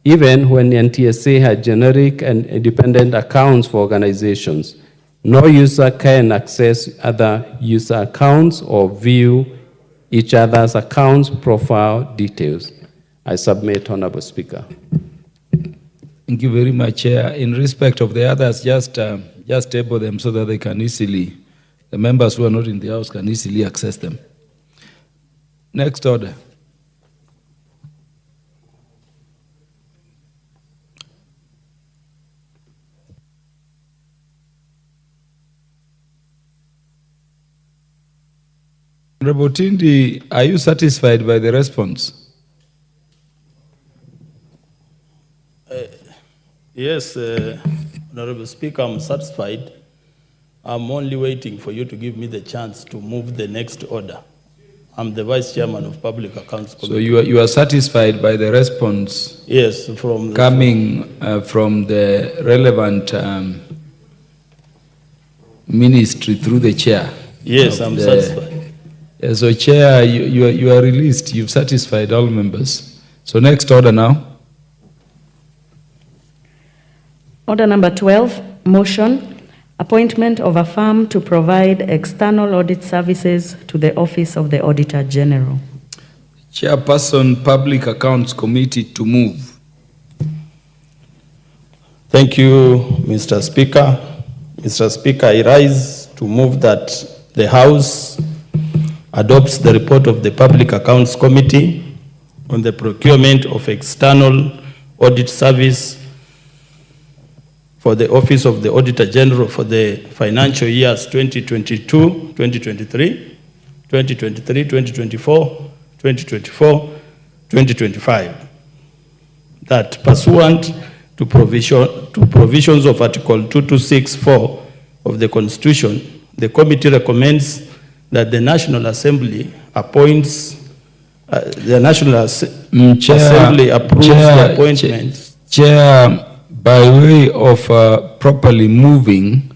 even when NTSA had generic and independent accounts for organizations. No user can access other user accounts or view each other's accounts profile details. I submit, Honorable Speaker. Thank you very much, Chair. In respect of the others, just table them so that they can easily, the members who are not in the House can easily access them. Next order. Honorable Tindi, are you satisfied by the response? Yes, Honorable Speaker, I'm satisfied. I'm only waiting for you to give me the chance to move the next order. I'm the Vice Chairman of Public Accounts Committee. So you are satisfied by the response? Yes, from coming from the relevant ministry through the chair? Yes, I'm satisfied. So Chair, you are released. You've satisfied all members. So next order now. Order number 12, motion, appointment of a firm to provide external audit services to the Office of the Auditor General. Chairperson, Public Accounts Committee to move. Thank you, Mr. Speaker. Mr. Speaker, I rise to move that the House adopts the report of the Public Accounts Committee on the procurement of external audit service for the Office of the Auditor General for the financial years 2022, 2023, 2023, 2024, 2024, 2025. That pursuant to provisions of Article 2264 of the Constitution, the committee recommends that the National Assembly appoints, Assembly approves the appointment. Chair, by way of properly moving,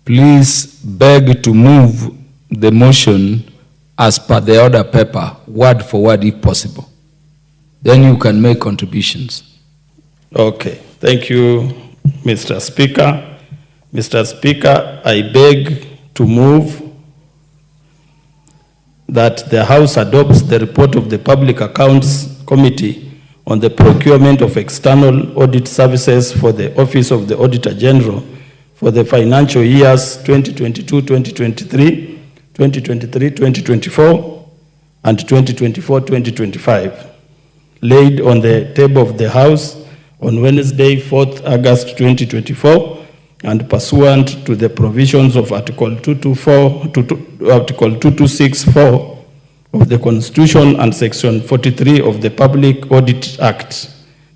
please beg to move the motion as per the order paper, word for word if possible. Then you can make contributions. Okay, thank you, Mr. Speaker. Mr. Speaker, I beg to move that the House adopts the report of the Public Accounts Committee on the procurement of external audit services for the Office of the Auditor General for the financial years 2022-2023, 2023-2024, and 2024-2025, laid on the table of the House on Wednesday, 4th August 2024, and pursuant to the provisions of Article 2264 of the Constitution and Section 43 of the Public Audit Act,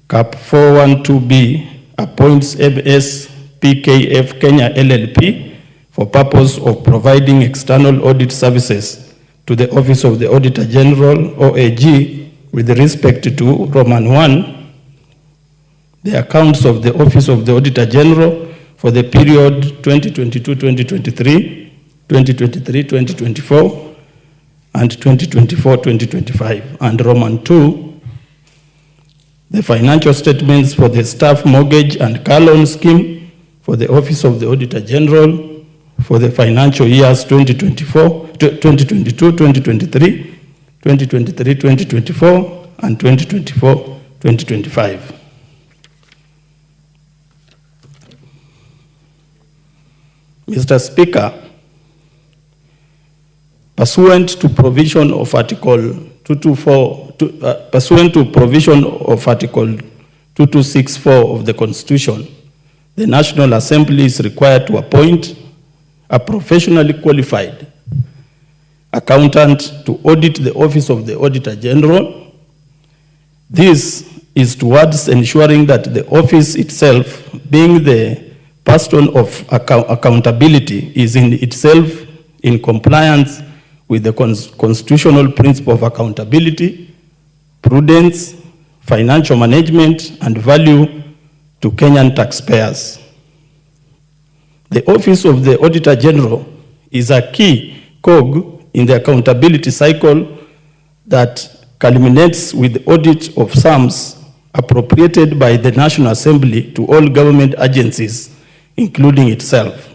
Cap 412B, appoints MS PKF Kenya LLP for purpose of providing external audit services to the Office of the Auditor General, OAG, with respect to Roman 1, the accounts of the Office of the Auditor General for the period 2022-2023, 2023-2024, and 2024-2025. And Roman 2, the financial statements for the staff mortgage and car loan scheme for the Office of the Auditor General for the financial years 2022-2023, 2023-2024, and 2024-2025. Mr. Speaker, pursuant to provision of Article 224, pursuant to provision of Article 2264 of the Constitution, the National Assembly is required to appoint a professionally qualified accountant to audit the office of the Auditor General. This is towards ensuring that the office itself, being the person of accountability, is in itself in compliance with the constitutional principle of accountability, prudence, financial management, and value to Kenyan taxpayers. The Office of the Auditor General is a key cog in the accountability cycle that culminates with the audit of sums appropriated by the National Assembly to all government agencies, including itself.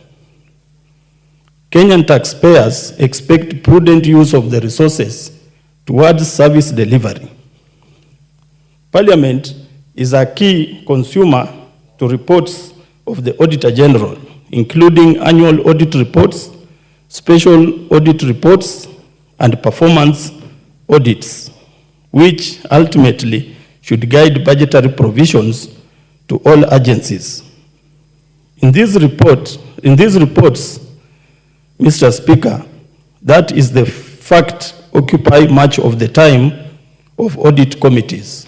Kenyan taxpayers expect prudent use of the resources towards service delivery. Parliament is a key consumer to reports of the Auditor General, including annual audit reports, special audit reports, and performance audits, which ultimately should guide budgetary provisions to all agencies. In these reports, Mr. Speaker, that is the fact occupy much of the time of audit committees.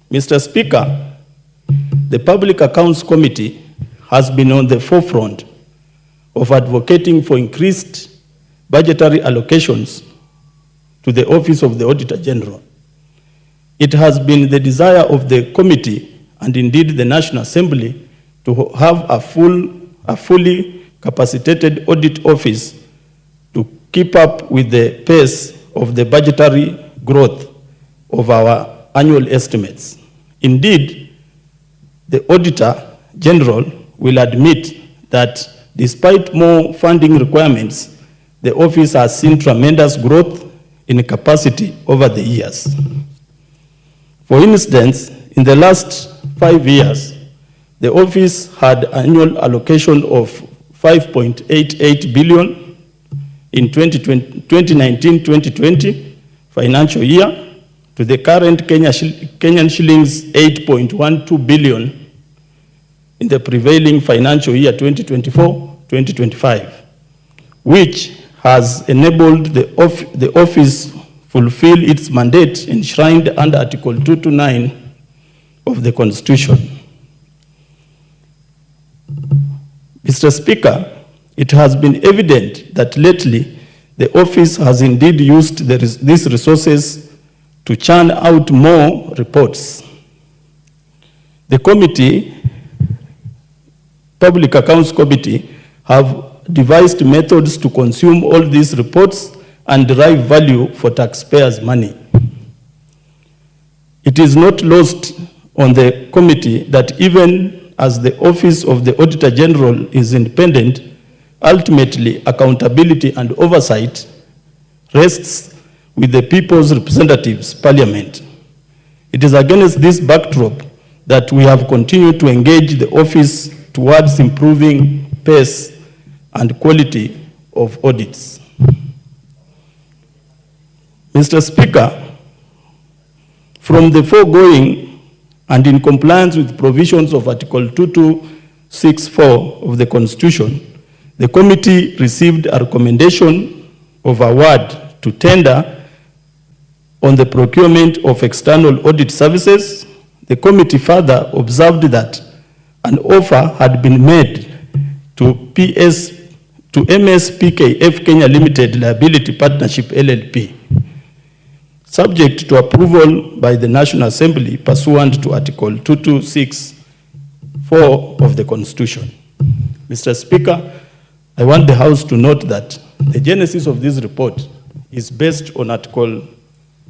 Mr. Speaker, the Public Accounts Committee has been on the forefront of advocating for increased budgetary allocations to the Office of the Auditor General. It has been the desire of the committee and indeed the National Assembly to have a fully capacitated audit office to keep up with the pace of the budgetary growth of our annual estimates. Indeed, the Auditor General will admit that despite more funding requirements, the office has seen tremendous growth in capacity over the years. For instance, in the last 5 years, the office had annual allocation of 5.88 billion in 2019-2020 financial year to the current Kenyan shillings 8.12 billion in the prevailing financial year 2024-2025, which has enabled the office fulfill its mandate enshrined under Article 229 of the Constitution. Mr. Speaker, it has been evident that lately the office has indeed used these resources to churn out more reports. The Public Accounts Committee have devised methods to consume all these reports and derive value for taxpayers' money. It is not lost on the committee that even as the Office of the Auditor General is independent, ultimately accountability and oversight rests with the people's representatives, Parliament. It is against this backdrop that we have continued to engage the office towards improving pace and quality of audits. Mr. Speaker, from the foregoing and in compliance with provisions of Article 2264 of the Constitution, the committee received a recommendation of award to tender on the procurement of external audit services. The committee further observed that an offer had been made to MSPKF Kenya Limited Liability Partnership LLP, subject to approval by the National Assembly pursuant to Article 2264 of the Constitution. Mr. Speaker, I want the House to note that the genesis of this report is based on Article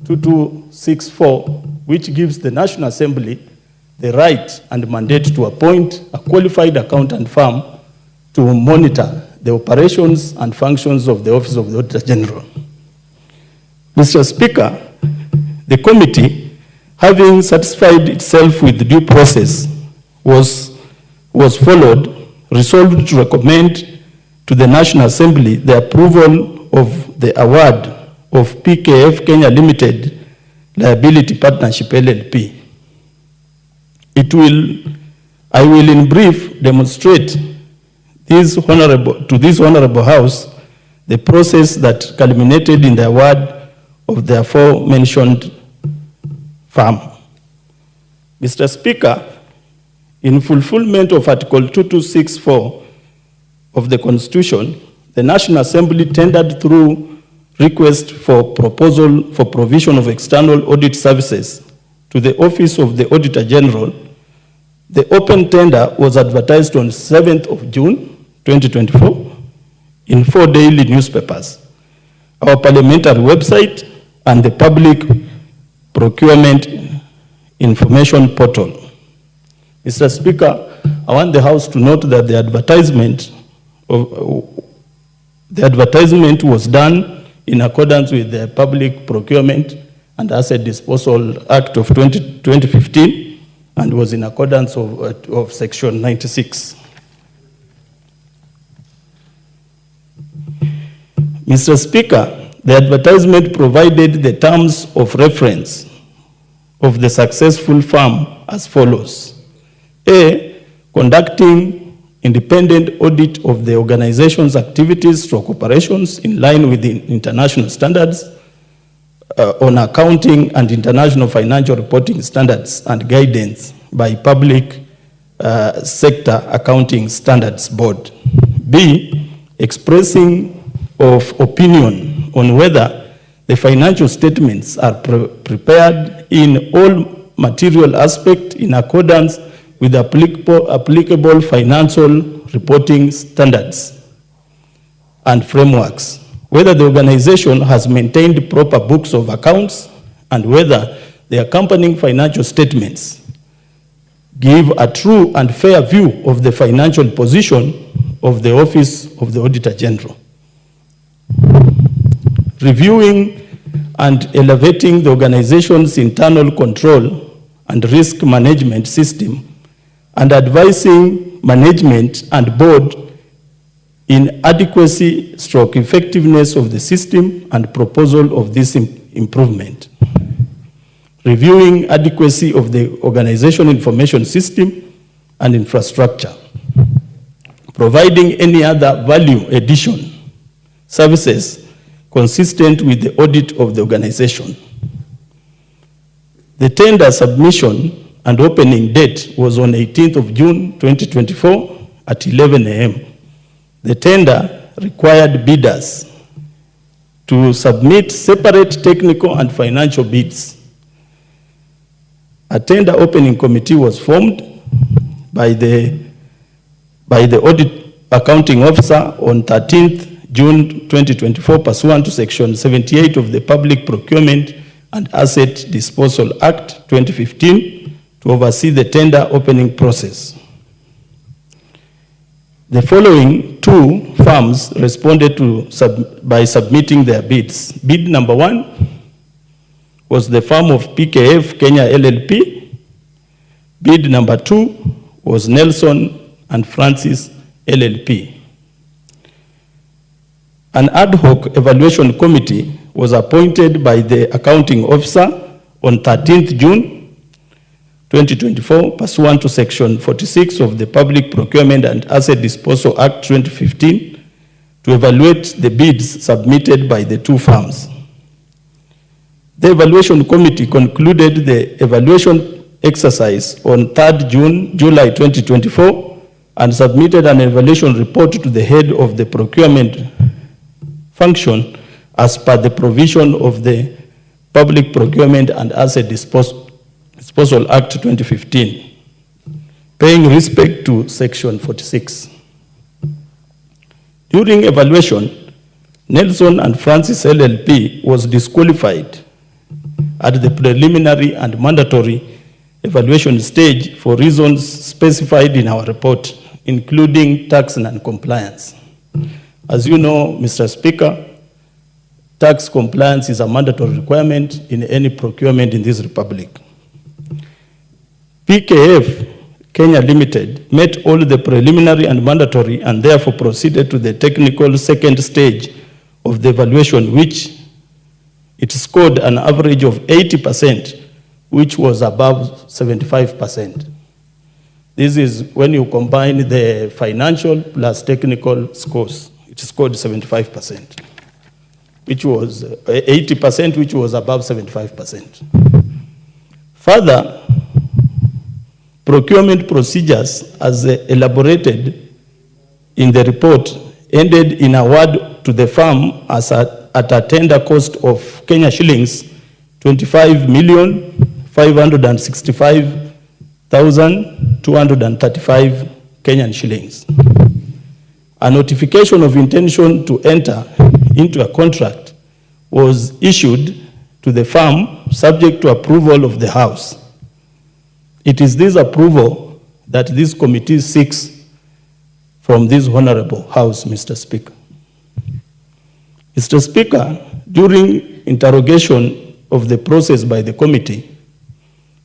2264, which gives the National Assembly the right and mandate to appoint a qualified accountant firm to monitor the operations and functions of the Office of the Auditor General. Mr. Speaker, the committee, having satisfied itself with due process was followed, resolved to recommend to the National Assembly the approval of the award of PKF Kenya Limited Liability Partnership LLP. I will in brief demonstrate to this honorable House the process that culminated in the award of the aforementioned firm. Mr. Speaker, in fulfillment of Article 2264 of the Constitution, the National Assembly tendered through request for proposal for provision of external audit services to the Office of the Auditor General. The open tender was advertised on 7th of June 2024 in 4 daily newspapers, our parliamentary website, and the public procurement information portal. Mr. Speaker, I want the House to note that the advertisement was done in accordance with the Public Procurement and Asset Disposal Act of 2015 and was in accordance of Section 96. Mr. Speaker, the advertisement provided the terms of reference of the successful firm as follows. A, conducting independent audit of the organization's activities or operations in line with the international standards on accounting and international financial reporting standards and guidance by Public Sector Accounting Standards Board. B, expressing of opinion on whether the financial statements are prepared in all material aspects in accordance with applicable financial reporting standards and frameworks, whether the organization has maintained proper books of accounts, and whether the accompanying financial statements give a true and fair view of the financial position of the Office of the Auditor General. Reviewing and elevating the organization's internal control and risk management system, and advising management and board in adequacy/effectiveness of the system and proposal of this improvement. Reviewing adequacy of the organization information system and infrastructure. Providing any other value addition services consistent with the audit of the organization. The tender submission and opening date was on 18th of June 2024 at 11 a.m. The tender required bidders to submit separate technical and financial bids. A tender opening committee was formed by the audit accounting officer on 13th June 2024 pursuant to Section 78 of the Public Procurement and Asset Disposal Act 2015 to oversee the tender opening process. The following two firms responded by submitting their bids. Bid number 1 was the firm of PKF Kenya LLP. Bid number 2 was Nelson and Francis LLP. An ad hoc evaluation committee was appointed by the accounting officer on 13th June 2024 pursuant to Section 46 of the Public Procurement and Asset Disposal Act 2015 to evaluate the bids submitted by the two firms. The evaluation committee concluded the evaluation exercise on 3rd July 2024 and submitted an evaluation report to the head of the procurement function as per the provision of the Public Procurement and Asset Disposal Act 2015, paying respect to Section 46. During evaluation, Nelson and Francis LLP was disqualified at the preliminary and mandatory evaluation stage for reasons specified in our report, including tax non-compliance. As you know, Mr. Speaker, tax compliance is a mandatory requirement in any procurement in this republic. PKF Kenya Limited met all the preliminary and mandatory and therefore proceeded to the technical second stage of the evaluation, which it scored an average of 80%, which was above 75%. This is when you combine the financial plus technical scores. It scored 75%, which was 80%, which was above 75%. Further, procurement procedures as elaborated in the report ended in award to the firm at a tender cost of Kenya shillings 25,565,235 Kenyan shillings. A notification of intention to enter into a contract was issued to the firm subject to approval of the House. It is this approval that this committee seeks from this honorable House, Mr. Speaker. Mr. Speaker, during interrogation of the process by the committee,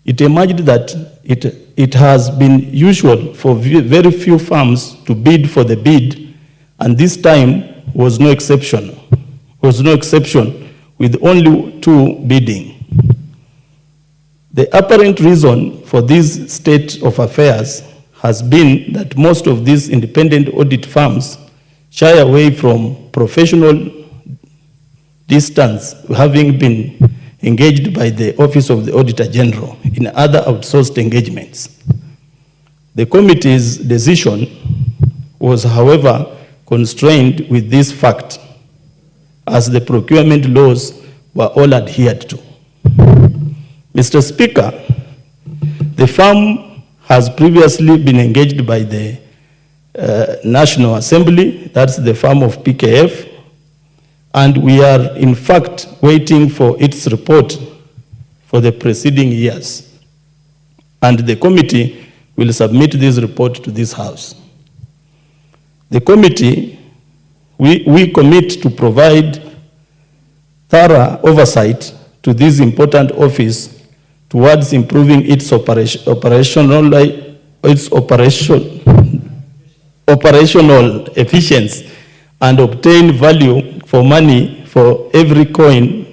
it emerged that it has been usual for very few firms to bid for the bid, and this time was no exception, with only 2 bidding. The apparent reason for this state of affairs has been that most of these independent audit firms shy away from professional distance, having been engaged by the Office of the Auditor General in other outsourced engagements. The committee's decision was, however, constrained with this fact, as the procurement laws were all adhered to. Mr. Speaker, the firm has previously been engaged by the National Assembly, that's the firm of PKF, and we are in fact waiting for its report for the preceding years. And the committee will submit this report to this House. The committee, we commit to provide thorough oversight to this important office towards improving its operational efficiency and obtain value for money for every coin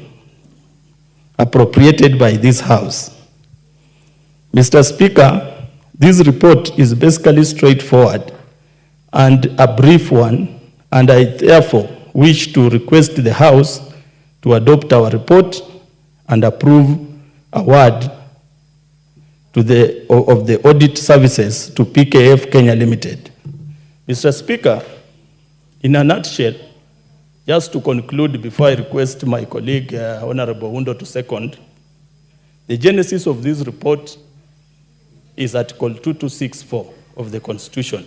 appropriated by this House. Mr. Speaker, this report is basically straightforward and a brief one, and I therefore wish to request the House to adopt our report and approve award of the audit services to PKF Kenya Limited. Mr. Speaker, in a nutshell, just to conclude before I request my colleague, Honorable Undo, to second, the genesis of this report is Article 2264 of the Constitution,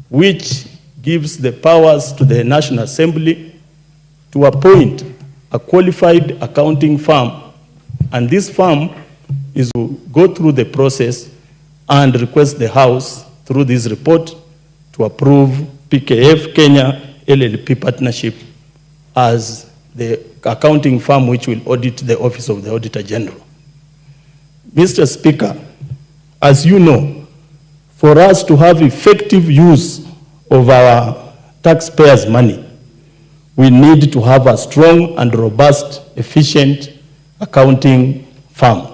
which gives the powers to the National Assembly to appoint a qualified accounting firm, and this firm is to go through the process and request the House through this report to approve PKF Kenya LLP partnership as the accounting firm which will audit the Office of the Auditor General. Mr. Speaker, as you know, for us to have effective use of our taxpayers' money, we need to have a strong and robust, efficient accounting firm.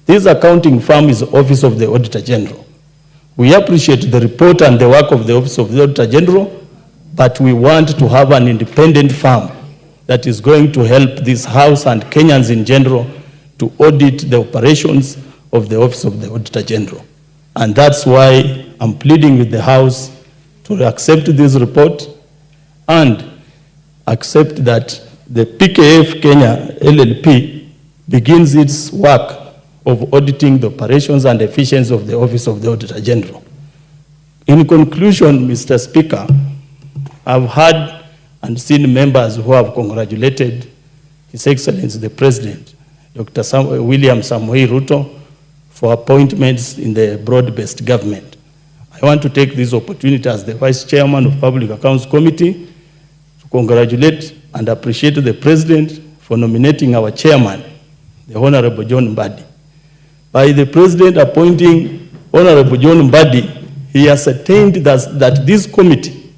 This accounting firm is the Office of the Auditor General. We appreciate the report and the work of the Office of the Auditor General, but we want to have an independent firm that is going to help this House and Kenyans in general to audit the operations of the Office of the Auditor General. And that's why I'm pleading with the House to accept this report and accept that the PKF Kenya LLP begins its work of auditing the operations and efficiency of the Office of the Auditor General. In conclusion, Mr. Speaker, I've heard and seen members who have congratulated His Excellency the President, Dr. William Samoei Ruto, for appointments in the broad-based government. I want to take this opportunity as the Vice Chairman of Public Accounts Committee to congratulate and appreciate the President for nominating our Chairman, the Honorable John Mbadi. By the President appointing Honorable John Mbadi, he ascertained that this committee,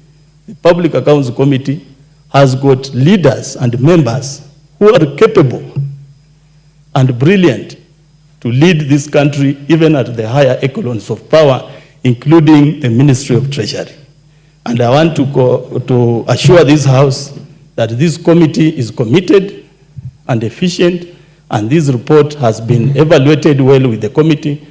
the Public Accounts Committee, has got leaders and members who are capable and brilliant to lead this country even at the higher echelons of power, including the Ministry of Treasury. And I want to assure this House that this committee is committed and efficient, and this report has been evaluated well with the committee,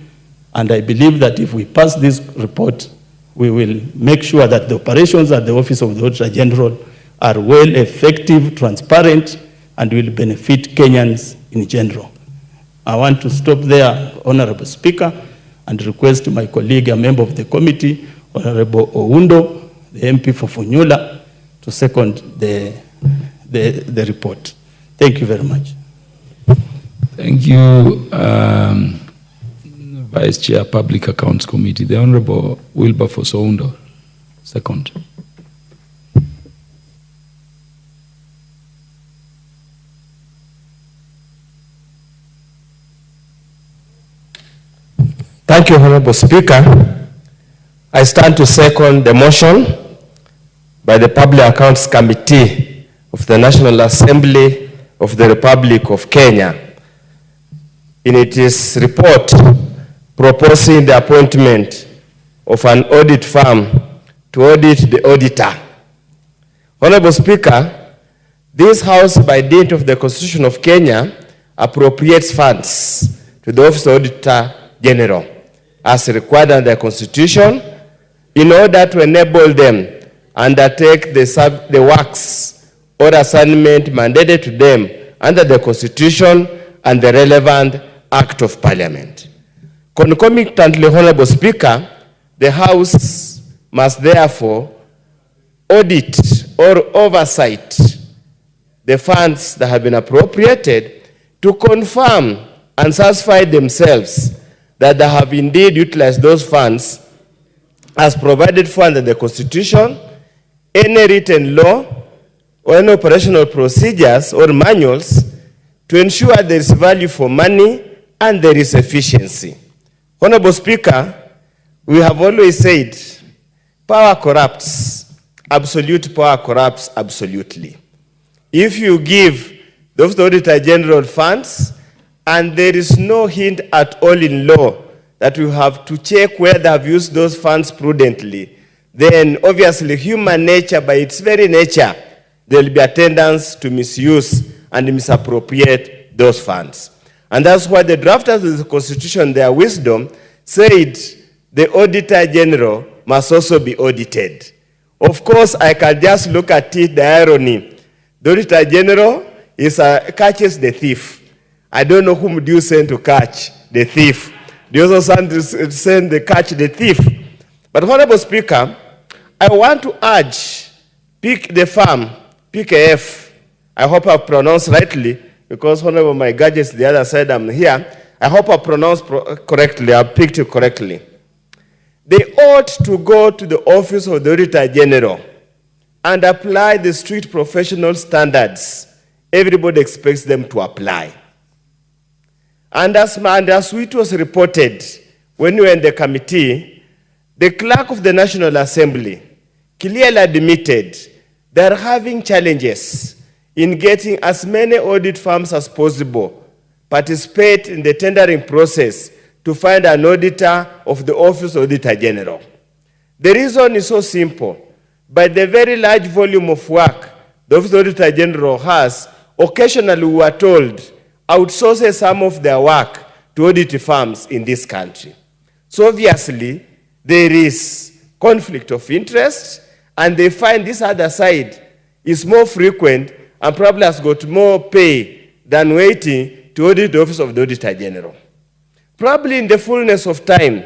and I believe that if we pass this report, we will make sure that the operations at the Office of the Auditor General are well, effective, transparent, and will benefit Kenyans in general. I want to stop there, Honorable Speaker, and request my colleague, a member of the committee, Honorable Oundo, the MP for Funyula, to second the report. Thank you very much. Thank you, Vice Chair, Public Accounts Committee. The Honorable Wilberforce Oundo, second. Thank you, Honorable Speaker. I stand to second the motion by the Public Accounts Committee of the National Assembly of the Republic of Kenya in its report proposing the appointment of an audit firm to audit the auditor. Honorable Speaker, this House, by dint of the Constitution of Kenya, appropriates funds to the Office of the Auditor General as required under the Constitution in order to enable them undertake the works or assignment mandated to them under the Constitution and the relevant Act of Parliament. Concomitantly, Honorable Speaker, the House must therefore audit or oversight the funds that have been appropriated to confirm and satisfy themselves that they have indeed utilized those funds as provided for under the Constitution, any written law, or any operational procedures or manuals to ensure there is value for money and there is efficiency. Honorable Speaker, we have always said power corrupts, absolute power corrupts absolutely. If you give those Auditor General funds and there is no hint at all in law that we have to check whether they have used those funds prudently, then obviously human nature, by its very nature, there will be a tendency to misuse and misappropriate those funds. And that's why the drafters of the Constitution, their wisdom, said the Auditor General must also be audited. Of course, I can just look at it, the irony. The Auditor General catches the thief. I don't know whom do you send to catch the thief. Do you also send to catch the thief? But Honorable Speaker, I want to urge, pick the firm, PKF. I hope I pronounced rightly, because Honorable my gadgets the other side, I'm here. I hope I pronounced correctly, I picked it correctly. They ought to go to the Office of the Auditor General and apply the strict professional standards everybody expects them to apply. And as it was reported when we were in the committee, the clerk of the National Assembly clearly admitted they are having challenges in getting as many audit firms as possible participate in the tendering process to find an auditor of the Office of Auditor General. The reason is so simple. By the very large volume of work the Office of Auditor General has, occasionally we are told, outsources some of their work to audit firms in this country. So obviously, there is conflict of interest, and they find this other side is more frequent and probably has got more pay than waiting to audit the Office of the Auditor General. Probably in the fullness of time,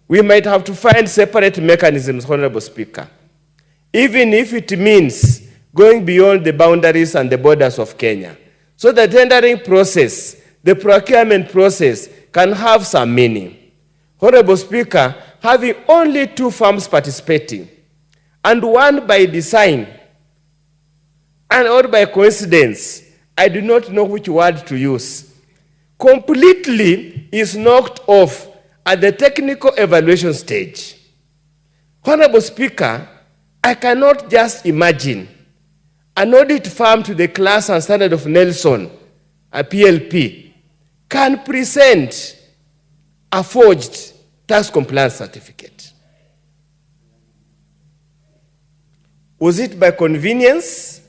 we might have to find separate mechanisms, Honorable Speaker, even if it means going beyond the boundaries and the borders of Kenya. So the tendering process, the procurement process can have some meaning. Honorable Speaker, having only 2 firms participating, and one by design, and or by coincidence, I do not know which word to use, completely is knocked off at the technical evaluation stage. Honorable Speaker, I cannot just imagine an audit firm to the class and standard of Nelson, a PLP, can present a forged tax compliance certificate? Was it by convenience?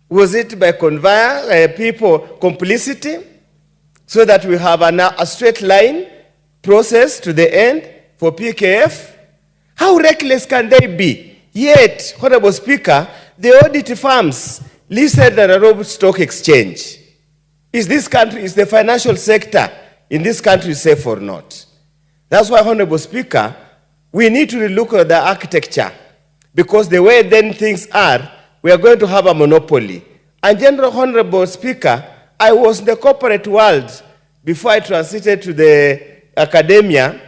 Was it by people complicity? So that we have a straight line process to the end for PKF? How reckless can they be? Yet, Honorable Speaker, the audit firms listed on the Nairobi Stock Exchange. Is the financial sector in this country safe or not? That's why, Honorable Speaker, we need to relook at the architecture, because the way then things are, we are going to have a monopoly. And General Honorable Speaker, I was in the corporate world before I transited to the academia.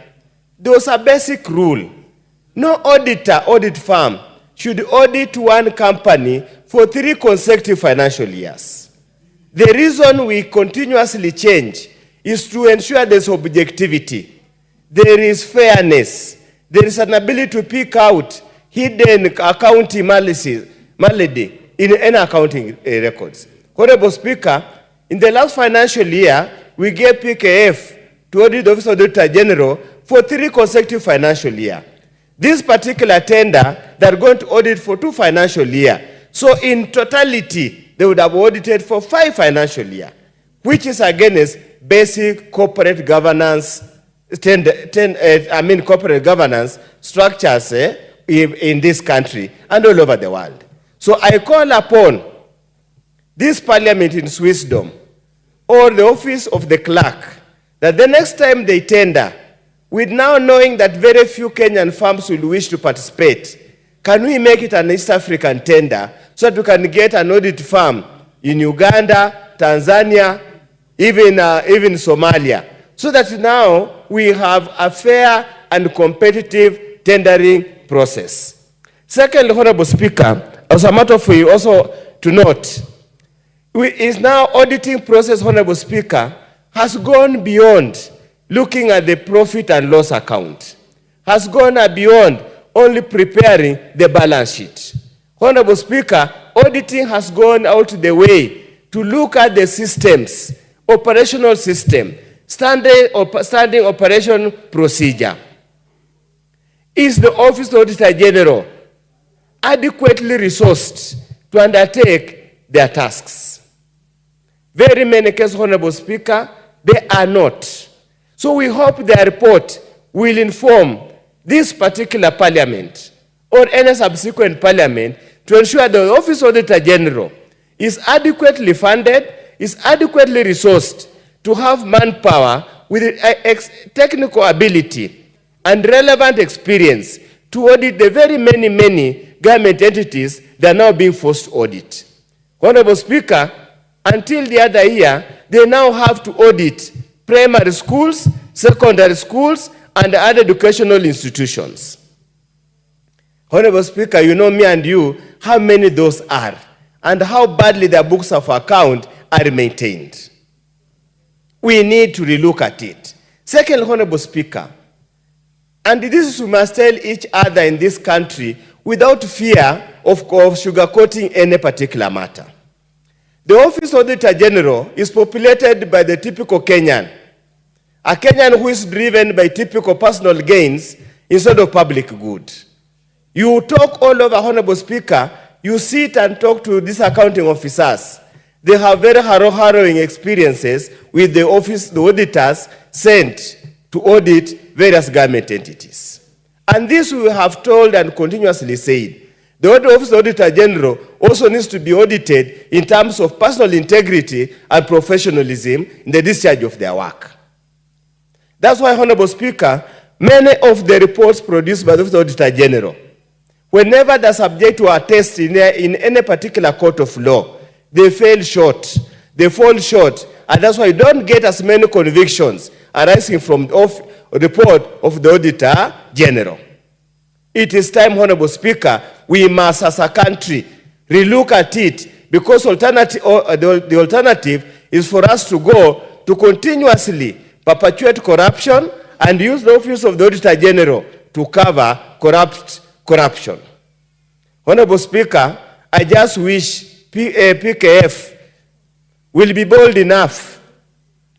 There was a basic rule. No audit firm should audit one company for 3 consecutive financial years. The reason we continuously change is to ensure there's objectivity, there is fairness, there is an ability to pick out hidden accounting malady in any accounting records. Honorable Speaker, in the last financial year, we gave PKF to audit the Office of the Auditor General for 3 consecutive financial years. This particular tender, they're going to audit for 2 financial years. So in totality, they would have audited for 5 financial years, which is against basic corporate governance, corporate governance structures in this country and all over the world. So I call upon this parliament in wisdom, or the office of the clerk, that the next time they tender, with now knowing that very few Kenyan firms will wish to participate, can we make it an East African tender so that we can get an audit firm in Uganda, Tanzania, even Somalia, so that now we have a fair and competitive tendering process. Second, Honorable Speaker, as a matter of fact, also to note, is now auditing process, Honorable Speaker, has gone beyond looking at the profit and loss account, has gone beyond only preparing the balance sheet. Honorable Speaker, auditing has gone out the way to look at the systems, operational system, standing operation procedure. Is the Office of the Auditor General adequately resourced to undertake their tasks? Very many cases, Honorable Speaker, they are not. So we hope their report will inform this particular parliament or any subsequent parliament to ensure the Office of the Auditor General is adequately funded, is adequately resourced to have manpower with technical ability and relevant experience to audit the very many government entities that are now being forced to audit. Honorable Speaker, until the other year, they now have to audit primary schools, secondary schools, and other educational institutions. Honorable Speaker, you know me and you, how many those are, and how badly their books of account are maintained. We need to relook at it. Second, Honorable Speaker, and this is we must tell each other in this country without fear of sugarcoating any particular matter. The Office of the Auditor General is populated by the typical Kenyan, a Kenyan who is driven by typical personal gains instead of public good. You talk all over, Honorable Speaker, you sit and talk to these accounting officers. They have very harrowing experiences with the auditors sent to audit various government entities. And this we have told and continuously said. The Office of Auditor General also needs to be audited in terms of personal integrity and professionalism in the discharge of their work. That's why, Honorable Speaker, many of the reports produced by the Office of Auditor General, whenever they're subject to a test in any particular court of law, they fall short, and that's why you don't get as many convictions arising from the report of the Auditor General. It is time, Honorable Speaker, we must, as a country, relook at it, because the alternative is for us to go to continuously perpetuate corruption and use the Office of the Auditor General to cover corruption. Honorable Speaker, I just wish PKF will be bold enough,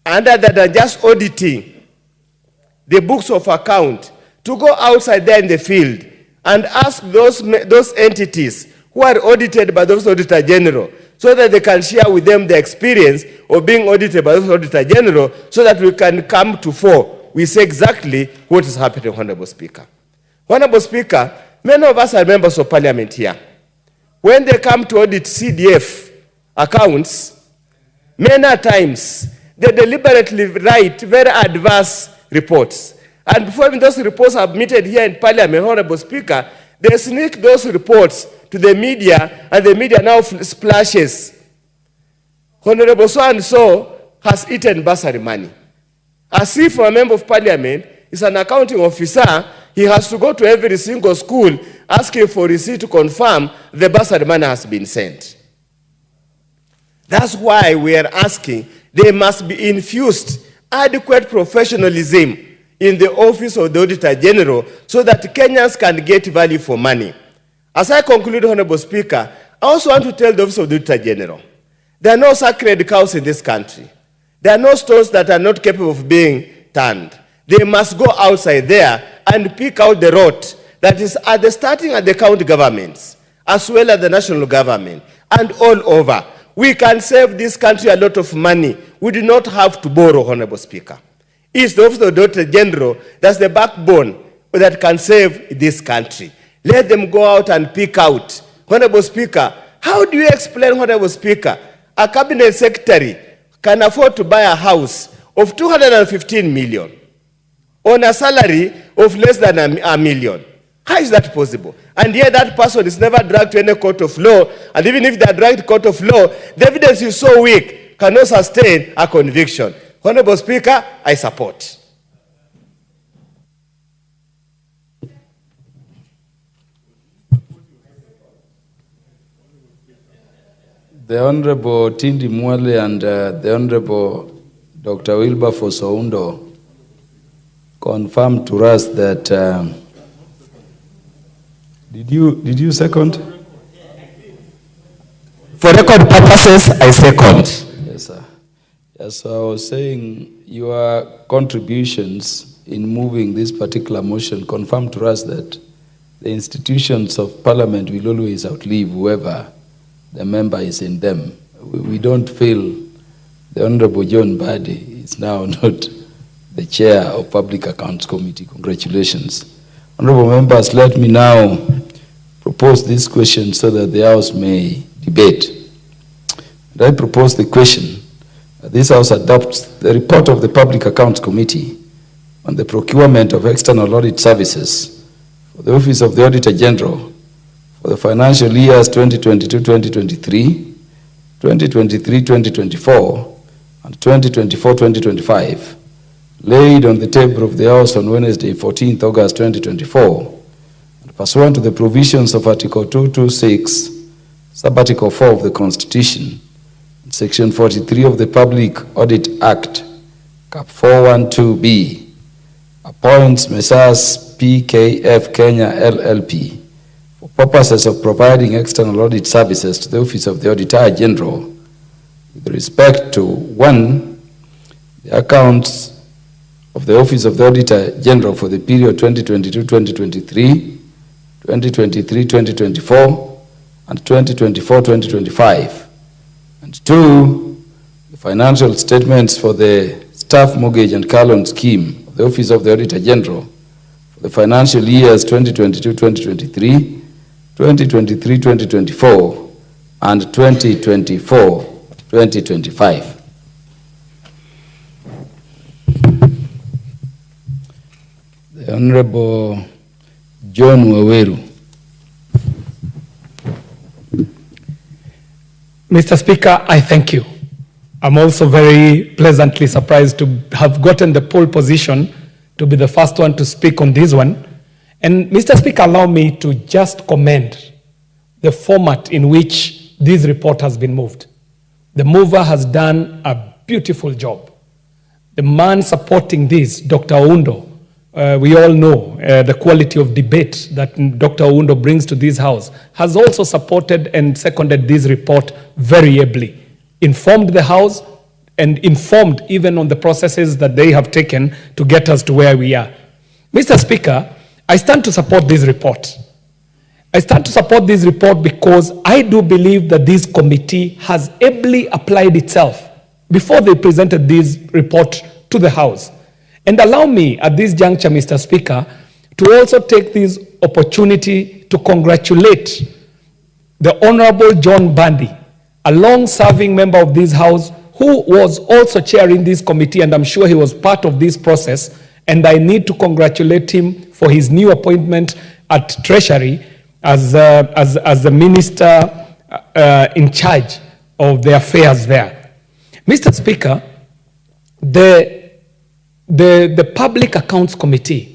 other than just auditing the books of account, to go outside there in the field and ask those entities who are audited by those Auditor General, so that they can share with them the experience of being audited by those Auditor General, so that we can come to fore. We say exactly what is happening, Honorable Speaker. Honorable Speaker, many of us are members of Parliament here. When they come to audit CDF accounts, many times they deliberately write very adverse reports. And before those reports are admitted here in Parliament, Honorable Speaker, they sneak those reports to the media, and the media now splashes, Honorable so-and-so has eaten bursary money. As if a member of Parliament is an accounting officer, he has to go to every single school asking for receipt to confirm the bursary money has been sent. That's why we are asking there must be infused adequate professionalism in the office of the Auditor General, so that Kenyans can get value for money. As I conclude, Honorable Speaker, I also want to tell the office of the Auditor General, there are no sacred cows in this country. There are no stones that are not capable of being turned. They must go outside there and pick out the rot that is starting at the county governments, as well as the national government, and all over. We can save this country a lot of money. We do not have to borrow, Honorable Speaker. It's the office of the Auditor General that's the backbone that can save this country. Let them go out and pick out. Honorable Speaker, how do you explain, Honorable Speaker, a cabinet secretary can afford to buy a house of 215 million on a salary of less than a million? How is that possible? And yet that person is never dragged to any court of law, and even if they are dragged to court of law, the evidence is so weak, cannot sustain a conviction. Honorable Speaker, I support. The Honorable Tindi Mwale and the Honorable Dr. Wilberforce Oundo confirmed to us that did you second? For record purposes, I second. Yes, sir. Yes, so I was saying your contributions in moving this particular motion confirmed to us that the institutions of Parliament will always outlive whoever the member is in them. We don't feel the Honorable John Badi is now not the chair of Public Accounts Committee. Congratulations. Honorable members, let me now propose this question so that the House may debate. And I propose the question that this House adopts the report of the Public Accounts Committee on the procurement of external audit services for the Office of the Auditor General for the financial years 2022-2023, 2023-2024, and 2024-2025, laid on the table of the House on Wednesday, 14th August 2024, and pursuant to the provisions of Article 226, Sub-Article 4 of the Constitution, and Section 43 of the Public Audit Act, Cap 412B, appoints Messrs. PKF Kenya LLP for purposes of providing external audit services to the Office of the Auditor General with respect to 1, the accounts of the Office of the Auditor General for the period 2022-2023, 2023-2024, and 2024-2025, and 2, the financial statements for the Staff Mortgage and Car Loan Scheme of the Office of the Auditor General for the financial years 2022-2023, 2023-2024, and 2024-2025. The Honorable John Waweru. Mr. Speaker, I thank you. I'm also very pleasantly surprised to have gotten the pole position to be the first one to speak on this one. And Mr. Speaker, allow me to just commend the format in which this report has been moved. The mover has done a beautiful job. The man supporting this, Dr. Oundo, we all know, the quality of debate that Dr. Oundo brings to this House, has also supported and seconded this report very ably, informed the House and informed even on the processes that they have taken to get us to where we are. Mr. Speaker, I stand to support this report. I stand to support this report because I do believe that this committee has ably applied itself before they presented this report to the House. And allow me at this juncture, Mr. Speaker, to also take this opportunity to congratulate the Honorable John Bandi, a long-serving member of this House who was also chairing this committee, and I'm sure he was part of this process, and I need to congratulate him for his new appointment at Treasury as the minister in charge of the affairs there. Mr. Speaker, the Public Accounts Committee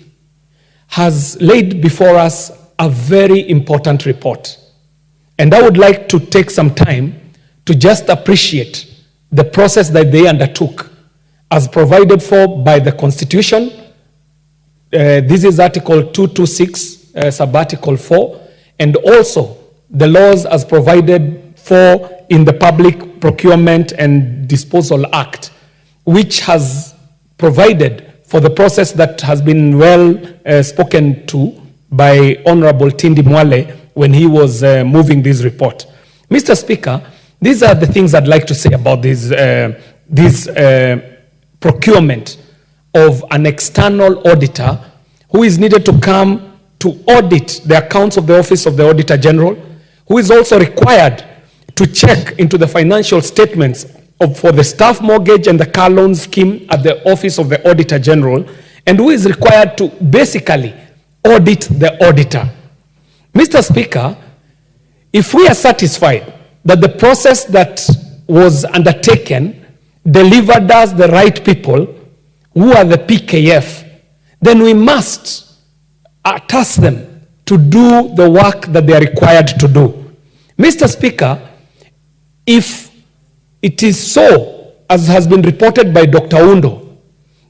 has laid before us a very important report. And I would like to take some time to just appreciate the process that they undertook as provided for by the Constitution. This is Article 226, Sub-Article 4, and also the laws as provided for in the Public Procurement and Disposal Act, which has provided for the process that has been well spoken to by Honorable Tindi Mwale when he was moving this report. Mr. Speaker, these are the things I'd like to say about this procurement of an external auditor who is needed to come to audit the accounts of the Office of the Auditor General, who is also required to check into the financial statements for the staff mortgage and the car loan scheme at the Office of the Auditor General, and who is required to basically audit the auditor. Mr. Speaker, if we are satisfied that the process that was undertaken delivered us the right people, who are the PKF, then we must task them to do the work that they are required to do. Mr. Speaker, if it is so, as has been reported by Dr. Oundo,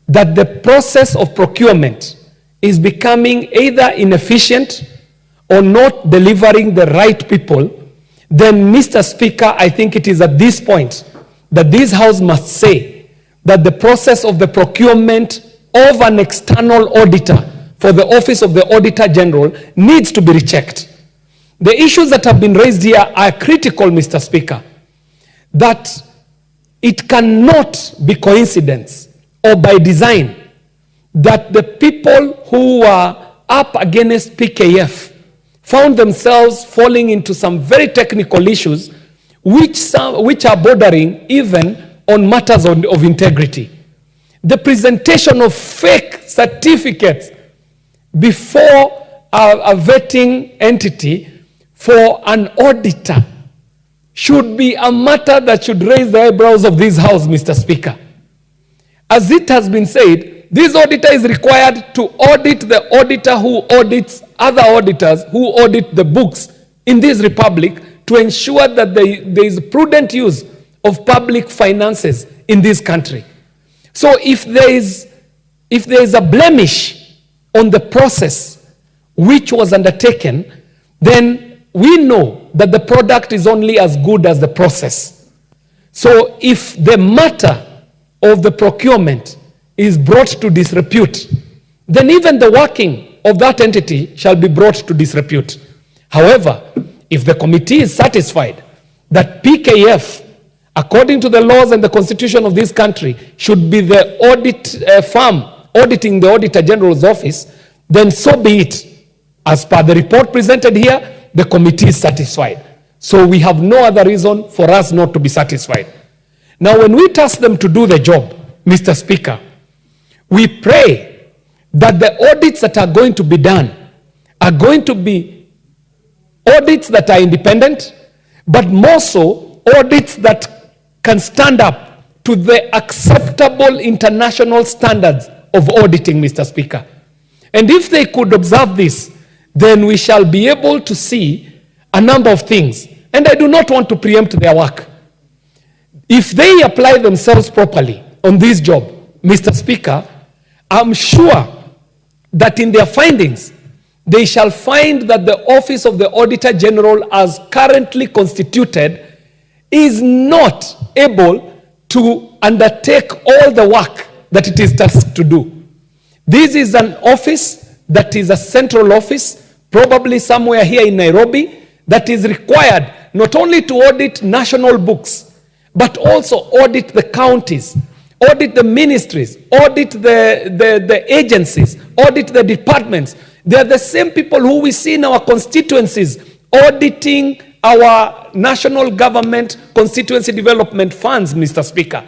that the process of procurement is becoming either inefficient or not delivering the right people, then, Mr. Speaker, I think it is at this point that this House must say that the process of the procurement of an external auditor for the Office of the Auditor General needs to be rechecked. The issues that have been raised here are critical, Mr. Speaker, that it cannot be coincidence or by design that the people who are up against PKF found themselves falling into some very technical issues which are bordering even on matters of integrity. The presentation of fake certificates before a vetting entity for an auditor should be a matter that should raise the eyebrows of this House, Mr. Speaker. As it has been said, this auditor is required to audit the auditor who audits other auditors who audit the books in this republic to ensure that there is prudent use of public finances in this country. So if there is a blemish on the process which was undertaken, then we know that the product is only as good as the process. So if the matter of the procurement is brought to disrepute, then even the working of that entity shall be brought to disrepute. However, if the committee is satisfied that PKF, according to the laws and the constitution of this country, should be the audit firm auditing the Auditor General's office, then so be it. As per the report presented here, the committee is satisfied. So we have no other reason for us not to be satisfied. Now, when we task them to do the job, Mr. Speaker, we pray that the audits that are going to be done are going to be audits that are independent, but more so audits that can stand up to the acceptable international standards of auditing, Mr. Speaker. And if they could observe this, then we shall be able to see a number of things. And I do not want to preempt their work. If they apply themselves properly on this job, Mr. Speaker, I'm sure that in their findings, they shall find that the office of the Auditor General as currently constituted is not able to undertake all the work that it is tasked to do. This is an office that is a central office, probably somewhere here in Nairobi, that is required not only to audit national books, but also audit the counties, audit the ministries, audit the agencies, audit the departments. They are the same people who we see in our constituencies auditing our national government constituency development funds, Mr. Speaker.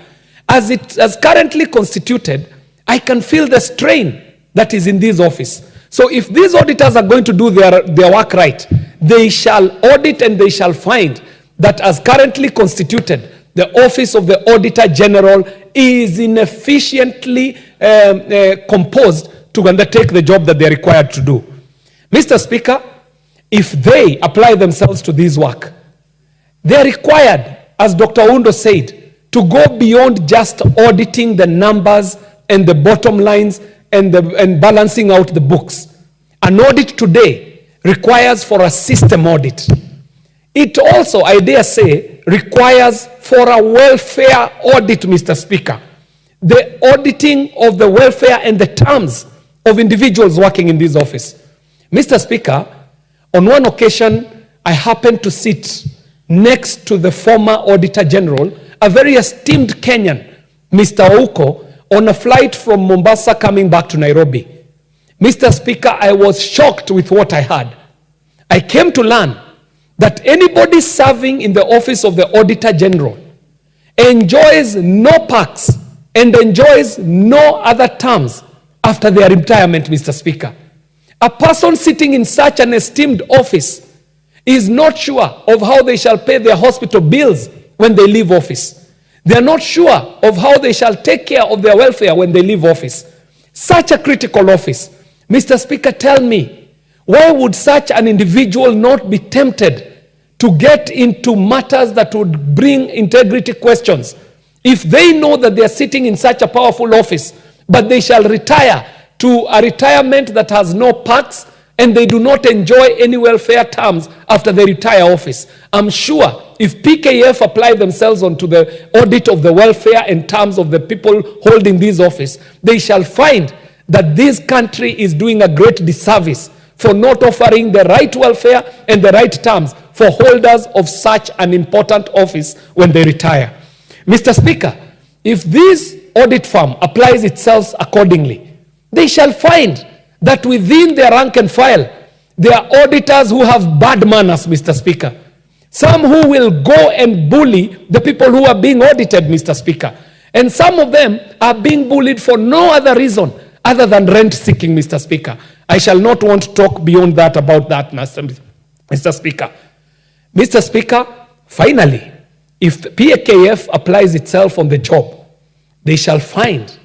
As currently constituted, I can feel the strain that is in this office. So if these auditors are going to do their work right, they shall audit and they shall find that as currently constituted, the office of the Auditor General is inefficiently composed to undertake the job that they are required to do. Mr. Speaker, if they apply themselves to this work, they are required, as Dr. Undo said, to go beyond just auditing the numbers and the bottom lines and balancing out the books. An audit today requires for a system audit. It also, I dare say, requires for a welfare audit, Mr. Speaker. The auditing of the welfare and the terms of individuals working in this office. Mr. Speaker, on one occasion, I happened to sit next to the former Auditor General, a very esteemed Kenyan, Mr. Ouko, on a flight from Mombasa coming back to Nairobi. Mr. Speaker, I was shocked with what I heard. I came to learn that anybody serving in the office of the Auditor General enjoys no perks and enjoys no other terms after their retirement, Mr. Speaker. A person sitting in such an esteemed office is not sure of how they shall pay their hospital bills when they leave office. They are not sure of how they shall take care of their welfare when they leave office. Such a critical office. Mr. Speaker, tell me, why would such an individual not be tempted to get into matters that would bring integrity questions if they know that they are sitting in such a powerful office, but they shall retire to a retirement that has no perks and they do not enjoy any welfare terms after they retire office? I'm sure if PKF apply themselves onto the audit of the welfare and terms of the people holding this office, they shall find that this country is doing a great disservice for not offering the right welfare and the right terms for holders of such an important office when they retire. Mr. Speaker, if this audit firm applies itself accordingly, they shall find that within their rank and file, there are auditors who have bad manners, Mr. Speaker. Some who will go and bully the people who are being audited, Mr. Speaker. And some of them are being bullied for no other reason other than rent seeking, Mr. Speaker. I shall not want to talk beyond that about that, Mr. Speaker. Mr. Speaker, finally, if PKF applies itself on the job, they shall find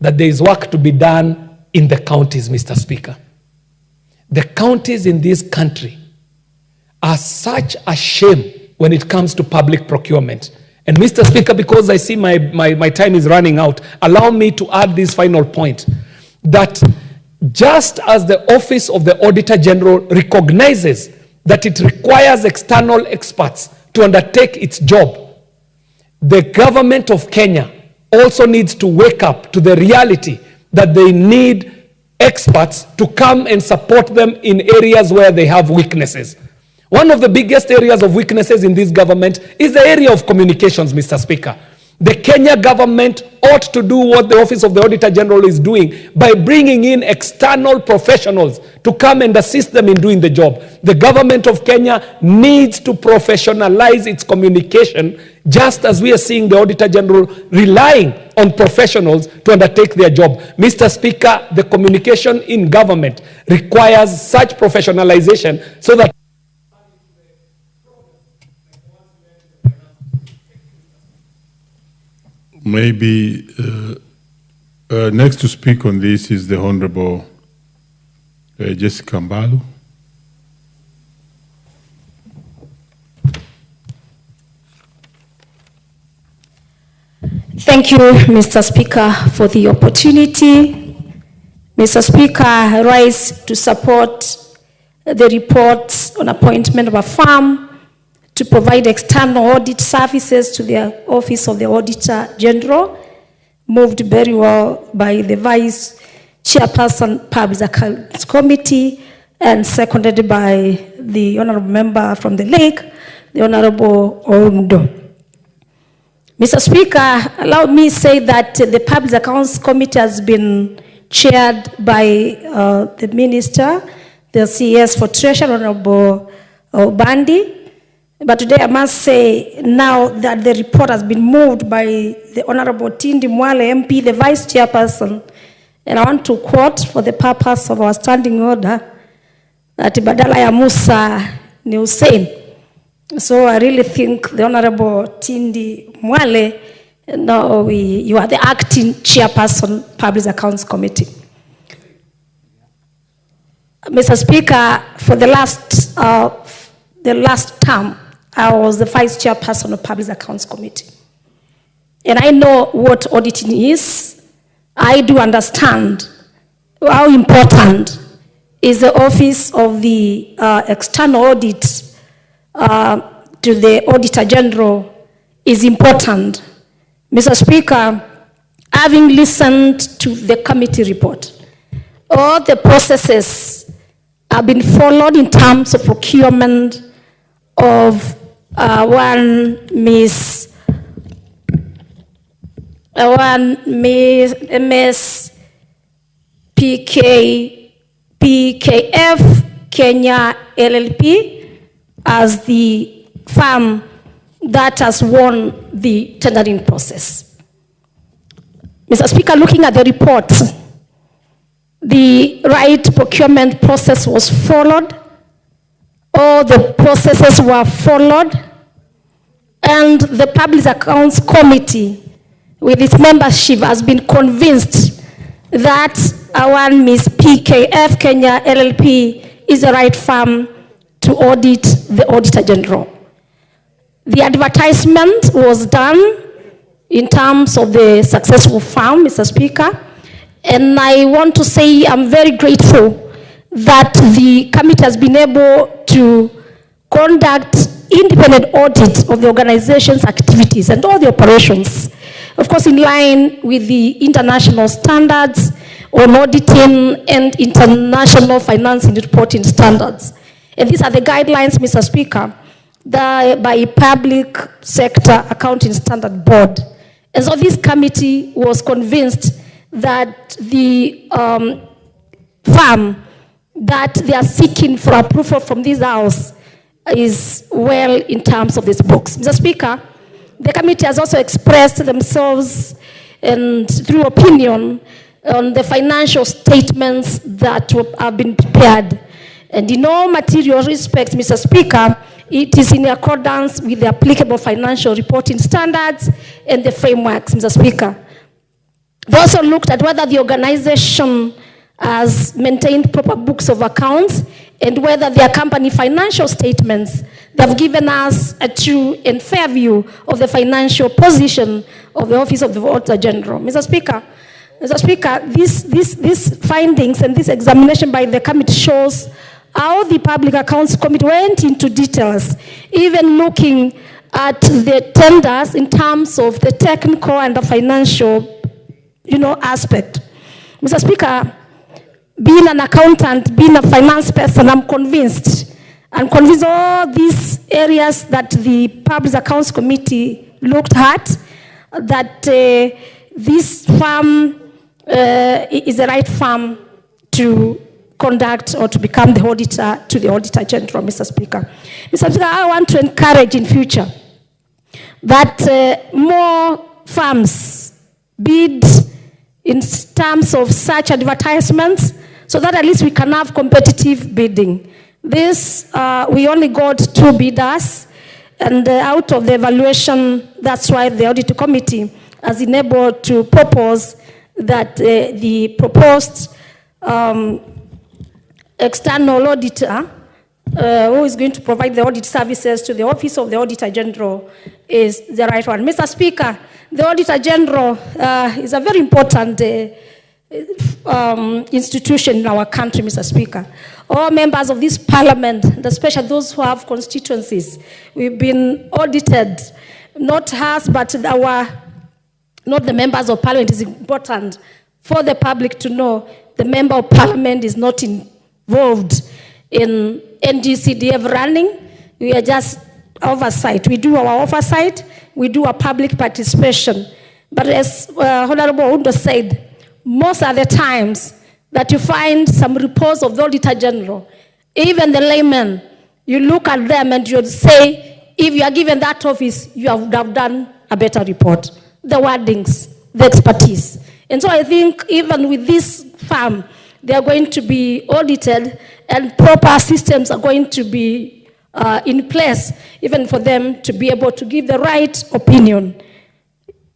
that there is work to be done in the counties, Mr. Speaker. The counties in this country are such a shame when it comes to public procurement. And Mr. Speaker, because I see my time is running out, allow me to add this final point, that just as the Office of the Auditor General recognizes that it requires external experts to undertake its job, the government of Kenya also needs to wake up to the reality that they need experts to come and support them in areas where they have weaknesses. One of the biggest areas of weaknesses in this government is the area of communications, Mr. Speaker. The Kenya government ought to do what the Office of the Auditor General is doing by bringing in external professionals to come and assist them in doing the job. The government of Kenya needs to professionalize its communication, just as we are seeing the Auditor General relying on professionals to undertake their job. Mr. Speaker, the communication in government requires such professionalization so that maybe next to speak on this is the Honorable Jessica Mbalu. Thank you, Mr. Speaker, for the opportunity. Mr. Speaker, I rise to support the report on appointment of a firm to provide external audit services to the Office of the Auditor General, moved very well by the Vice Chairperson, Public Accounts Committee, and seconded by the Honorable Member from the Lake, the Honorable Oundo. Mr. Speaker, allow me to say that the Public Accounts Committee has been chaired by the Minister, the CS for Treasury, Honorable Bandi. But today I must say now that the report has been moved by the Honorable Tindi Mwale MP, the Vice Chairperson, and I want to quote for the purpose of our standing order that badala ya Musa ni Hussein. So I really think the Honorable Tindi Mwale, no, you are the acting chairperson, Public Accounts Committee. Mr. Speaker, for the last term, I was the vice chairperson of Public Accounts Committee. And I know what auditing is. I do understand how important is the Office of the External Audit to the Auditor General is important. Mr. Speaker, having listened to the committee report, all the processes have been followed in terms of procurement of one Miss PKF Kenya LLP as the firm that has won the tendering process. Mr. Speaker, looking at the report, the right procurement process was followed, all the processes were followed, and the Public Accounts Committee, with its membership, has been convinced that our Miss PKF Kenya LLP is the right firm to audit the Auditor General. The advertisement was done in terms of the successful firm, Mr. Speaker, and I want to say I'm very grateful that the committee has been able to conduct independent audit of the organization's activities and all the operations, of course in line with the international standards on auditing and international financing reporting standards. And these are the guidelines, Mr. Speaker, by Public Sector Accounting Standard Board. And so this committee was convinced that the firm that they are seeking for approval from this House is well in terms of these books. Mr. Speaker, the committee has also expressed themselves and through opinion on the financial statements that have been prepared. And in all material respects, Mr. Speaker, it is in accordance with the applicable financial reporting standards and the frameworks, Mr. Speaker. They also looked at whether the organization has maintained proper books of accounts and whether their company financial statements have given us a true and fair view of the financial position of the Office of the Auditor General. Mr. Speaker, these findings and this examination by the committee shows how the Public Accounts Committee went into details, even looking at the tenders in terms of the technical and the financial, aspect. Mr. Speaker, being an accountant, being a finance person, I'm convinced all these areas that the Public Accounts Committee looked at, that this firm is the right firm to conduct or to become the auditor to the Auditor General, Mr. Speaker. Mr. Speaker, I want to encourage in future that more firms bid in terms of such advertisements so that at least we can have competitive bidding. This, we only got 2 bidders, and out of the evaluation, that's why the Audit Committee has been able to propose that the proposed external auditor who is going to provide the audit services to the Office of the Auditor General is the right one. Mr. Speaker, the Auditor General is a very important institution in our country, Mr. Speaker. All members of this parliament, and especially those who have constituencies, we've been audited, not us, but not the members of parliament. It is important for the public to know the member of parliament is not involved in NGCDF running. We are just oversight. We do our oversight, we do our public participation. But as Honorable Undo said, most of the times that you find some reports of the Auditor General, even the layman, you look at them and you'd say, if you are given that office, you would have done a better report. The wordings, the expertise. And so I think even with this firm, they are going to be audited and proper systems are going to be in place, even for them to be able to give the right opinion.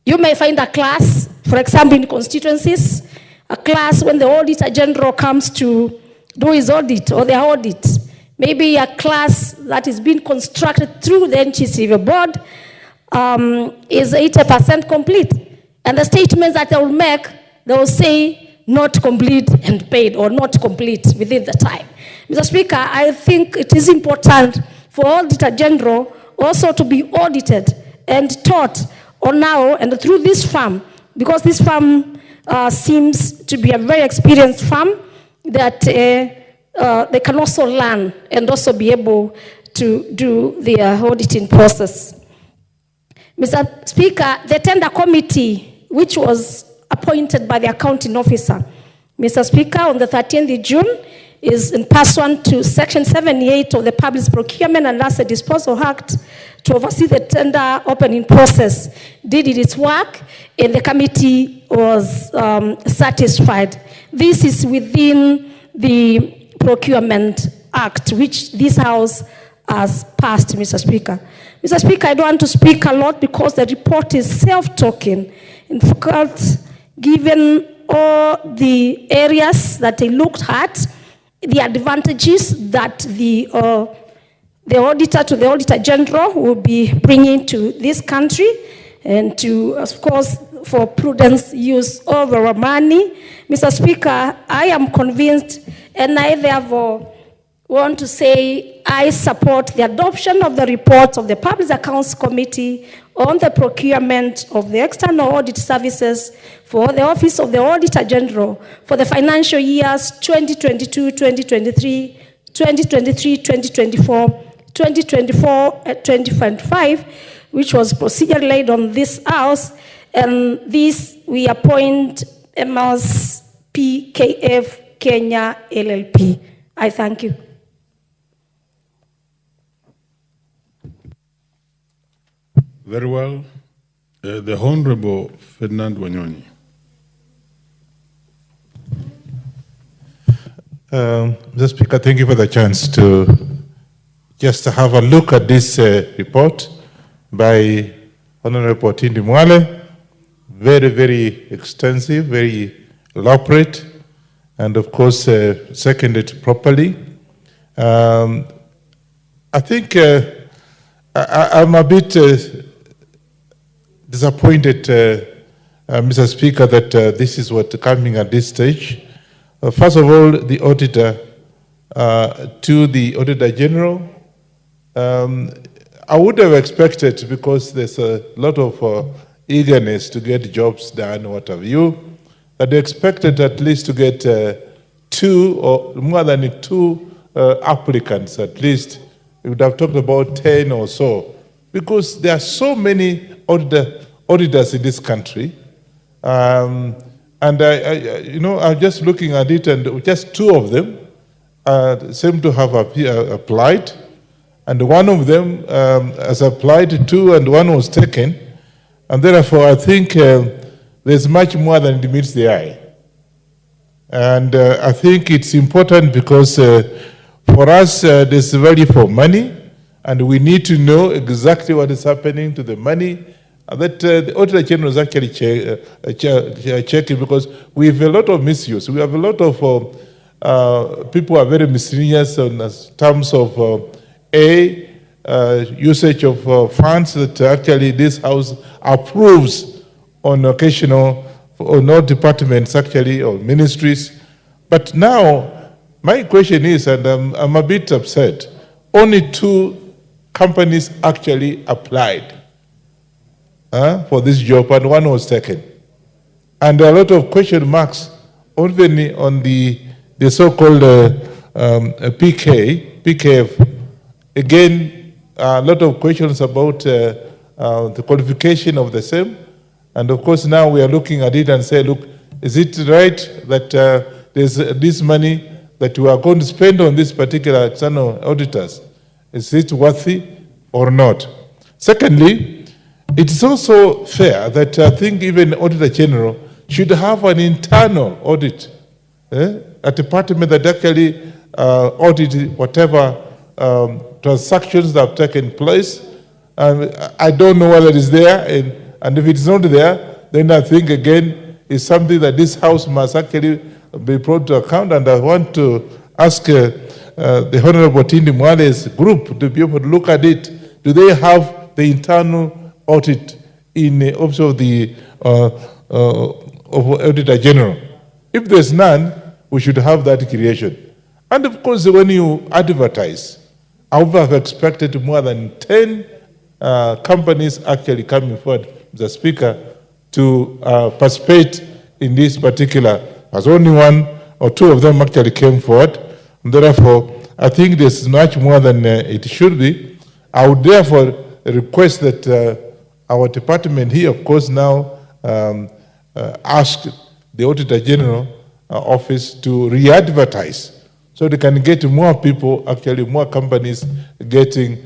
You may find a class, for example, in constituencies, a class when the Auditor General comes to do his audit or their audit. Maybe a class that is being constructed through the NGCDF board is 80% complete. And the statements that they will make, they will say not complete and paid or not complete within the time. Mr. Speaker, I think it is important for Auditor General also to be audited and taught on now and through this firm, because this firm seems to be a very experienced firm that they can also learn and also be able to do their auditing process. Mr. Speaker, the tender committee, which was appointed by the accounting officer, Mr. Speaker, on the 13th of June, is in pursuant to Section 78 of the Public Procurement and Asset Disposal Act to oversee the tender opening process, did its work, and the committee was satisfied. This is within the Procurement Act, which this House has passed, Mr. Speaker. Mr. Speaker, I don't want to speak a lot because the report is self-talking. In fact, given all the areas that they looked at, the advantages that the auditor to the Auditor General will be bringing to this country, and to, of course, for prudence use of our money. Mr. Speaker, I am convinced, and I therefore want to say I support the adoption of the report of the Public Accounts Committee on the procurement of the external audit services for the Office of the Auditor General for the financial years 2022-2023, 2023-2024, 2024-2025, which was procedurally laid on this House, and this we appoint PKF Kenya LLP. I thank you. Very well. The Honorable Ferdinand Wanyonyi. Mr. Speaker, thank you for the chance to just have a look at this report by Honorable Tindi Mwale. Very, very extensive, very elaborate, and of course, seconded properly. I think I'm a bit disappointed, Mr. Speaker, that this is what coming at this stage. First of all, the auditor to the Auditor General. I would have expected, because there's a lot of eagerness to get jobs done, what have you, that they expected at least to get two or more than two applicants at least. We would have talked about 10 or so, because there are so many auditors in this country. And I'm just looking at it, and just two of them seem to have applied, and one of them has applied too, and one was taken. And therefore, I think there's much more than it meets the eye. And I think it's important because for us, there's value for money, and we need to know exactly what is happening to the money that the Auditor General is actually checking, because we have a lot of misuse. We have a lot of people who are very miscellaneous in terms of usage of funds that actually this House approves on occasional or no departments actually, or ministries. But now, my question is, and I'm a bit upset, only 2 companies actually applied for this job, and 1 was taken. And there are a lot of question marks only on the so-called PKF. Again, a lot of questions about the qualification of the same. And of course, now we are looking at it and say, look, is it right that there's this money that we are going to spend on this particular external auditors? Is it worthy or not? Secondly, it is also fair that I think even Auditor General should have an internal audit, a department that actually audit whatever transactions that have taken place. I don't know whether it is there, and if it's not there, then I think again it's something that this House must actually be brought to account. And I want to ask the Honorable Tindi Mwale's group to be able to look at it. Do they have the internal audit in the office of the of Auditor General? If there's none, we should have that creation. And of course, when you advertise, I would have expected more than 10 companies actually coming forward, Mr. Speaker, to participate in this particular, as only 1 or 2 of them actually came forward. And therefore, I think this is much more than it should be. I would therefore request that our department here, of course, now ask the Auditor General office to re-advertise so they can get more people, actually more companies getting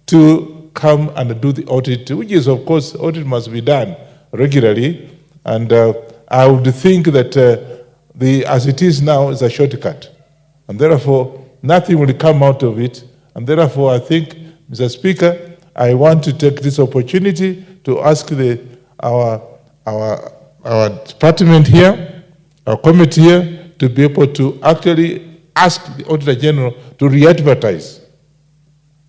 to come and do the audit, which is, of course, audit must be done regularly. And I would think that as it is now, is a shortcut. And therefore, nothing will come out of it. And therefore, I think, Mr. Speaker, I want to take this opportunity to ask our department here, our committee here, to be able to actually ask the Auditor General to re-advertise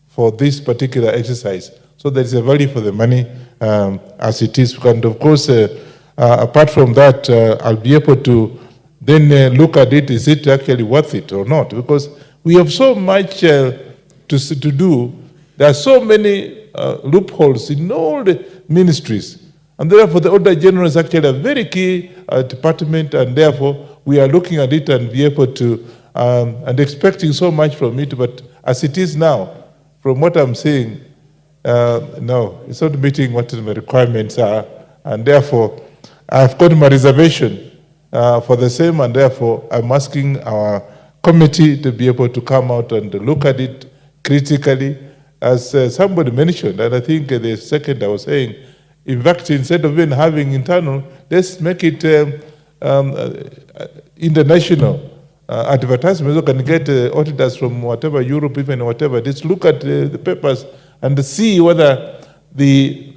for this particular exercise. So there is a value for the money as it is. And of course, apart from that, I'll be able to then look at it, is it actually worth it or not? Because we have so much to do. There are so many loopholes in all the ministries. And therefore, the Auditor General is actually a very key department, and therefore, we are looking at it and be able to, and expecting so much from it. But as it is now, from what I'm saying, no, it's not meeting what the requirements are. And therefore, I've got my reservation for the same, and therefore, I'm asking our committee to be able to come out and look at it critically, as somebody mentioned, and I think the second I was saying, in fact, instead of even having internal, let's make it international advertisement. You can get auditors from whatever, Europe, even whatever. Just look at the papers and see whether the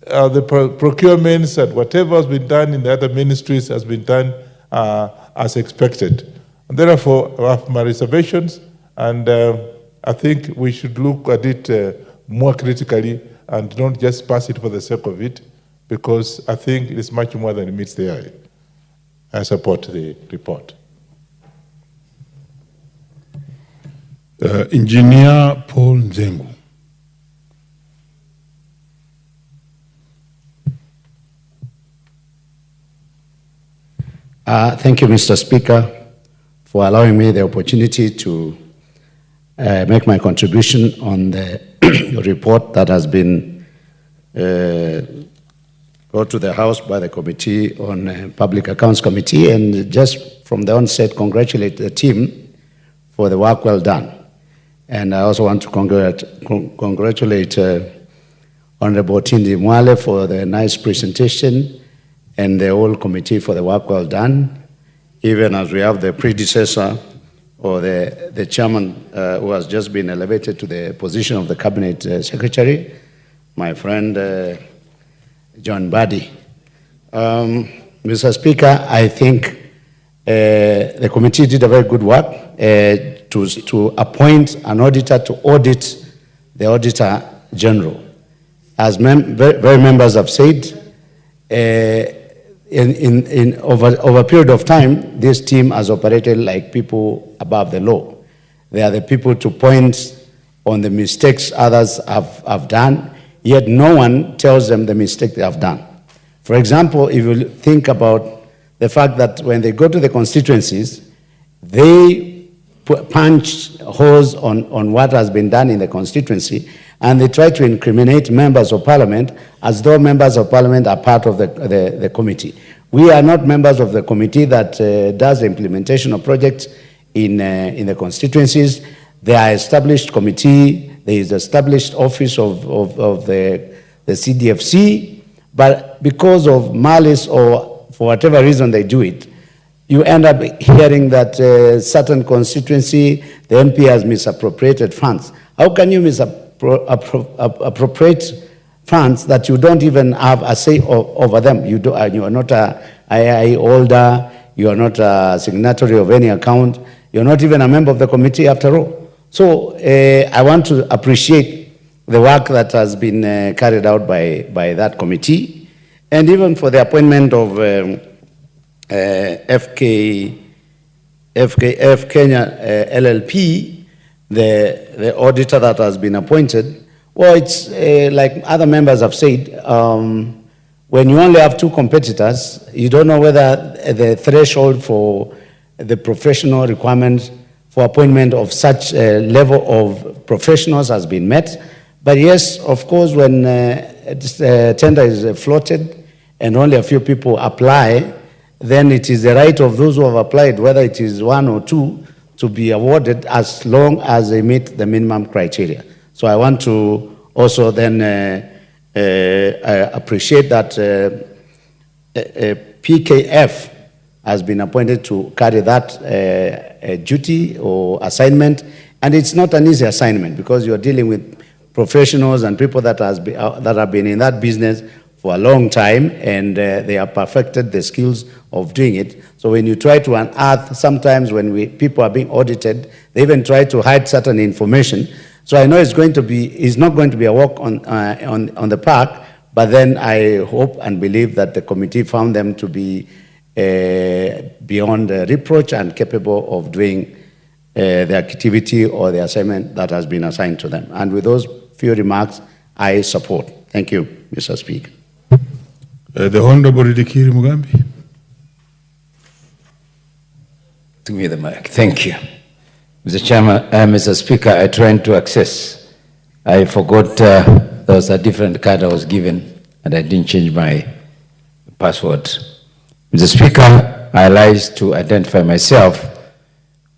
procurements and whatever has been done in the other ministries has been done as expected. And therefore, I have my reservations, and I think we should look at it more critically and not just pass it for the sake of it, because I think it is much more than meets the eye. I support the report. Engineer Paul Nzengu. Thank you, Mr. Speaker, for allowing me the opportunity to make my contribution on the report that has been brought to the House by the Committee on Public Accounts Committee, and just from the onset, congratulate the team for the work well done. And I also want to congratulate Honorable Tindi Mwale for the nice presentation, and the whole committee for the work well done, even as we have the predecessor or the chairman who has just been elevated to the position of the cabinet secretary, my friend John Buddy. Mr. Speaker, I think the committee did a very good work to appoint an auditor to audit the Auditor General. As very members have said, over a period of time, this team has operated like people above the law. They are the people to point on the mistakes others have done, yet no one tells them the mistake they have done. For example, if you think about the fact that when they go to the constituencies, they punch holes on what has been done in the constituency, and they try to incriminate members of parliament as though members of parliament are part of the committee. We are not members of the committee that does the implementation of projects in the constituencies. There are established committee, there is established office of the CDFC, but because of malice or for whatever reason they do it, you end up hearing that certain constituency, the MP has misappropriated funds. How can you misappropriate funds that you don't even have a say over them? You are not a II holder, you are not a signatory of any account, you're not even a member of the committee after all. So I want to appreciate the work that has been carried out by that committee, and even for the appointment of FKF Kenya LLP, the auditor that has been appointed. Well, it's like other members have said, when you only have two competitors, you don't know whether the threshold for the professional requirements for appointment of such a level of professionals has been met. But yes, of course, when tender is floated and only a few people apply, then it is the right of those who have applied, whether it is one or two, to be awarded as long as they meet the minimum criteria. So I want to also then appreciate that PKF has been appointed to carry that duty or assignment, and it's not an easy assignment because you're dealing with professionals and people that have been in that business for a long time, and they have perfected the skills of doing it. So when you try to unearth, sometimes when people are being audited, they even try to hide certain information. So I know it's not going to be a walk on the park, but then I hope and believe that the committee found them to be beyond reproach and capable of doing the activity or the assignment that has been assigned to them. And with those few remarks, I support. Thank you, Mr. Speaker. The Honorable Dikiri Mugambi. Give me the mic. Thank you. Mr. Chairman, Mr. Speaker, I tried to access. I forgot there was a different card I was given and I didn't change my password. Mr. Speaker, I rise to identify myself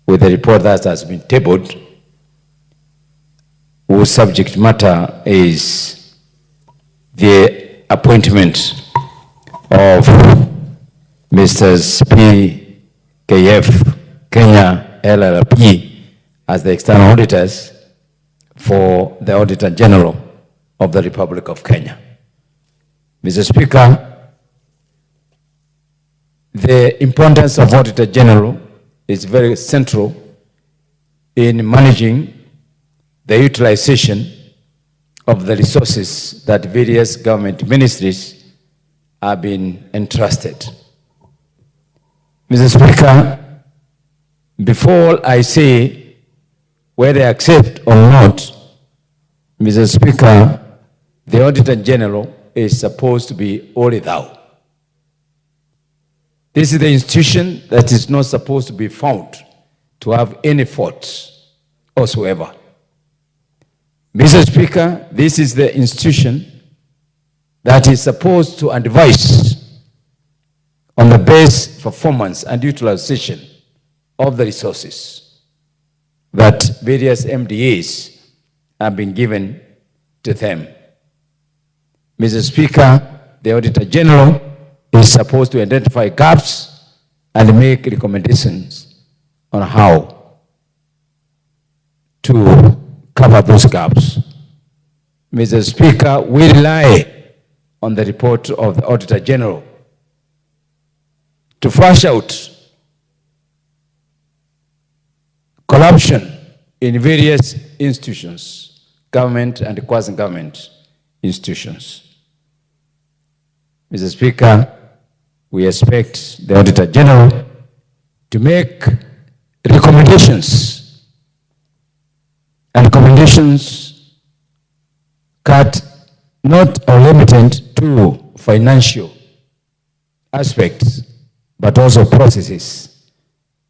with the report that has been tabled, whose subject matter is the appointment of Mr. PKF Kenya LLP as the external auditors for the Auditor General of the Republic of Kenya. Mr. Speaker, the importance of Auditor General is very central in managing the utilization of the resources that various government ministries have been entrusted. Mr. Speaker, before I say whether I accept or not, Mr. Speaker, the Auditor General is supposed to be only thou. This is the institution that is not supposed to be found to have any faults whatsoever. Mr. Speaker, this is the institution that is supposed to advise on the best performance and utilization of the resources that various MDAs have been given to them. Mr. Speaker, the Auditor General is supposed to identify gaps and make recommendations on how to cover those gaps. Mr. Speaker, we rely on the report of the Auditor General to flush out corruption in various institutions, government and quasi-government institutions. Mr. Speaker, we expect the Auditor General to make recommendations, and recommendations cut not or limited to financial aspects, but also processes,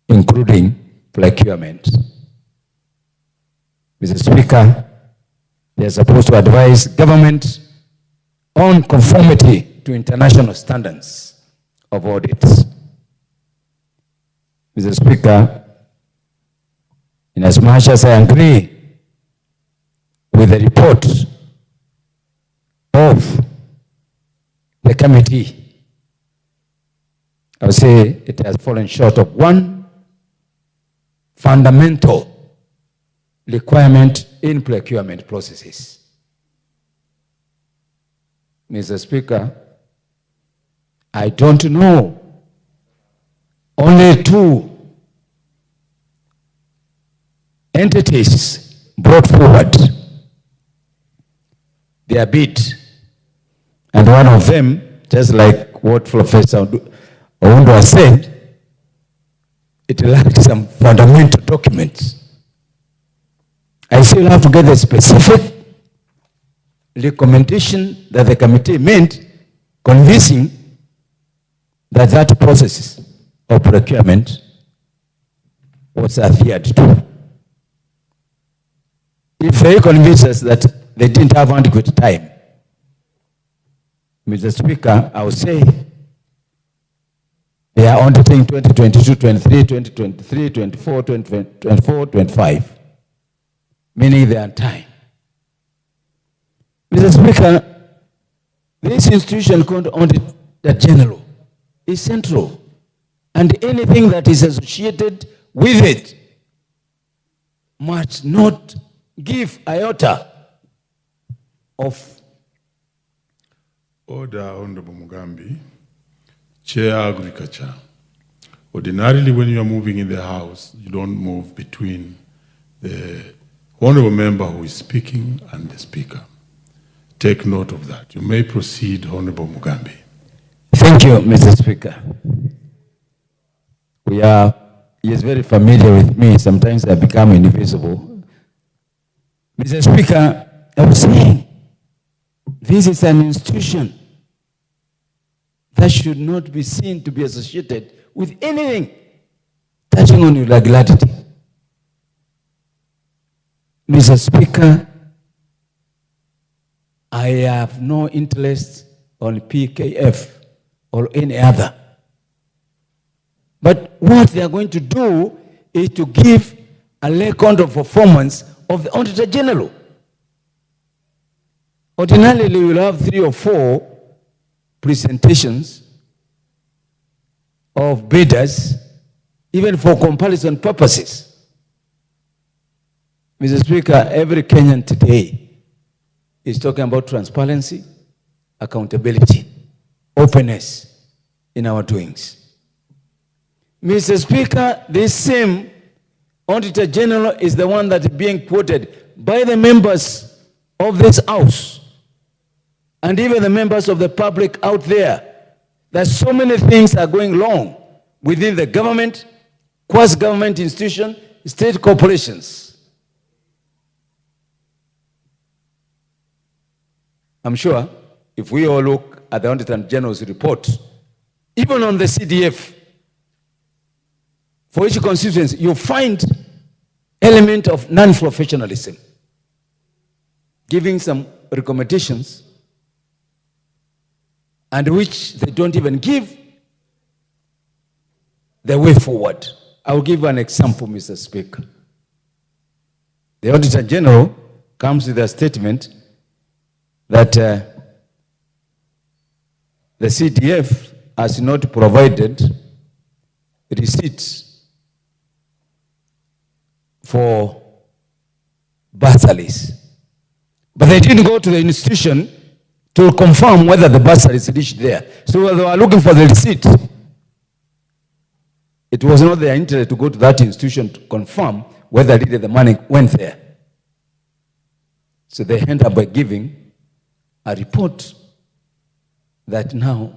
including procurement. Mr. Speaker, they are supposed to advise government on conformity to international standards of audits. Mr. Speaker, in as much as I agree with the report of the committee, I would say it has fallen short of one fundamental requirement in procurement processes. Mr. Speaker, I don't know. Only 2 entities brought forward their bid, and one of them, just like what Professor Owundo said, it lacked some fundamental documents. I still have to get the specific recommendation that the committee made, convincing that that process of procurement was adhered to. If they convince us that they didn't have adequate time, Mr. Speaker, I would say they are auditing 2022, 23, 2023, 24, 24, 25, meaning they are on time. Mr. Speaker, this institution called Auditor General is central, and anything that is associated with it must not give iota of order. Honorable Mugambi, Chair Agriculture. Ordinarily, when you are moving in the House, you don't move between the honorable member who is speaking and the Speaker. Take note of that. You may proceed, Honorable Mugambi. Thank you, Mr. Speaker. He is very familiar with me. Sometimes I become invisible. Mr. Speaker, I was saying, this is an institution that should not be seen to be associated with anything touching on irregularity. Mr. Speaker, I have no interest on PKF or any other. But what they are going to do is to give a record of performance of the Auditor General. Ordinarily, we will have 3 or 4 presentations of bidders, even for comparison purposes. Mr. Speaker, every Kenyan today is talking about transparency, accountability, openness in our doings. Mr. Speaker, this same Auditor General is the one that is being quoted by the members of this House and even the members of the public out there, that so many things are going wrong within the government, quasi-government institution, state corporations. I'm sure if we all look at the Auditor General's report, even on the CDF, for each constituency, you find element of non-professionalism, giving some recommendations and which they don't even give the way forward. I will give an example, Mr. Speaker. The Auditor General comes with a statement that the CDF has not provided receipts for bursaries. But they didn't go to the institution to confirm whether the bursaries reached there. So they were looking for the receipt. It was not their interest to go to that institution to confirm whether really the money went there. So they end up by giving a report that now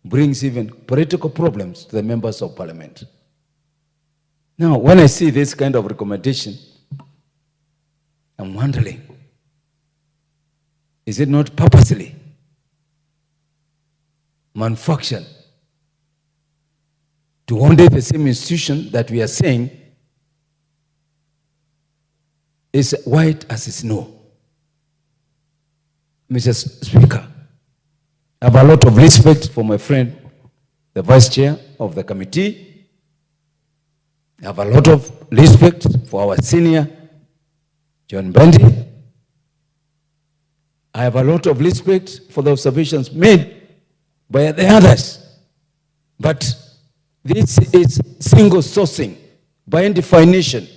brings even political problems to the members of parliament. Now, when I see this kind of recommendation, I'm wondering, is it not purposely manufactured to one day the same institution that we are saying is white as snow? Mr. Speaker, I have a lot of respect for my friend, the Vice Chair of the committee. I have a lot of respect for our senior, John Bendi. I have a lot of respect for the observations made by the others. But this is single sourcing. By definition,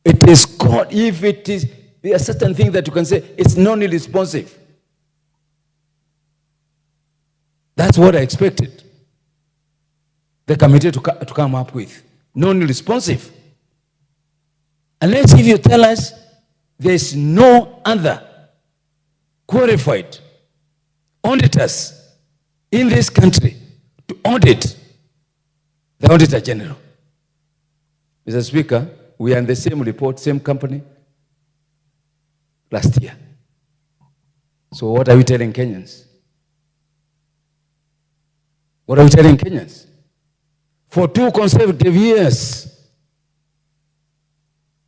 it is called, if it is, there are certain things that you can say it's non-responsive. That's what I expected the committee to come up with. Non-responsive. Unless if you tell us there's no other qualified auditors in this country to audit the Auditor General. Mr. Speaker, we are in the same report, same company last year. So what are we telling Kenyans? What are we telling Kenyans? For 2 consecutive years,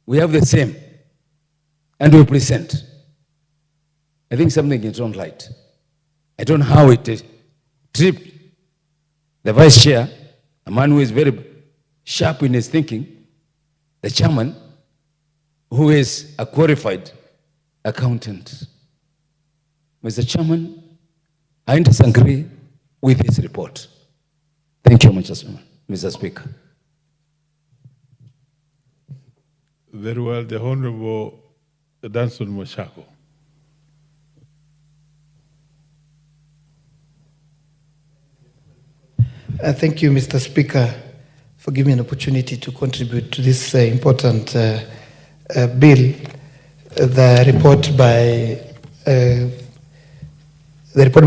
we have the same, and we present. I think something is not right. I don't know how it is. Tripped the Vice Chair, a man who is very sharp in his thinking, the Chairman, who is a qualified accountant. Mr. Chairman, I disagree with his report. Thank you, Mr. Speaker. Very well, the Honorable Danson Moshako. Thank you, Mr. Speaker, for giving me an opportunity to contribute to this important bill. The report by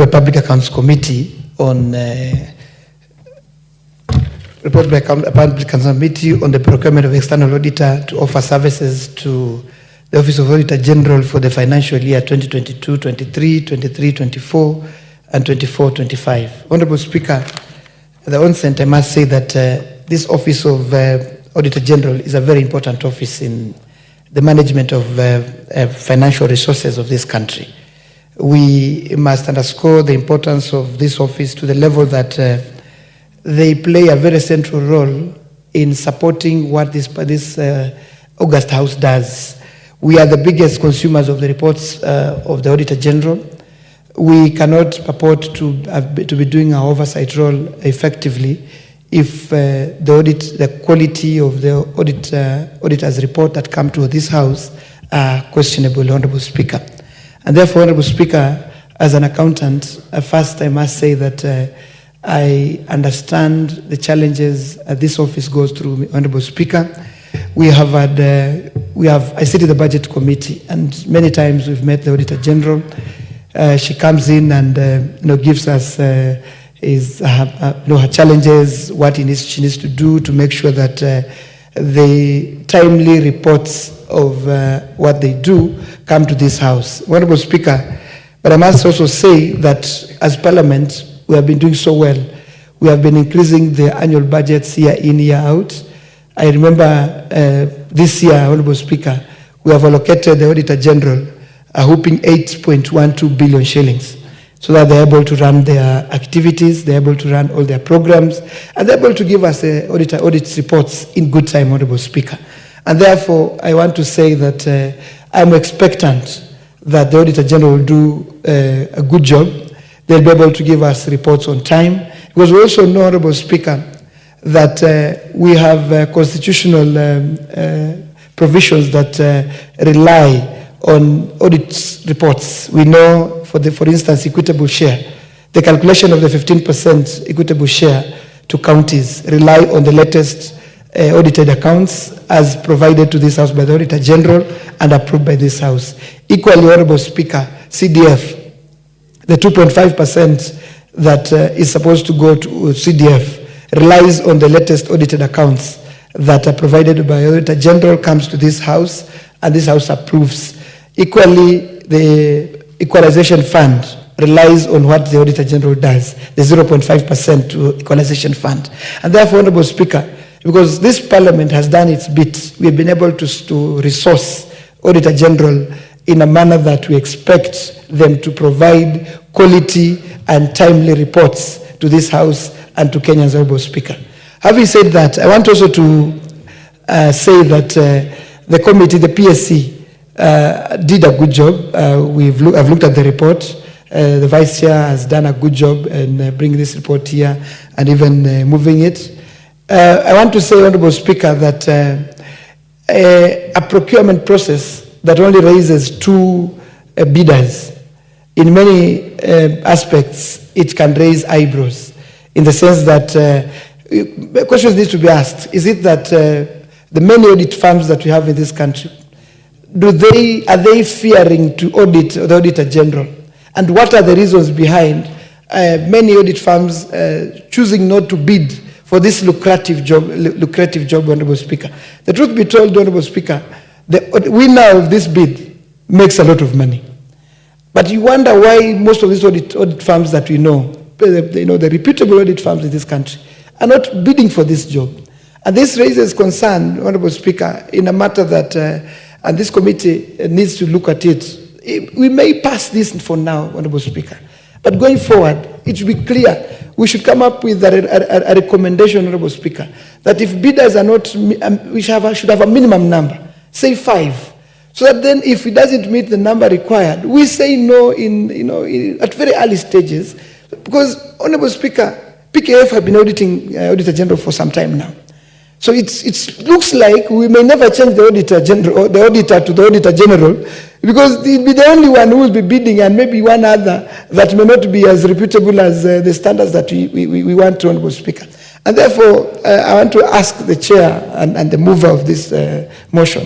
Public Accounts Committee on Public Accounts Committee on the procurement of external auditor to offer services to the Office of Auditor General for the financial year 2022-23, 23-24, and 24-25. Honorable Speaker, at the onset, I must say that this Office of Auditor General is a very important office in the management of financial resources of this country. We must underscore the importance of this office to the level that they play a very central role in supporting what this August House does. We are the biggest consumers of the reports of the Auditor General. We cannot purport to be doing our oversight role effectively if the quality of the auditor's report that come to this House are questionable, Honorable Speaker. And therefore, Honorable Speaker, as an accountant, first I must say that I understand the challenges this office goes through, Honorable Speaker. I sit in the Budget Committee, and many times we've met the Auditor General. She comes in and gives us her challenges, what she needs to do to make sure that the timely reports of what they do come to this House. Honorable Speaker, but I must also say that as Parliament, we have been doing so well. We have been increasing the annual budgets year in, year out. I remember this year, Honorable Speaker, we have allocated the Auditor General a whopping 8.12 billion shillings so that they're able to run their activities, they're able to run all their programs, and they're able to give us audit reports in good time, Honorable Speaker. And therefore, I want to say that I'm expectant that the Auditor General will do a good job. They'll be able to give us reports on time. Because we also know, Honorable Speaker, that we have constitutional provisions that rely on audit reports. We know, for instance, equitable share. The calculation of the 15% equitable share to counties rely on the latest audited accounts as provided to this House by the Auditor General and approved by this House. Equally, Honorable Speaker, CDF, the 2.5% that is supposed to go to CDF relies on the latest audited accounts that are provided by Auditor General, comes to this House, and this House approves. Equally, the Equalization Fund relies on what the Auditor General does, the 0.5% to Equalization Fund. And therefore, Honorable Speaker, because this Parliament has done its bit, we have been able to resource Auditor General in a manner that we expect them to provide quality and timely reports to this House and to Kenyans, Honorable Speaker. Having said that, I want also to say that the committee, the PSC, did a good job. I've looked at the report. The Vice Chair has done a good job in bringing this report here and even moving it. I want to say, Honorable Speaker, that a procurement process that only raises two bidders, in many aspects, it can raise eyebrows, in the sense that questions need to be asked. Is it that the many audit firms that we have in this country, are they fearing to audit the Auditor General? And what are the reasons behind many audit firms choosing not to bid for this lucrative job, Honorable Speaker? The truth be told, Honorable Speaker, the winner of this bid makes a lot of money. But you wonder why most of these audit firms that we know, the reputable audit firms in this country, are not bidding for this job. And this raises concern, Honorable Speaker, in a matter that, and this committee needs to look at it. We may pass this for now, Honorable Speaker, but going forward, it should be clear. We should come up with a recommendation, Honorable Speaker, that if bidders are not, we should have a minimum number, say 5, so that then if it doesn't meet the number required, we say no at very early stages, because, Honorable Speaker, PKF have been auditing Auditor General for some time now. So it looks like we may never change the Auditor General, or the auditor to the Auditor General, because he'll be the only one who will be bidding, and maybe one other that may not be as reputable as the standards that we want to, Honorable Speaker. And therefore, I want to ask the Chair and the mover of this motion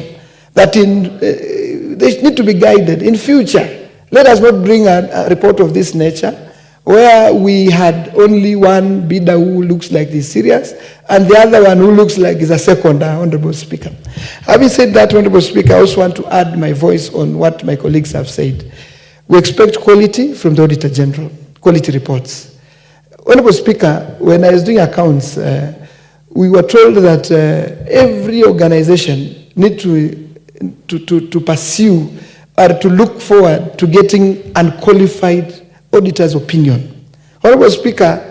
that they need to be guided. In future, let us not bring a report of this nature, where we had only one bidder who looks like he's serious, and the other one who looks like he's a second, Honorable Speaker. Having said that, Honorable Speaker, I also want to add my voice on what my colleagues have said. We expect quality from the Auditor General, quality reports. Honorable Speaker, when I was doing accounts, we were told that every organization need to pursue or to look forward to getting unqualified auditor's opinion. Honorable Speaker,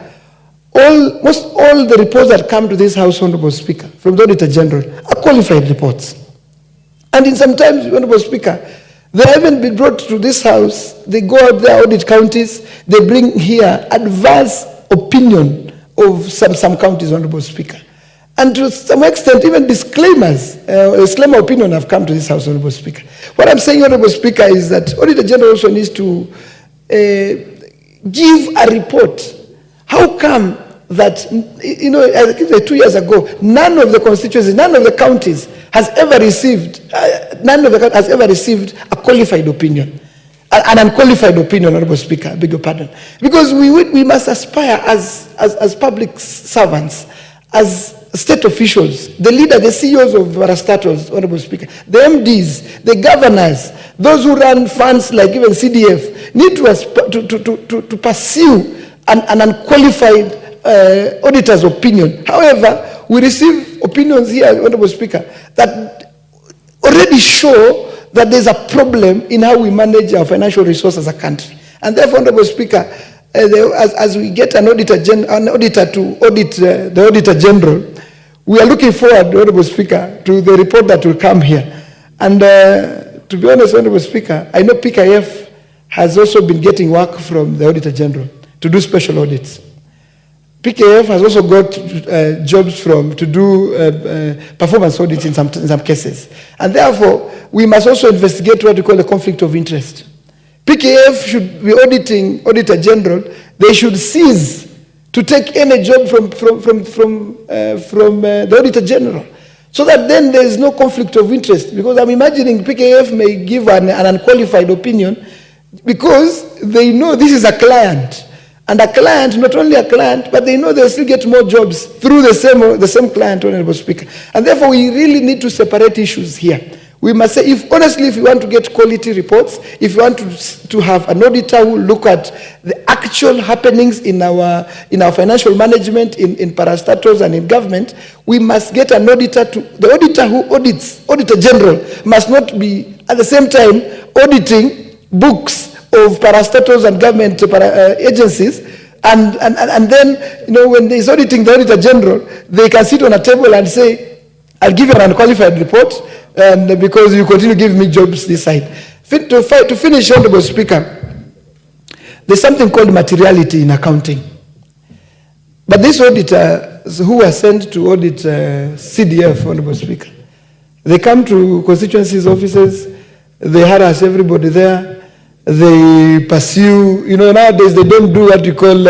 almost all the reports that come to this House, Honorable Speaker, from the Auditor General are qualified reports. And in sometimes, Honorable Speaker, they haven't been brought to this House. They go out there, audit counties, they bring here adverse opinion of some counties, Honorable Speaker. And to some extent, even disclaimers, disclaimer opinion have come to this House, Honorable Speaker. What I'm saying, Honorable Speaker, is that Auditor General also needs to give a report. How come that, I think 2 years ago, none of the constituencies, none of the counties has ever received, a qualified opinion, an unqualified opinion, Honorable Speaker, I beg your pardon. Because we must aspire as public servants, as state officials, the leader, the CEOs of parastatals, Honorable Speaker, the MDs, the governors, those who run funds like even CDF, need to pursue an unqualified auditor's opinion. However, we receive opinions here, Honorable Speaker, that already show that there's a problem in how we manage our financial resources as a country. And therefore, Honorable Speaker, as we get an auditor to audit the Auditor General, we are looking forward, Honorable Speaker, to the report that will come here. And to be honest, Honorable Speaker, I know PKF has also been getting work from the Auditor General to do special audits. PKF has also got jobs to do performance audits in some cases. And therefore, we must also investigate what we call the conflict of interest. PKF should be auditing Auditor General. They should cease to take any job from the Auditor General, so that then there is no conflict of interest. Because I'm imagining PKF may give an unqualified opinion because they know this is a client, And a client, not only a client, but they know they'll still get more jobs through the same client, Honorable Speaker. And therefore, we really need to separate issues here. We must say, honestly, if you want to get quality reports, if you want to have an auditor who look at the actual happenings in our financial management, in parastatals and in government, we must get an auditor the auditor who audits, Auditor General, must not be at the same time auditing books of parastatals and government agencies, and then, when he's auditing the Auditor General, they can sit on a table and say, I'll give you an unqualified report, and because you continue to give me jobs this side. To finish, Honorable Speaker, there's something called materiality in accounting. But these auditors who are sent to audit CDF, Honorable Speaker, they come to constituencies offices, they harass everybody there, they pursue, nowadays they don't do what you call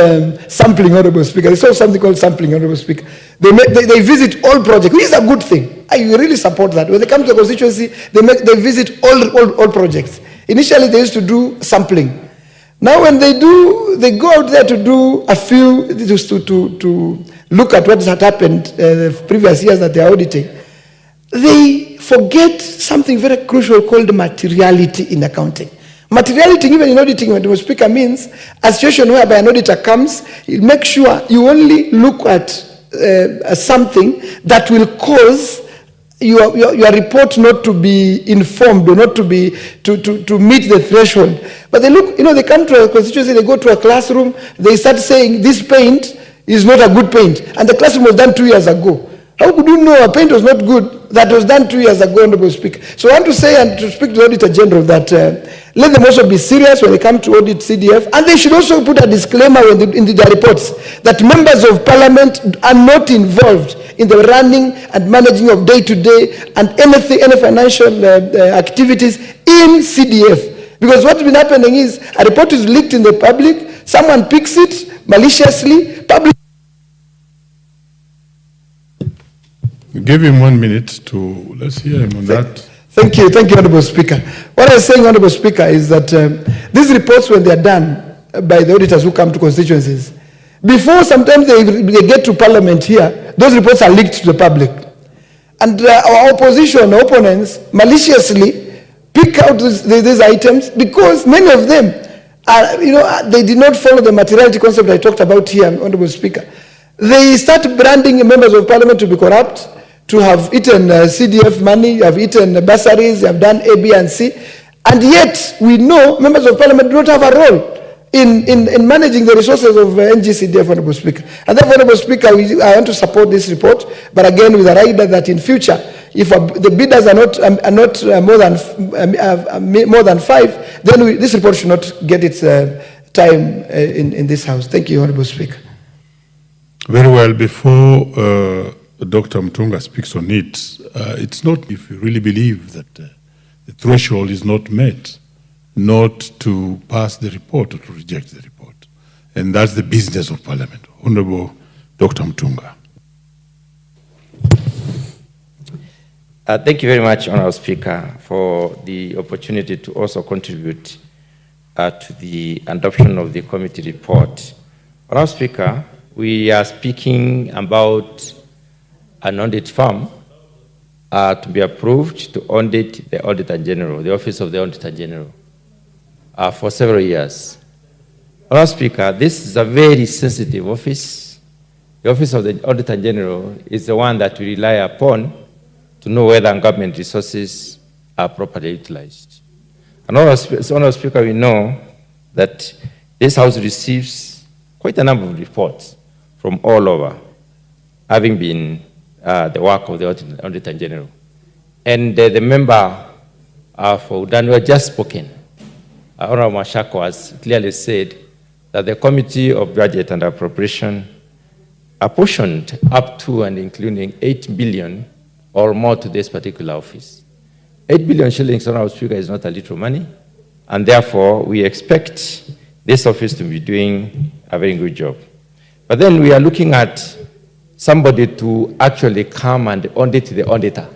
sampling, Honorable Speaker. They saw something called sampling, Honorable Speaker. They visit all projects, which is a good thing. I really support that. When they come to the constituency, they visit all projects. Initially, they used to do sampling. Now, when they go out there to do a few, to look at what had happened the previous years that they are auditing, they forget something very crucial called materiality in accounting. Materiality, even in auditing, when the Speaker, means a situation whereby an auditor comes, make sure you only look at something that will cause your report not to be informed or not to be to meet the threshold. But they look, they come to a constituency, they go to a classroom, they start saying this paint is not a good paint, and the classroom was done 2 years ago. How could you know a paint was not good that was done 2 years ago, Honorable Speaker? So I want to say and to speak to the Auditor General that let them also be serious when they come to audit CDF, and they should also put a disclaimer in their reports that members of Parliament are not involved in the running and managing of day-to-day and any financial activities in CDF. Because what's been happening is a report is leaked in the public, someone picks it maliciously, public. Give him 1 minute let's hear him on that. Thank you, Honorable Speaker. What I was saying, Honorable Speaker, is that these reports, when they are done by the auditors who come to constituencies, before sometimes they get to Parliament here, those reports are leaked to the public. And our opposition, our opponents, maliciously pick out these items because many of them are, they did not follow the materiality concept I talked about here, Honorable Speaker. They start branding members of Parliament to be corrupt, to have eaten CDF money, have eaten bursaries, have done A, B, and C. And yet, we know members of Parliament do not have a role in managing the resources of NGCDF, Honorable Speaker. And therefore, Honorable Speaker, I want to support this report, but again, with a rider that in future, if the bidders are not more than 5, then this report should not get its time in this House. Thank you, Honorable Speaker. Very well. Before Dr. Mtunga speaks on it, it's not if you really believe that the threshold is not met, not to pass the report or to reject the report. And that's the business of Parliament. Honorable Dr. Mtunga. Thank you very much, Honorable Speaker, for the opportunity to also contribute to the adoption of the committee report. Honorable Speaker, we are speaking about an audit firm to be approved to audit the Auditor General, the Office of the Auditor General, for several years. Honorable Speaker, this is a very sensitive office. The Office of the Auditor General is the one that we rely upon to know whether government resources are properly utilized. And Honorable Speaker, we know that this House receives quite a number of reports from all over, having been the work of the Auditor General. And the member for Udanwa just spoken, Honorable Mashako, has clearly said that the Committee of Budget and Appropriation apportioned up to and including 8 billion or more to this particular office. 8 billion shillings, Honorable Speaker, is not a little money, and therefore we expect this office to be doing a very good job. But then we are looking at somebody to actually come and audit the auditor,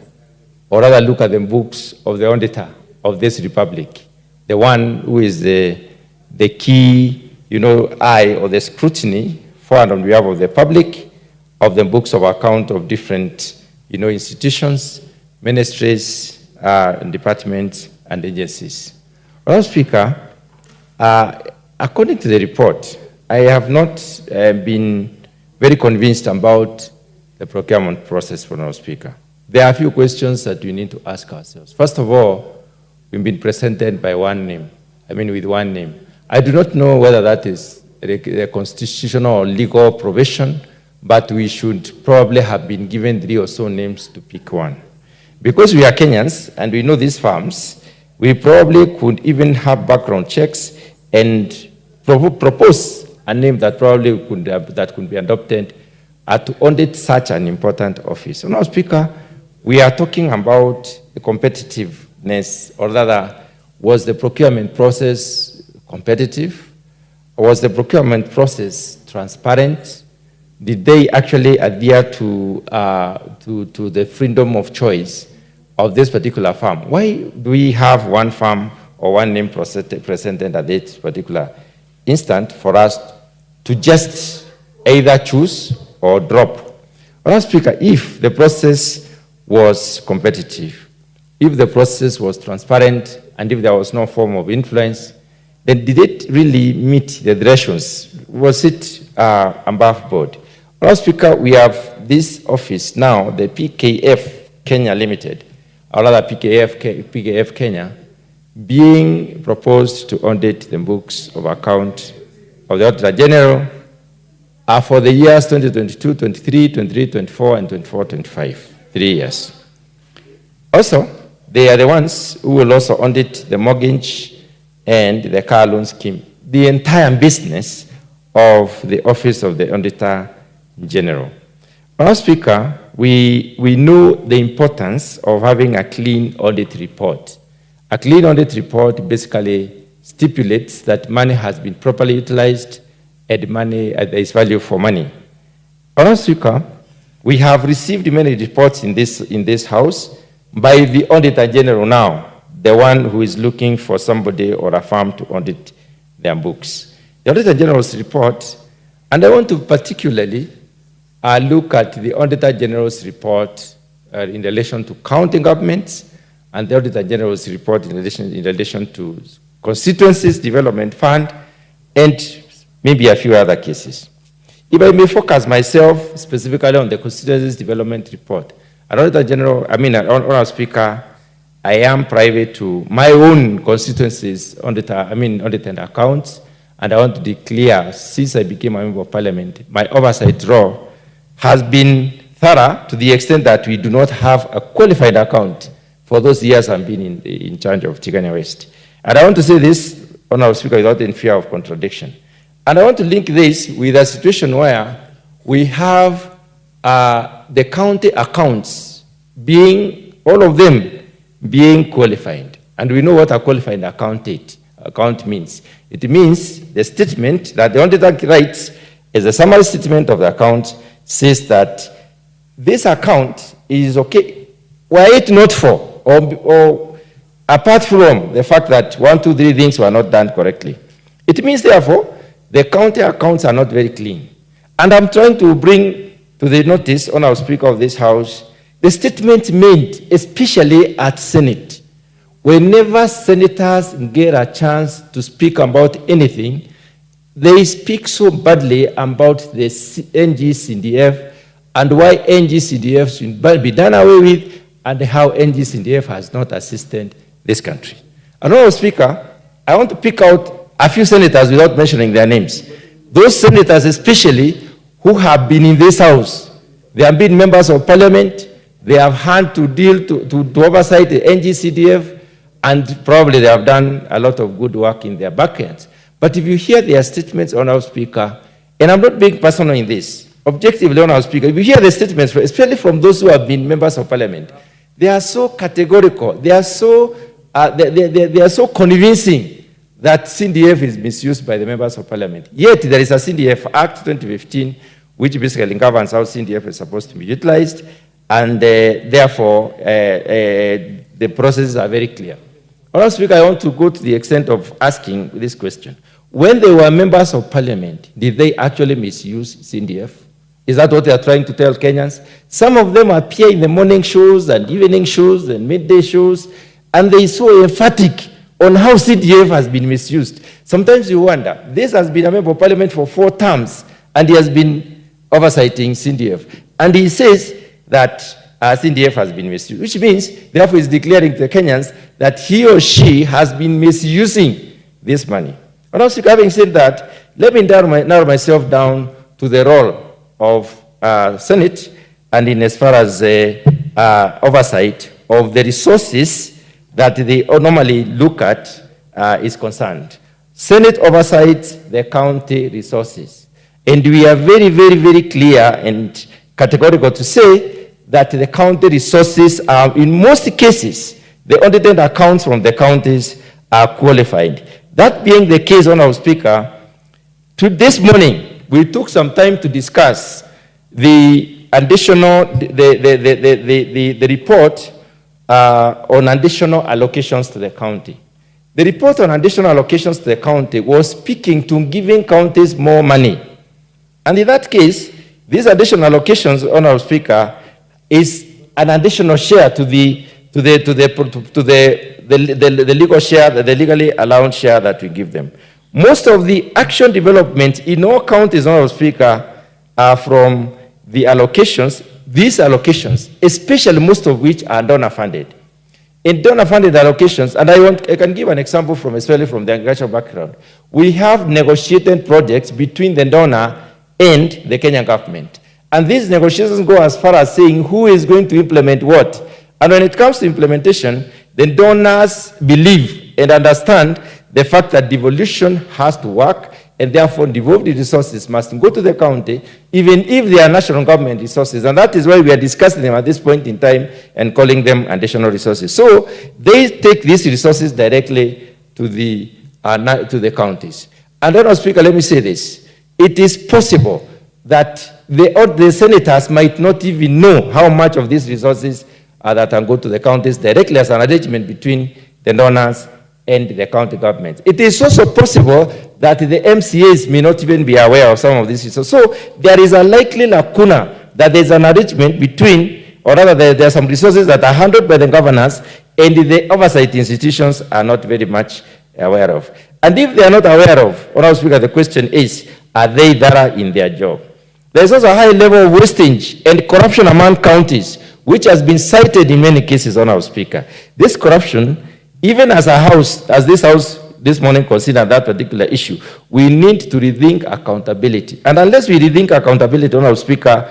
or rather look at the books of the auditor of this republic, the one who is the key eye or the scrutiny for and on behalf of the public of the books of account of different, institutions, ministries, departments, and agencies. Madam Speaker, according to the report, I have not been very convinced about the procurement process, Madam Speaker. There are a few questions that we need to ask ourselves. First of all, we've been presented by one name, with one name. I do not know whether that is a constitutional or legal provision, but we should probably have been given 3 or so names to pick one. Because we are Kenyans and we know these farms, we probably could even have background checks and propose a name that probably could be adopted to audit such an important office. So now, Speaker, we are talking about the competitiveness, or rather, was the procurement process competitive? Was the procurement process transparent? Did they actually adhere to the freedom of choice of this particular farm? Why do we have one farm or one name presented at this particular instant for us to just either choose or drop? Madam Speaker, if the process was competitive, if the process was transparent, and if there was no form of influence, then did it really meet the thresholds? Was it above board? Madam Speaker, we have this office now, the PKF Kenya Limited, or rather PKF Kenya, being proposed to audit the books of account of the Auditor General for the years 2022, 23, 23, 24, and 24, 25. 3 years. Also, they are the ones who will also audit the mortgage and the car loan scheme, the entire business of the Office of the Auditor General. Madam Speaker, we know the importance of having a clean audit report. A clean audit report basically stipulates that money has been properly utilized and money there is value for money. Madam Speaker, we have received many reports in this House by the Auditor General now, the one who is looking for somebody or a firm to audit their books. The Auditor General's report, and I want to particularly look at the Auditor General's report in relation to county governments, and the Auditor General's report in relation to Constituencies Development Fund, and maybe a few other cases. If I may focus myself specifically on the Constituencies Development Report, Auditor General, Honourable Speaker, I am private to my own constituencies audited accounts, and I want to declare, since I became a member of Parliament, my oversight role has been thorough to the extent that we do not have a qualified account for those years I've been in charge of Tigania West. And I want to say this, Honourable Speaker, without any fear of contradiction. And I want to link this with a situation where we have the county accounts being, all of them being qualified. And we know what a qualified account means. It means the statement that the auditor writes is a summary statement of the account says that this account is okay, were it not for, or apart from the fact that 1, 2, 3 things were not done correctly. It means, therefore, the county accounts are not very clean. And I'm trying to bring to the notice, Honourable Speaker of this House, the statement made, especially at Senate. Whenever senators get a chance to speak about anything, they speak so badly about the NGCDF and why NGCDF should be done away with and how NGCDF has not assisted this country. And Honourable Speaker, I want to pick out a few senators without mentioning their names. Those senators especially who have been in this House, they have been members of Parliament, they have had to deal to oversight the NGCDF, and probably they have done a lot of good work in their backends. But if you hear their statements, Honourable Speaker, and I'm not being personal in this, objectively, Honourable Speaker, if you hear the statements, especially from those who have been members of Parliament, they are so categorical, they are so convincing that CDF is misused by the members of Parliament. Yet there is a CDF Act 2015, which basically governs how CDF is supposed to be utilized, and therefore the processes are very clear. Honourable Speaker, I want to go to the extent of asking this question. when they were members of parliament, did they actually misuse CDF? Is that what they are trying to tell Kenyans? Some of them appear in the morning shows and evening shows and midday shows, and they so emphatic on how CDF has been misused. Sometimes you wonder, this has been a member of parliament for 4 terms, and he has been oversighting CDF. And he says that CDF has been misused, which means, therefore, he's declaring to the Kenyans that he or she has been misusing this money. And also, having said that, let me narrow myself down to the role of Senate, and in as far as oversight of the resources that they normally look at is concerned. Senate oversights the county resources. And we are very, very, very clear and categorical to say that the county resources are, in most cases, the audited accounts from the counties are qualified. That being the case, Honorable Speaker, to this morning, we took some time to discuss the additional, the report on additional allocations to the county. The report on additional allocations to the county was speaking to giving counties more money. And in that case, these additional allocations, Honorable Speaker, is an additional share to the legal share, the legally allowed share that we give them. Most of the action development in all counties, Honorable Speaker, are from the allocations, these allocations, especially most of which are donor-funded. In donor-funded allocations, and I can give an example from, especially from the agricultural background, we have negotiated projects between the donor and the Kenyan government. And these negotiations go as far as saying who is going to implement what. And when it comes to implementation, the donors believe and understand the fact that devolution has to work, and therefore devolved resources must go to the county, even if they are national government resources. And that is why we are discussing them at this point in time and calling them additional resources. So they take these resources directly to the counties. And Honorable Speaker, let me say this. It is possible that the senators might not even know how much of these resources that can go to the counties directly as an arrangement between the donors and the county governments. It is also possible that the MCAs may not even be aware of some of these resources. So there is a likely lacuna that there is an arrangement between, or rather there are some resources that are handled by the governors and the oversight institutions are not very much aware of. And if they are not aware of, Honorable Speaker, the question is, are they thorough in their job? There is also a high level of wastage and corruption among counties, which has been cited in many cases, Honorable Speaker. This corruption, even as a house, as this house this morning considered that particular issue, we need to rethink accountability. And unless we rethink accountability, Honorable Speaker,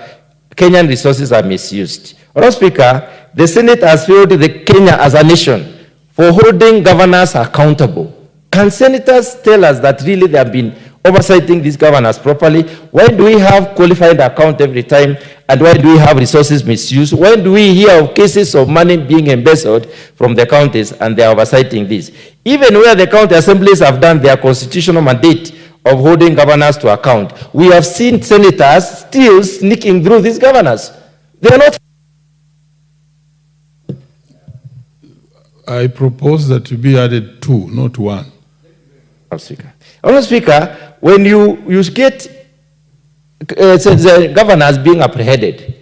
Kenyan resources are misused. Honorable Speaker, the Senate has failed the Kenya as a nation for holding governors accountable. Can senators tell us that really they have been oversighting these governors properly? Why do we have qualified account every time? And why do we have resources misused? Why do we hear of cases of money being embezzled from the counties and they are oversighting this? Even where the county assemblies have done their constitutional mandate of holding governors to account, we have seen senators still sneaking through these governors. They are not. I propose that to be added 2, not 1. Honorable Speaker, when you get the governors being apprehended,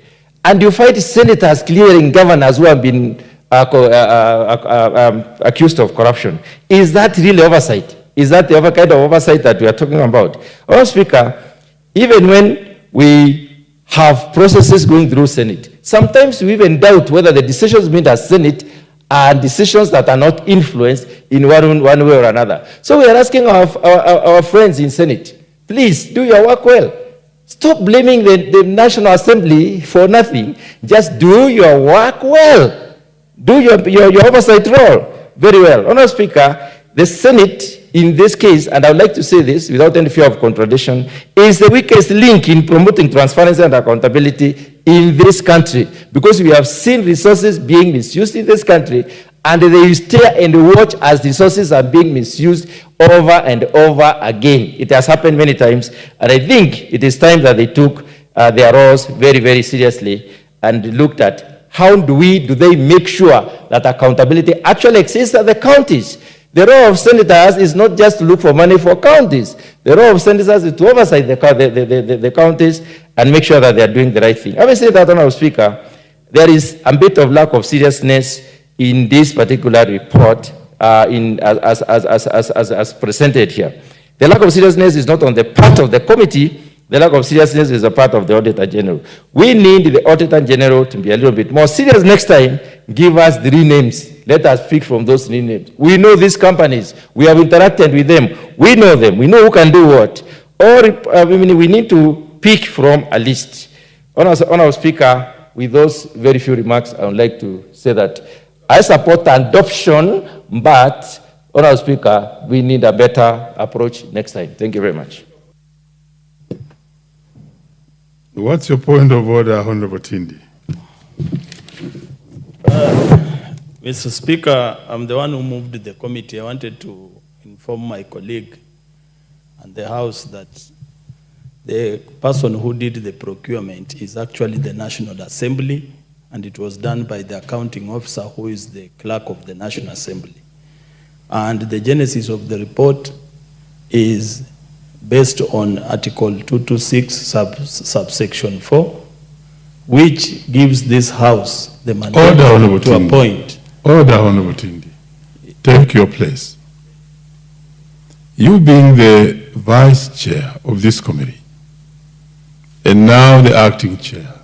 and you find senators clearing governors who have been accused of corruption, is that really oversight? Is that the other kind of oversight that we are talking about? Honorable Speaker, even when we have processes going through Senate, sometimes we even doubt whether the decisions made as Senate are decisions that are not influenced in one way or another. So we are asking our friends in Senate, please do your work well. Stop blaming the National Assembly for nothing. Just do your work well. Do your oversight role very well. Honorable Speaker, the Senate in this case, and I would like to say this without any fear of contradiction, is the weakest link in promoting transparency and accountability in this country, because we have seen resources being misused in this country, and they stare and watch as resources are being misused over and over again. It has happened many times, and I think it is time that they took their roles very, very seriously and looked at how do they make sure that accountability actually exists at the counties. The role of senators is not just to look for money for counties. The role of senators is to oversight the counties and make sure that they are doing the right thing. Having said that, Honorable Speaker, there is a bit of lack of seriousness in this particular report as presented here. The lack of seriousness is not on the part of the committee. The lack of seriousness is a part of the Auditor General. We need the Auditor General to be a little bit more serious next time. Give us 3 names. Let us pick from those 3 names. We know these companies. We have interacted with them. We know them. We know who can do what. Or we need to pick from a list. Honorable Speaker, with those very few remarks, I would like to say that I support adoption, but, Honorable Speaker, we need a better approach next time. Thank you very much. What's your point of order, Honorable Tindi? Mr. Speaker, I'm the one who moved the committee. I wanted to inform my colleague and the House that the person who did the procurement is actually the National Assembly, and it was done by the accounting officer who is the clerk of the National Assembly. And the genesis of the report is based on Article 226, subsection 4, which gives this House the mandate to appoint. Order, Honorable Tindi. Take your place. You being the vice chair of this committee, and now the acting chair,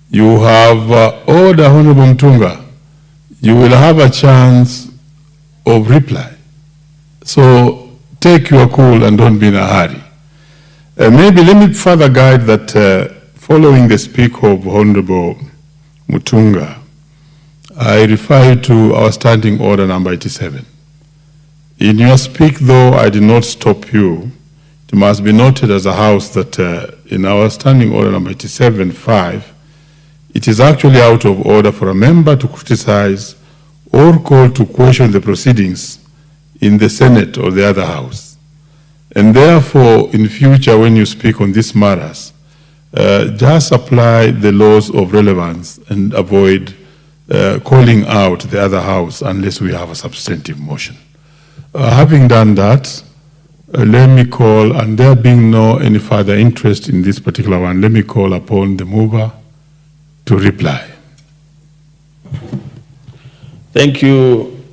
you have order, Honorable Mtunga. You will have a chance of reply. So take your cool and don't be in a hurry. Maybe let me further guide that following the speak of Honorable Mutunga, I refer you to our standing order number 87. In your speak, though, I did not stop you. It must be noted as a House that in our standing order number 87.5, it is actually out of order for a member to criticize or call to question the proceedings in the Senate or the other House. And therefore, in future, when you speak on these matters, just apply the laws of relevance and avoid calling out the other House unless we have a substantive motion. Having done that, let me call, and there being no any further interest in this particular one, let me call upon the mover to reply. Thank you,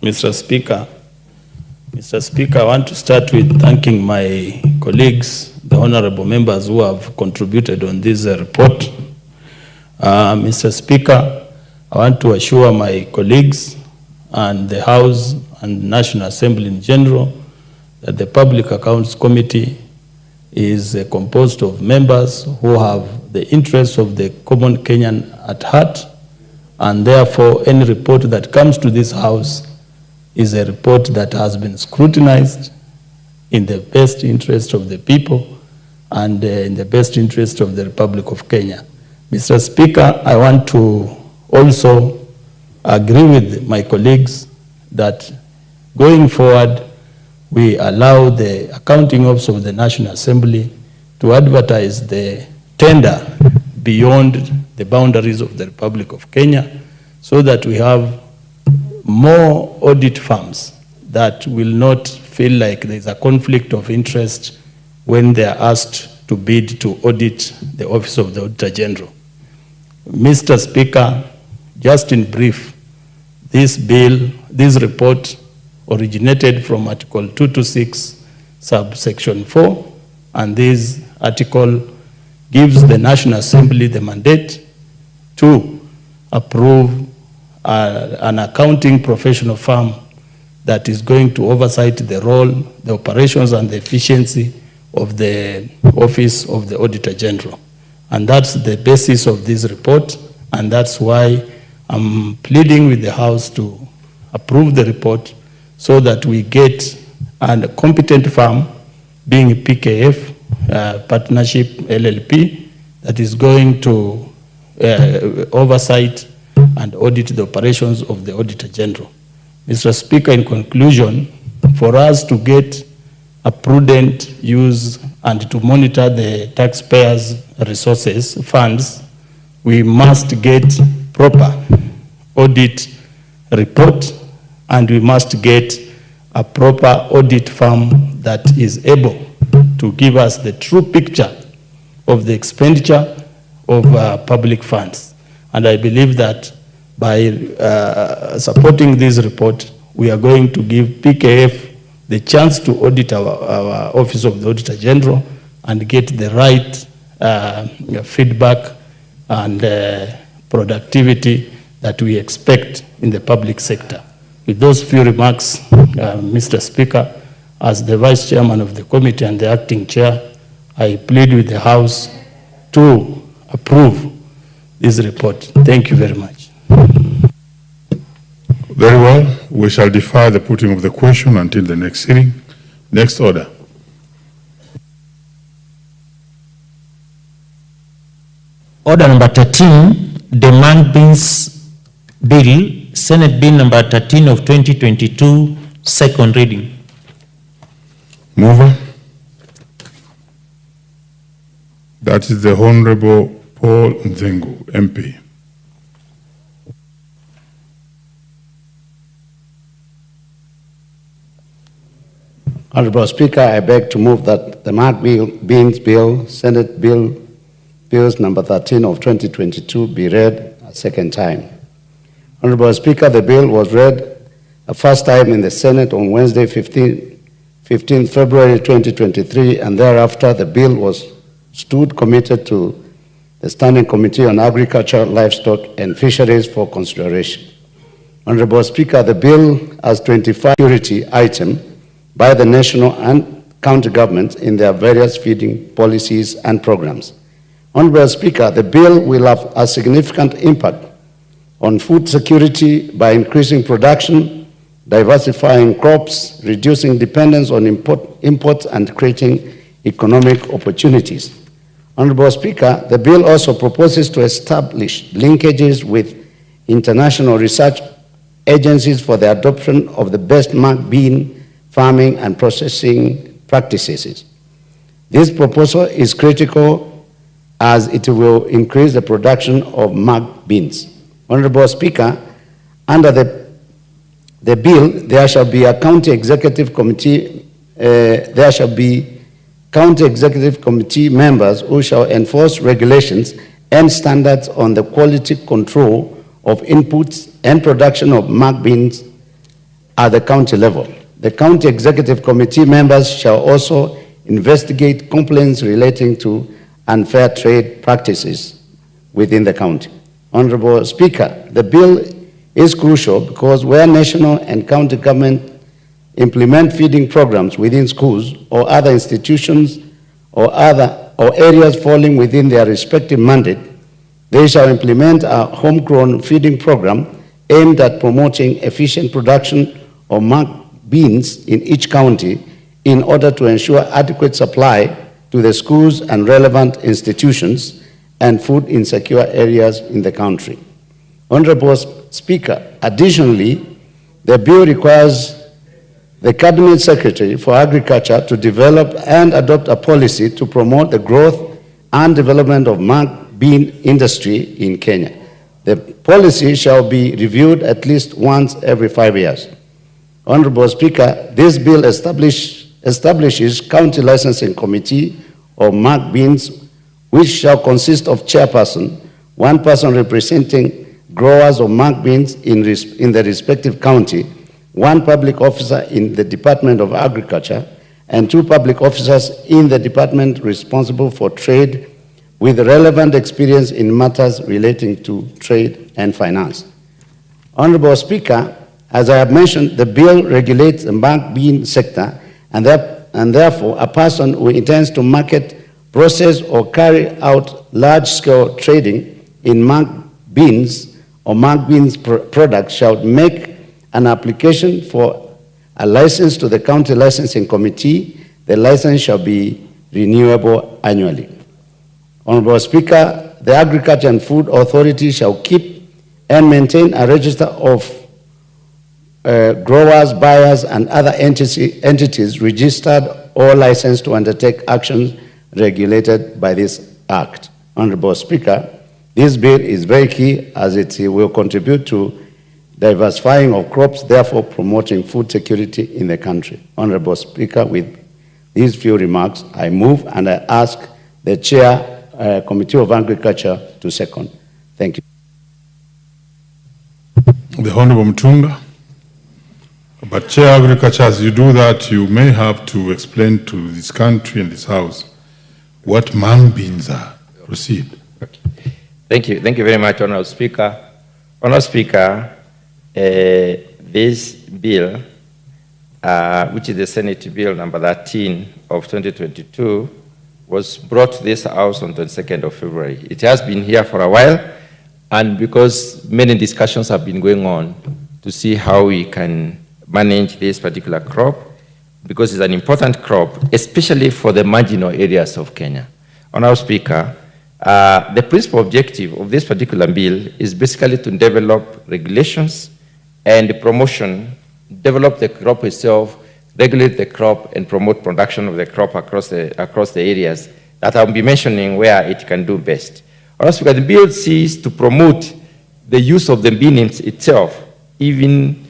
Mr. Speaker. Mr. Speaker, I want to start with thanking my colleagues, the honorable members who have contributed on this report. Mr. Speaker, I want to assure my colleagues and the House and National Assembly in general that the Public Accounts Committee is composed of members who have the interests of the common Kenyan at heart, and therefore any report that comes to this House is a report that has been scrutinized in the best interest of the people and in the best interest of the Republic of Kenya. Mr. Speaker, I want to also agree with my colleagues that going forward, we allow the accounting office of the National Assembly to advertise the tender beyond the boundaries of the Republic of Kenya, so that we have more audit firms that will not feel like there's a conflict of interest when they are asked to bid to audit the Office of the Auditor General. Mr. Speaker, just in brief, this report originated from Article 226, subsection 4, and this article gives the National Assembly the mandate to approve an accounting professional firm that is going to oversight the role, the operations, and the efficiency of the Office of the Auditor General. And that's the basis of this report, and that's why I'm pleading with the House to approve the report so that we get a competent firm, being a PKF, Partnership LLP, that is going to oversight and audit the operations of the Auditor General. Mr. Speaker, in conclusion, for us to get a prudent use and to monitor the taxpayers' resources, funds, we must get proper audit report and we must get a proper audit firm that is able to give us the true picture of the expenditure of public funds. And I believe that by supporting this report, we are going to give PKF the chance to audit our Office of the Auditor General and get the right feedback and productivity that we expect in the public sector. With those few remarks, Mr. Speaker, as the Vice Chairman of the committee and the acting chair, I plead with the House to approve this report. Thank you very much. Very well. We shall defer the putting of the question until the next sitting. Next order. Order number 13, the Mang Beans Bill, Senate Bill number 13 of 2022, second reading. Mover. That is the Honorable Paul Nzengu, MP. Honorable Speaker, I beg to move that the Mang Beans Bill, Senate Bills number 13 of 2022 be read a second time. Honorable Speaker, the bill was read a first time in the Senate on Wednesday, 15 February 2023, and thereafter the bill was committed to the Standing Committee on Agriculture, Livestock, and Fisheries for consideration. Honorable Speaker, the bill has 25 security items by the national and county governments in their various feeding policies and programs. Honorable Speaker, the bill will have a significant impact on food security by increasing production, diversifying crops, reducing dependence on imports, and creating economic opportunities. Honorable Speaker, the bill also proposes to establish linkages with international research agencies for the adoption of the best Mang bean farming and processing practices. This proposal is critical as it will increase the production of Mang beans. Honorable Speaker, under the bill, there shall be a county executive committee, members who shall enforce regulations and standards on the quality control of inputs and production of Mang beans at the county level. The county executive committee members shall also investigate complaints relating to unfair trade practices within the county. Honorable Speaker, the bill is crucial because where national and county government implement feeding programs within schools or other institutions or areas falling within their respective mandate, they shall implement a homegrown feeding program aimed at promoting efficient production of Mang beans in each county in order to ensure adequate supply to the schools and relevant institutions and food insecure areas in the country. Honorable Speaker, additionally, the bill requires the Cabinet Secretary for Agriculture to develop and adopt a policy to promote the growth and development of Mang bean industry in Kenya. The policy shall be reviewed at least once every 5 years. Honorable Speaker, this bill establishes county licensing committee of Mang beans, which shall consist of chairperson, one person representing growers of Mang beans in the respective county, one public officer in the Department of Agriculture, and two public officers in the department responsible for trade with relevant experience in matters relating to trade and finance. Honorable Speaker, as I have mentioned, the bill regulates the Mang bean sector, and therefore a person who intends to market, process, or carry out large-scale trading in Mang beans or Mang beans products shall make an application for a license to the county licensing committee. The license shall be renewable annually. Honorable Speaker, the Agriculture and Food Authority shall keep and maintain a register of growers, buyers, and other entities registered or licensed to undertake actions regulated by this Act. Honorable Speaker, this bill is very key as it will contribute to diversifying of crops, therefore promoting food security in the country. Honorable Speaker, with these few remarks, I move and I ask the Chair, Committee of Agriculture to second. Thank you. The Honorable Mutunga. But Chair Agriculture, as you do that, you may have to explain to this country and this House what mung beans are. Proceed. Okay. Thank you. Thank you very much, Honorable Speaker. Honorable Speaker, this bill, which is the Senate Bill number 13 of 2022, was brought to this House on the 22nd of February. It has been here for a while, and because many discussions have been going on to see how we can manage this particular crop, because it's an important crop, especially for the marginal areas of Kenya. Honorable Speaker, the principal objective of this particular bill is basically to develop regulations and promotion, develop the crop itself, regulate the crop, and promote production of the crop across the areas that I'll be mentioning where it can do best. Honorable Speaker, the bill seeks to promote the use of the bean itself, even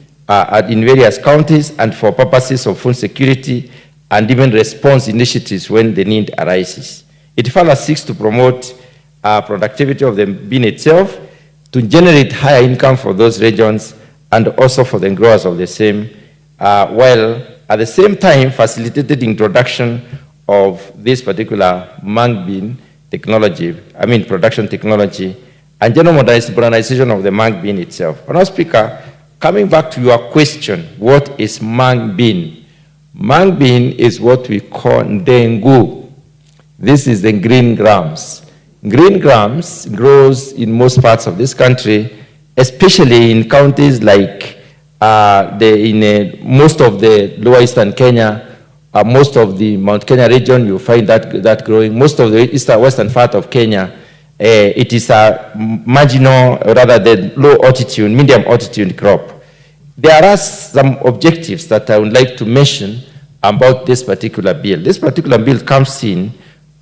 in various counties and for purposes of food security and even response initiatives when the need arises. It further seeks to promote productivity of the bean itself, to generate higher income for those regions and also for the growers of the same, while at the same time facilitated introduction of this particular mung bean technology, production technology, and general modernization of the mung bean itself. Honorable Speaker, coming back to your question, what is mung bean? Mung bean is what we call ndengu. This is the green grams. Green grams grows in most parts of this country, especially in counties like most of the lower eastern Kenya, most of the Mount Kenya region, you find that growing. Most of the western part of Kenya, it is a marginal, or rather the low altitude, medium altitude crop. There are some objectives that I would like to mention about this particular bill. This particular bill comes in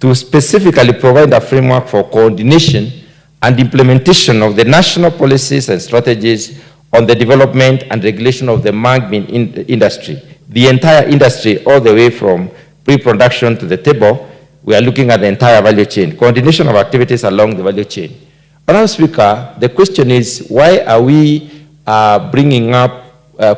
to specifically provide a framework for coordination and implementation of the national policies and strategies on the development and regulation of the mung bean industry. The entire industry, all the way from pre-production to the table, we are looking at the entire value chain, coordination of activities along the value chain. Honorable Speaker, the question is, why are we bringing up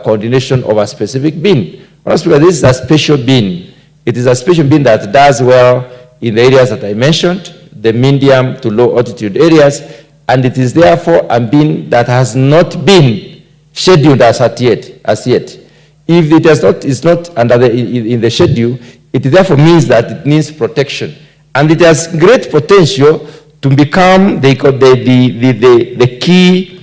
coordination of a specific bean? Honorable Speaker, this is a special bean. It is a special bean that does well in the areas that I mentioned, the medium to low altitude areas, and it is therefore a bean that has not been scheduled as yet. If it is not under in the schedule, it therefore means that it needs protection, and it has great potential to become the key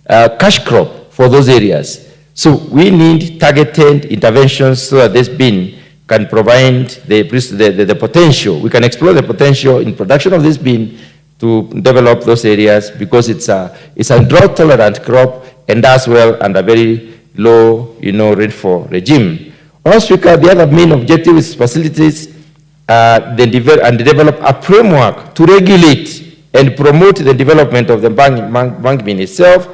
cash crop for those areas. So we need targeted interventions so that this bean can provide the potential. We can explore the potential in production of this bean to develop those areas, because it's a drought-tolerant crop and does well under very low, rainfall regime. Honorable Speaker, the other main objective is facilitate and develop a framework to regulate and promote the development of the mung bean itself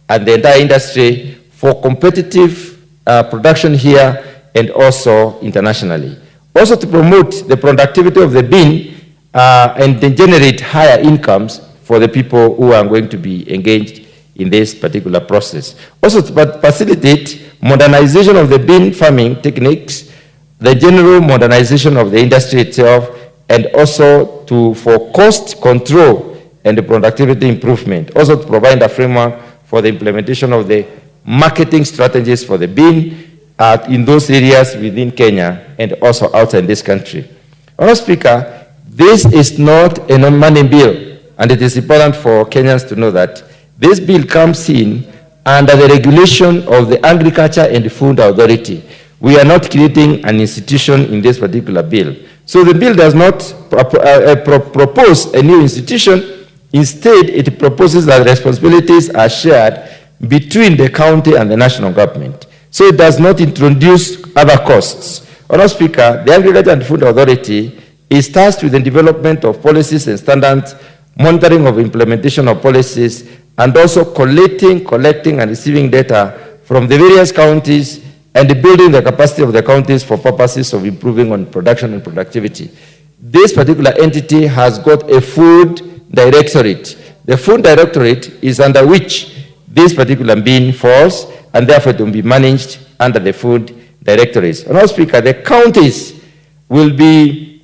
and the entire industry for competitive production here and also internationally. Also to promote the productivity of the bean and then generate higher incomes for the people who are going to be engaged in this particular process. Also to facilitate modernization of the bean farming techniques, the general modernization of the industry itself, and also for cost control and the productivity improvement. Also to provide a framework for the implementation of the marketing strategies for the bean in those areas within Kenya and also outside this country. Honorable Speaker, this is not a money bill, and it is important for Kenyans to know that this bill comes in under the regulation of the Agriculture and Food Authority. We are not creating an institution in this particular bill. So the bill does not propose a new institution. Instead, it proposes that responsibilities are shared between the county and the national government. So it does not introduce other costs. Honorable Speaker, the Agriculture and Food Authority is tasked with the development of policies and standards, monitoring of implementation of policies, and also collecting and receiving data from the various counties and building the capacity of the counties for purposes of improving on production and productivity. This particular entity has got a food directorate. The food directorate is under which this particular bin falls, and therefore it will be managed under the food directorates. Now, Speaker, the counties will be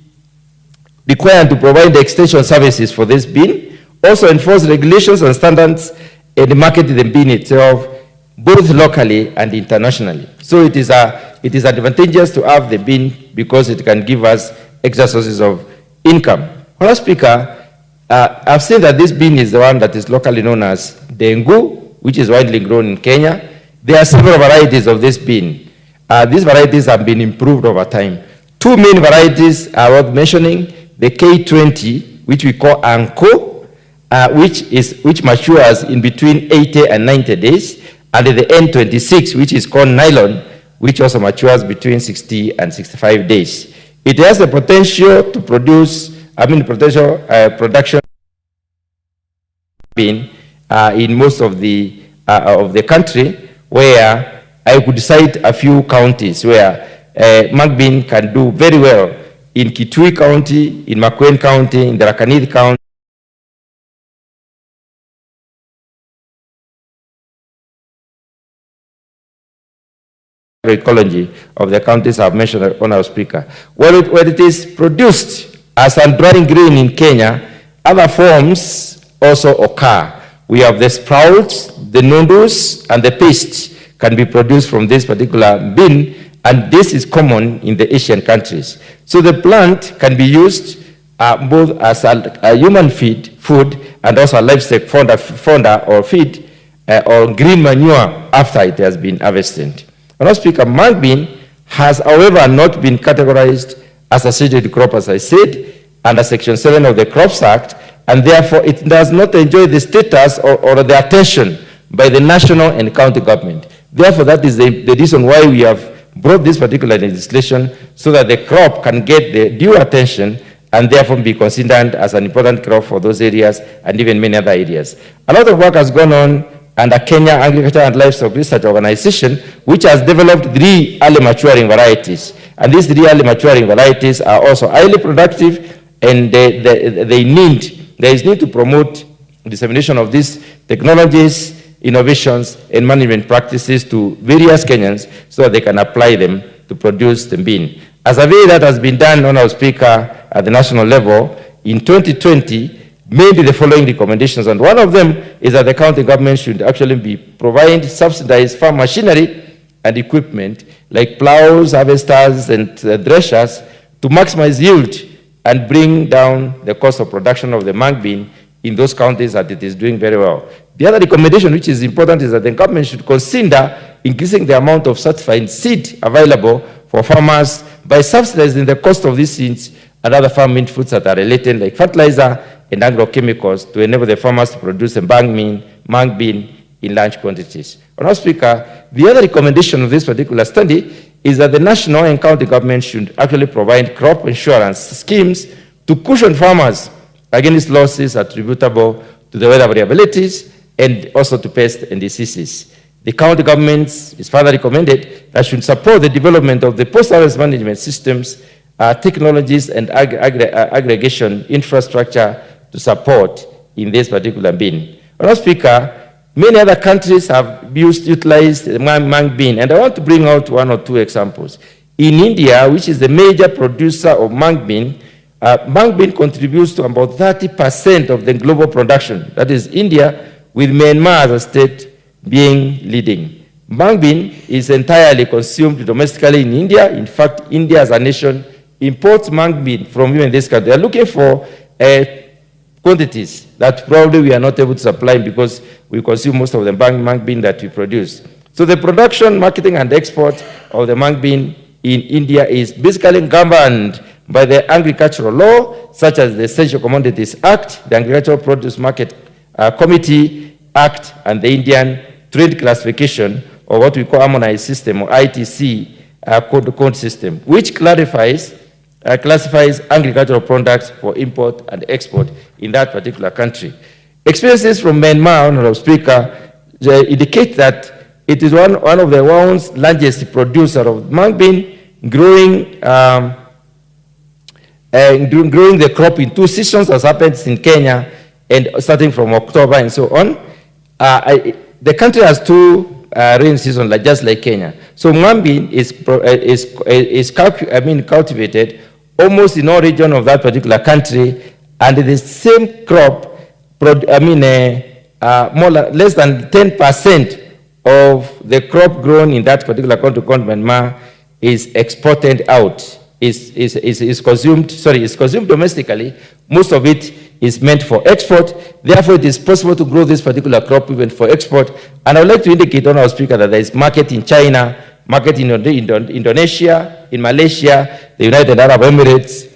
required to provide the extension services for this bin, also enforce regulations and standards, and market the bin itself, both locally and internationally. So it is advantageous to have the bin because it can give us extra sources of income. Honourable Speaker, I've seen that this bean is the one that is locally known as dengu, which is widely grown in Kenya. There are several varieties of this bean. These varieties have been improved over time. Two main varieties are worth mentioning: the K20, which we call Anko, which matures in between 80 and 90 days, and the N26, which is called Nylon, which also matures between 60 and 65 days. It has the potential to produce, production bean in most of the country, where I could cite a few counties where mung bean can do very well: in Kitui County, in Makwiny County, in the Tharaka County. Ecology of the counties I've mentioned, Honourable Speaker. When it is produced as a drying grain in Kenya, other forms also occur. We have the sprouts, the noodles, and the paste can be produced from this particular bean, and this is common in the Asian countries. So the plant can be used both as a human food and also a livestock fodder or feed or green manure after it has been harvested. Honourable Speaker, mung bean has, however, not been categorized as a shaded crop, as I said, under Section 7 of the Crops Act, and therefore it does not enjoy the status or the attention by the national and county government. Therefore, that is the reason why we have brought this particular legislation, so that the crop can get the due attention and therefore be considered as an important crop for those areas and even many other areas. A lot of work has gone on under Kenya Agriculture and Livestock Research Organization, which has developed 3 early maturing varieties. And these 3 early maturing varieties are also highly productive, and there is need to promote dissemination of these technologies, innovations, and management practices to various Kenyans so that they can apply them to produce the bean. A survey that has been done, Honourable Speaker, at the national level in 2020 made the following recommendations, and one of them is that the county government should actually be providing subsidized farm machinery and equipment like plows, harvesters, and threshers to maximize yield and bring down the cost of production of the mung bean in those counties that it is doing very well. The other recommendation, which is important, is that the government should consider increasing the amount of certified seed available for farmers by subsidizing the cost of these seeds and other farm inputs that are related, like fertilizer and agrochemicals, to enable the farmers to produce a mung bean in large quantities. Honourable Speaker, the other recommendation of this particular study is that the national and county government should actually provide crop insurance schemes to cushion farmers against losses attributable to the weather variabilities and also to pests and diseases. The county governments is further recommended that should support the development of the post-harvest management systems, technologies, and aggregation infrastructure to support in this particular bean. Honourable Speaker, many other countries have utilized mung bean, and I want to bring out 1 or 2 examples. In India, which is the major producer of mung bean contributes to about 30% of the global production. That is India, with Myanmar as a state being leading. Mung bean is entirely consumed domestically in India. In fact, India as a nation imports mung bean from even this country. They are looking for quantities that probably we are not able to supply because we consume most of the mung bean that we produce. So the production, marketing, and export of the mung bean in India is basically governed by the agricultural law, such as the Essential Commodities Act, the Agricultural Produce Market Committee Act, and the Indian Trade Classification, or what we call Harmonized System, or ITC code system, which classifies agricultural products for import and export in that particular country. Experiences from Myanmar, Honorable Speaker, indicate that it is one of the world's largest producer of mung bean, growing the crop in 2 seasons, as happens in Kenya, and starting from October and so on. The country has 2 rain seasons, just like Kenya. So mung bean is cultivated almost in all region of that particular country, and the same crop, less than 10% of the crop grown in that particular country called Myanmar is exported out. Is consumed domestically. Most of it is meant for export. Therefore, it is possible to grow this particular crop even for export. And I would like to indicate, Honourable Speaker, that there is market in China, market in Indonesia, in Malaysia, the United Arab Emirates.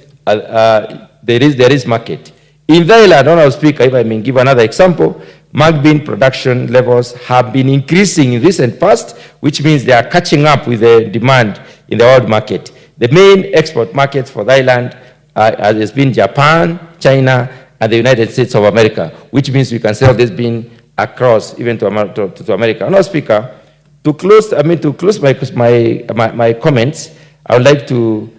There is market. In Thailand, Honourable Speaker, if I may give another example, mung bean production levels have been increasing in recent past, which means they are catching up with the demand in the world market. The main export markets for Thailand has been Japan, China, and the United States of America, which means we can sell this bean across even to America. Honourable Speaker, to close my comments, I would like to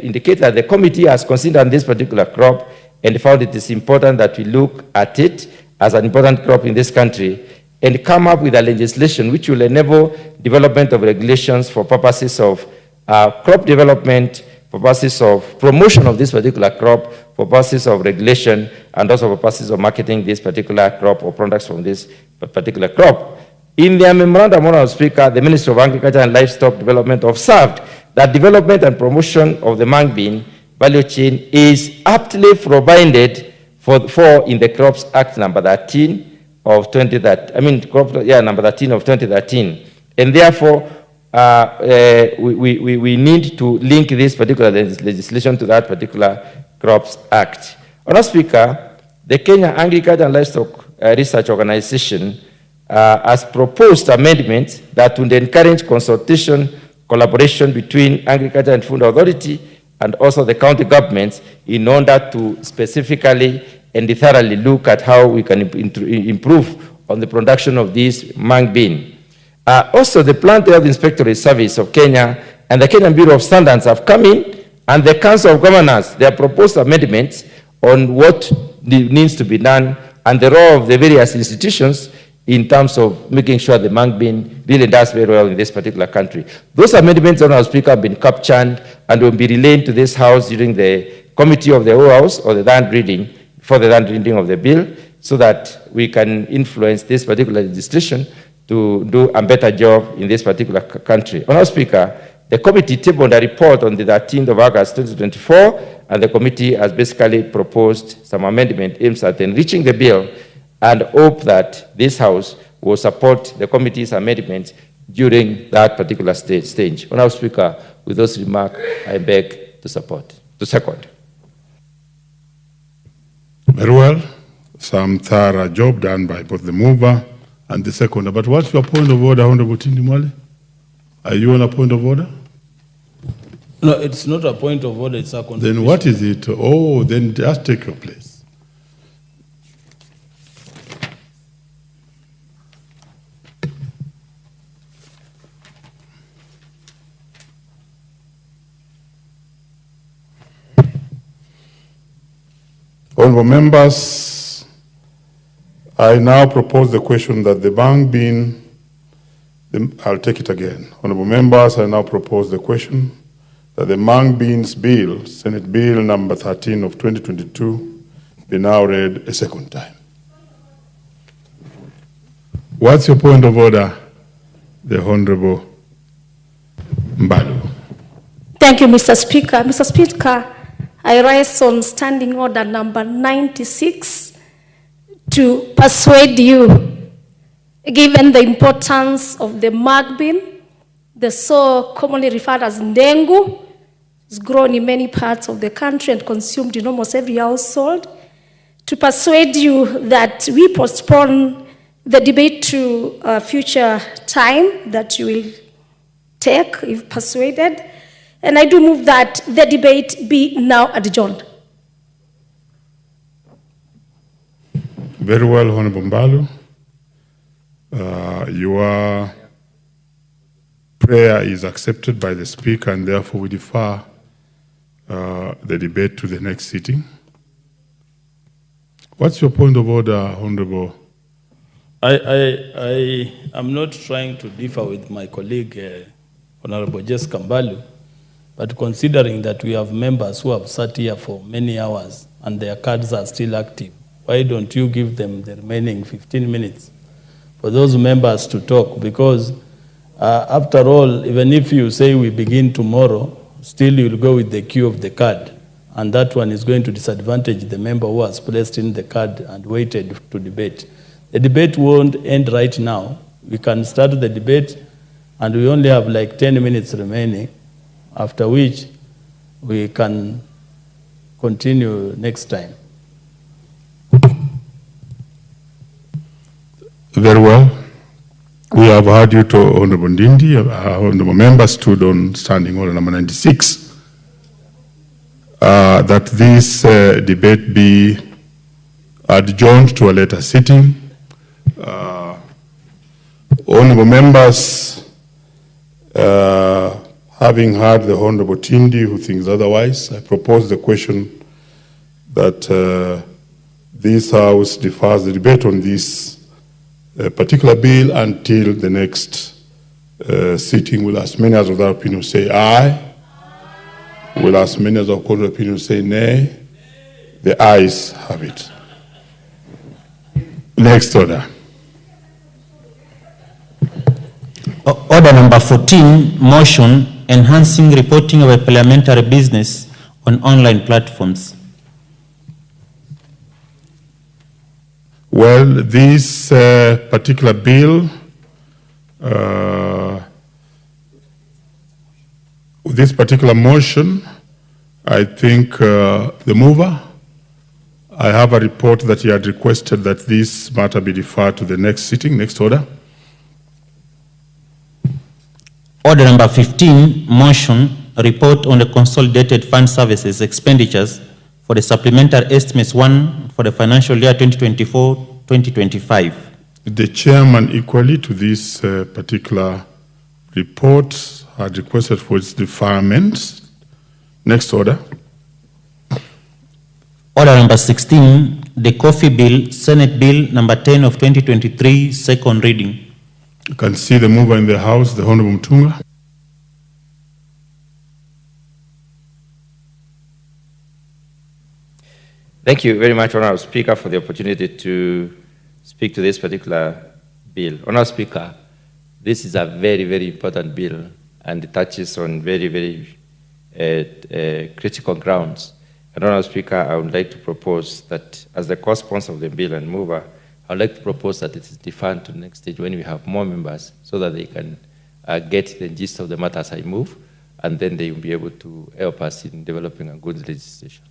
indicate that the committee has considered this particular crop and found it is important that we look at it as an important crop in this country and come up with a legislation which will enable development of regulations for purposes of crop development, for purposes of promotion of this particular crop, for purposes of regulation, and also for purposes of marketing this particular crop or products from this particular crop. In their memorandum, Honourable Speaker, the Ministry of Agriculture and Livestock Development observed that development and promotion of the mung bean value chain is aptly provided for in the Crops Act number 13 of 2013. Number 13 of 2013, and therefore we need to link this particular legislation to that particular Crops Act. Honourable Speaker, the Kenya Agriculture and Livestock Research Organization has proposed amendments that would encourage consultation, collaboration between Agriculture and Food Authority and also the county governments in order to specifically and thoroughly look at how we can improve on the production of this mung bean. Also, the Plant Health Inspectorate Service of Kenya and the Kenyan Bureau of Standards have come in, and the Council of Governors, they have proposed amendments on what needs to be done and the role of the various institutions in terms of making sure the mung bean really does very well in this particular country. Those amendments, Honourable Speaker, have been captured and will be relayed to this House during the committee of the whole House or the third reading, for the third reading of the bill, so that we can influence this particular legislation to do a better job in this particular country. Honourable Speaker, the committee tabled a report on the 13th of August 2024, and the committee has basically proposed some amendment aimed at enriching the bill and hope that this House will support the committee's amendments during that particular stage. Honourable Speaker, with those remarks, I beg to second. Very well. Some thorough job done by both the mover and the seconder. But what's your point of order, Honourable Tindimwale? Are you on a point of order? No, it's not a point of order, it's a contribution. Then what is it? Oh, then just take your place. Honourable members, I now propose the question that the mung bean, I'll take it again. Honourable members, I now propose the question that the mung beans bill, Senate Bill number 13 of 2022, be now read a second time. What's your point of order, the Honourable Mbalu? Thank you, Mr. Speaker. Mr. Speaker, I rise on standing order number 96 to persuade you, given the importance of the mung bean, the so commonly referred as ndengu, is grown in many parts of the country and consumed in almost every household, to persuade you that we postpone the debate to a future time that you will take if persuaded. And I do move that the debate be now adjourned. Very well, Honorable Mbalu. Your prayer is accepted by the Speaker, and therefore we defer the debate to the next sitting. What's your point of order, Honorable? I am not trying to differ with my colleague, Honorable Jessica Mbalu, but considering that we have members who have sat here for many hours and their cards are still active, why don't you give them the remaining 15 minutes for those members to talk? Because after all, even if you say we begin tomorrow, still you'll go with the queue of the card. And that one is going to disadvantage the member who has placed in the card and waited to debate. The debate won't end right now. We can start the debate and we only have like 10 minutes remaining, after which we can continue next time. Very well. We have heard you to Honorable Ndindi. Honorable member stood on standing order number 96. That this debate be adjourned to a later sitting. Honorable members, having heard the Honorable Tindi who thinks otherwise, I propose the question that this House defers the debate on this particular bill until the next sitting. Will as many as of that opinion say aye. Will as many as of contrary opinion say nay. The ayes have it. Next order. Order number 14, motion enhancing reporting of a parliamentary business on online platforms. Well, this particular bill, this particular motion, I think the mover, I have a report that he had requested that this matter be deferred to the next sitting. Next order. Order number 15, motion, report on the consolidated fund services expenditures for the supplementary estimates 1 for the financial year 2024-2025. The chairman equally to this particular report had requested for its deferment. Next order. Order number 16, the coffee bill, Senate Bill number 10 of 2023, second reading. You can see the mover in the House, the Honorable Mutunga. Thank you very much, Honourable Speaker, for the opportunity to speak to this particular bill. Honourable Speaker, this is a very, very important bill and it touches on very, very critical grounds. And Honourable Speaker, I would like to propose that as the co-sponsor of the bill and mover, I would like to propose that it is deferred to the next stage when we have more members so that they can get the gist of the matter as I move, and then they will be able to help us in developing a good legislation.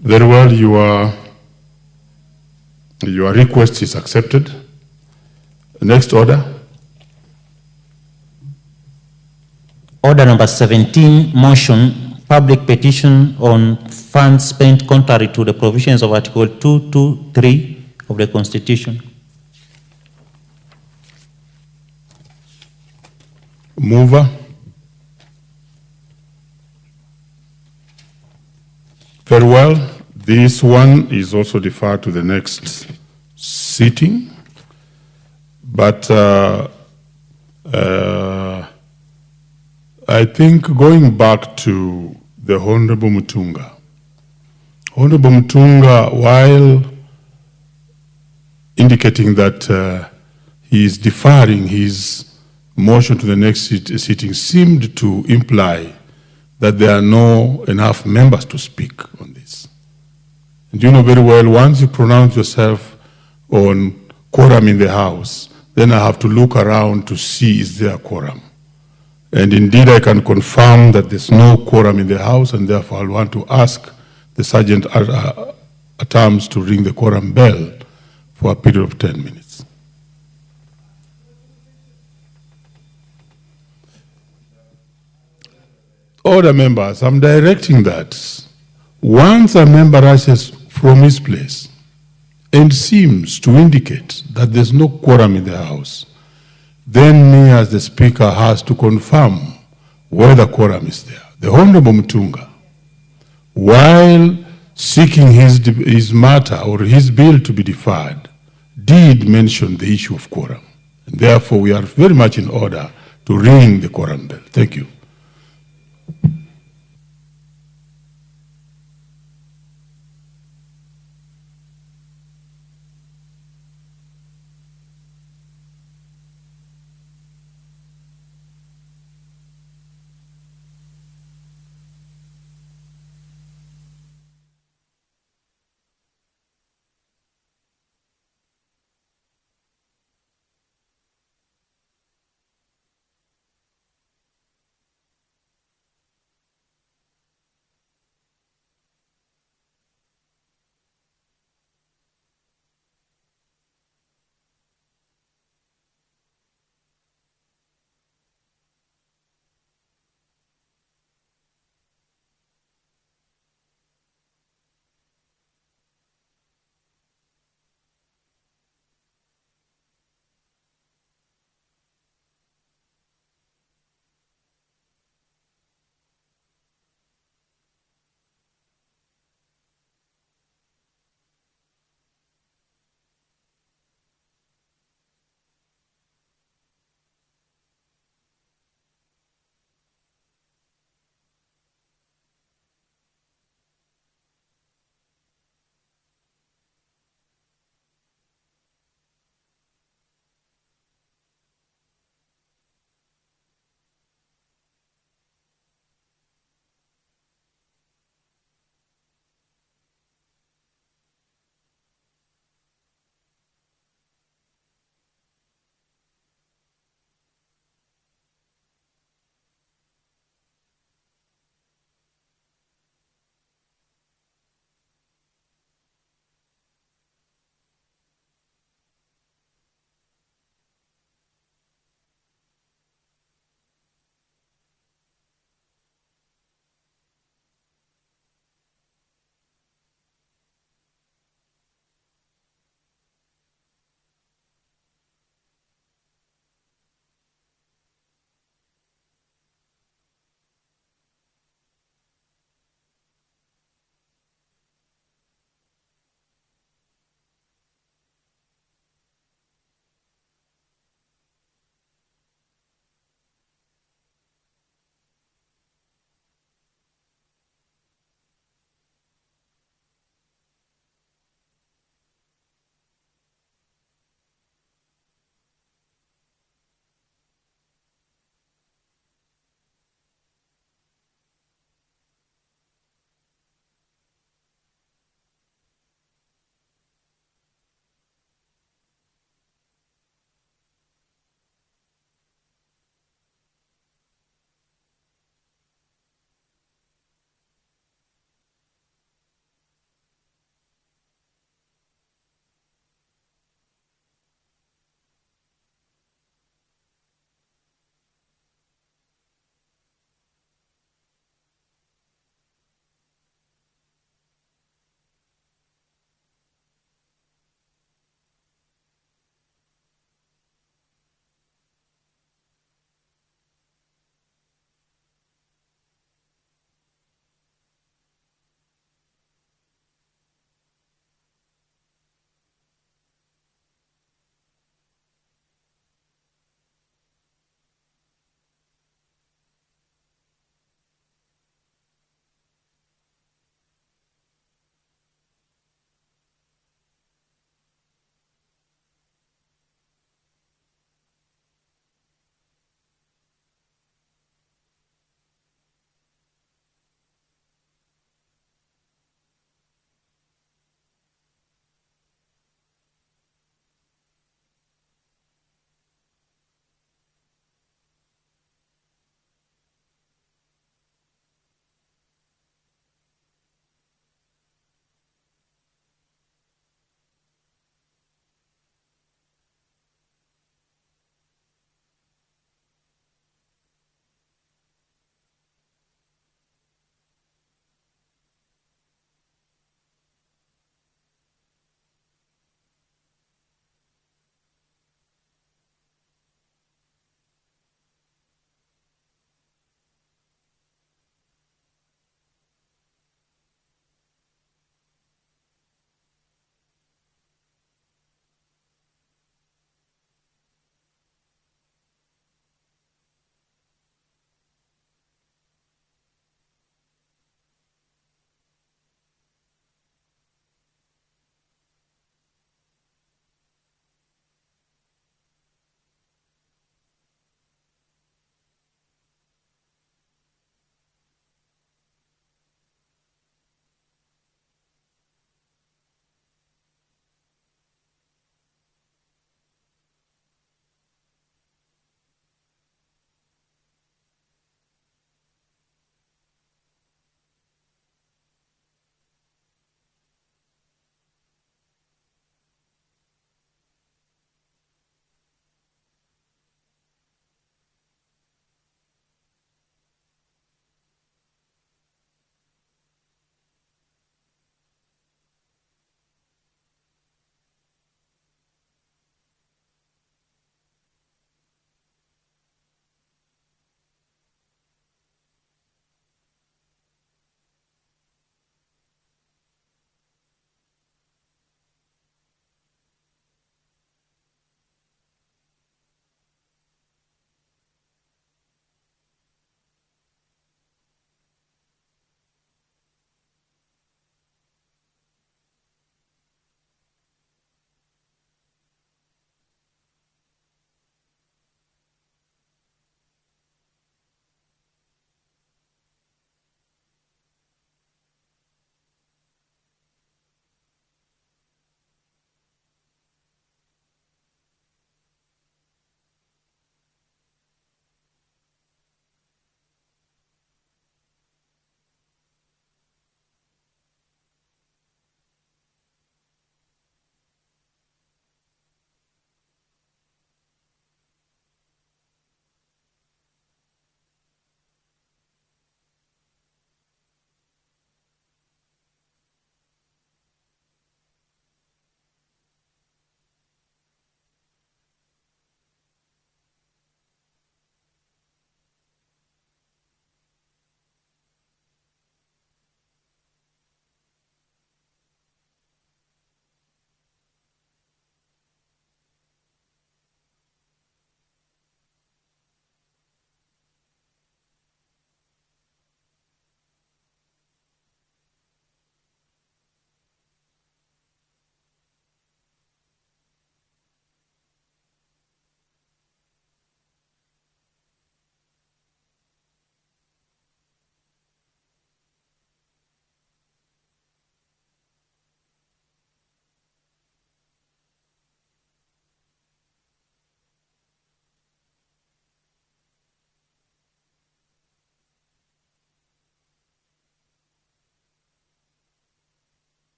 Very well, your request is accepted. Next order. Order number 17, motion, public petition on funds spent contrary to the provisions of Article 223 of the Constitution. Mover. Very well. This one is also deferred to the next sitting. But I think going back to the Honorable Mutunga. Honorable Mutunga, while indicating that he is deferring his motion to the next sitting, seemed to imply that there are no enough members to speak on this. And you know very well, once you pronounce yourself on quorum in the House, then I have to look around to see is there a quorum. And indeed, I can confirm that there's no quorum in the House, and therefore I'll want to ask the Sergeant at Arms to ring the quorum bell for a period of 10 minutes. Order members, I'm directing that once a member rushes from his place and seems to indicate that there's no quorum in the House, then me as the Speaker has to confirm whether quorum is there. The Honorable Mutunga, while seeking his matter or his bill to be deferred, did mention the issue of quorum. And therefore, we are very much in order to ring the quorum bell. Thank you.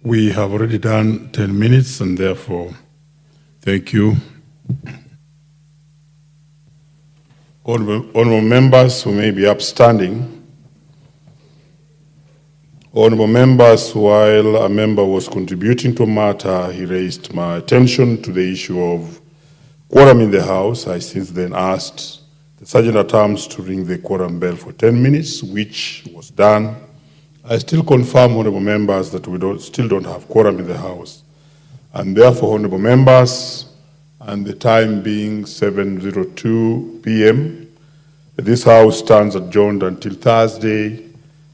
We have already done 10 minutes, and therefore, thank you. Honorable members who may be upstanding. Honorable members, while a member was contributing to a matter, he raised my attention to the issue of quorum in the House. I since then asked the Sergeant-at-Arms to ring the quorum bell for 10 minutes, which was done. I still confirm, honorable members, that we still don't have quorum in the House. And therefore, honorable members, and the time being 7:02 p.m., this House stands adjourned until Thursday,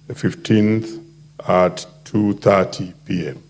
the 15th at 2:30 p.m.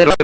Pero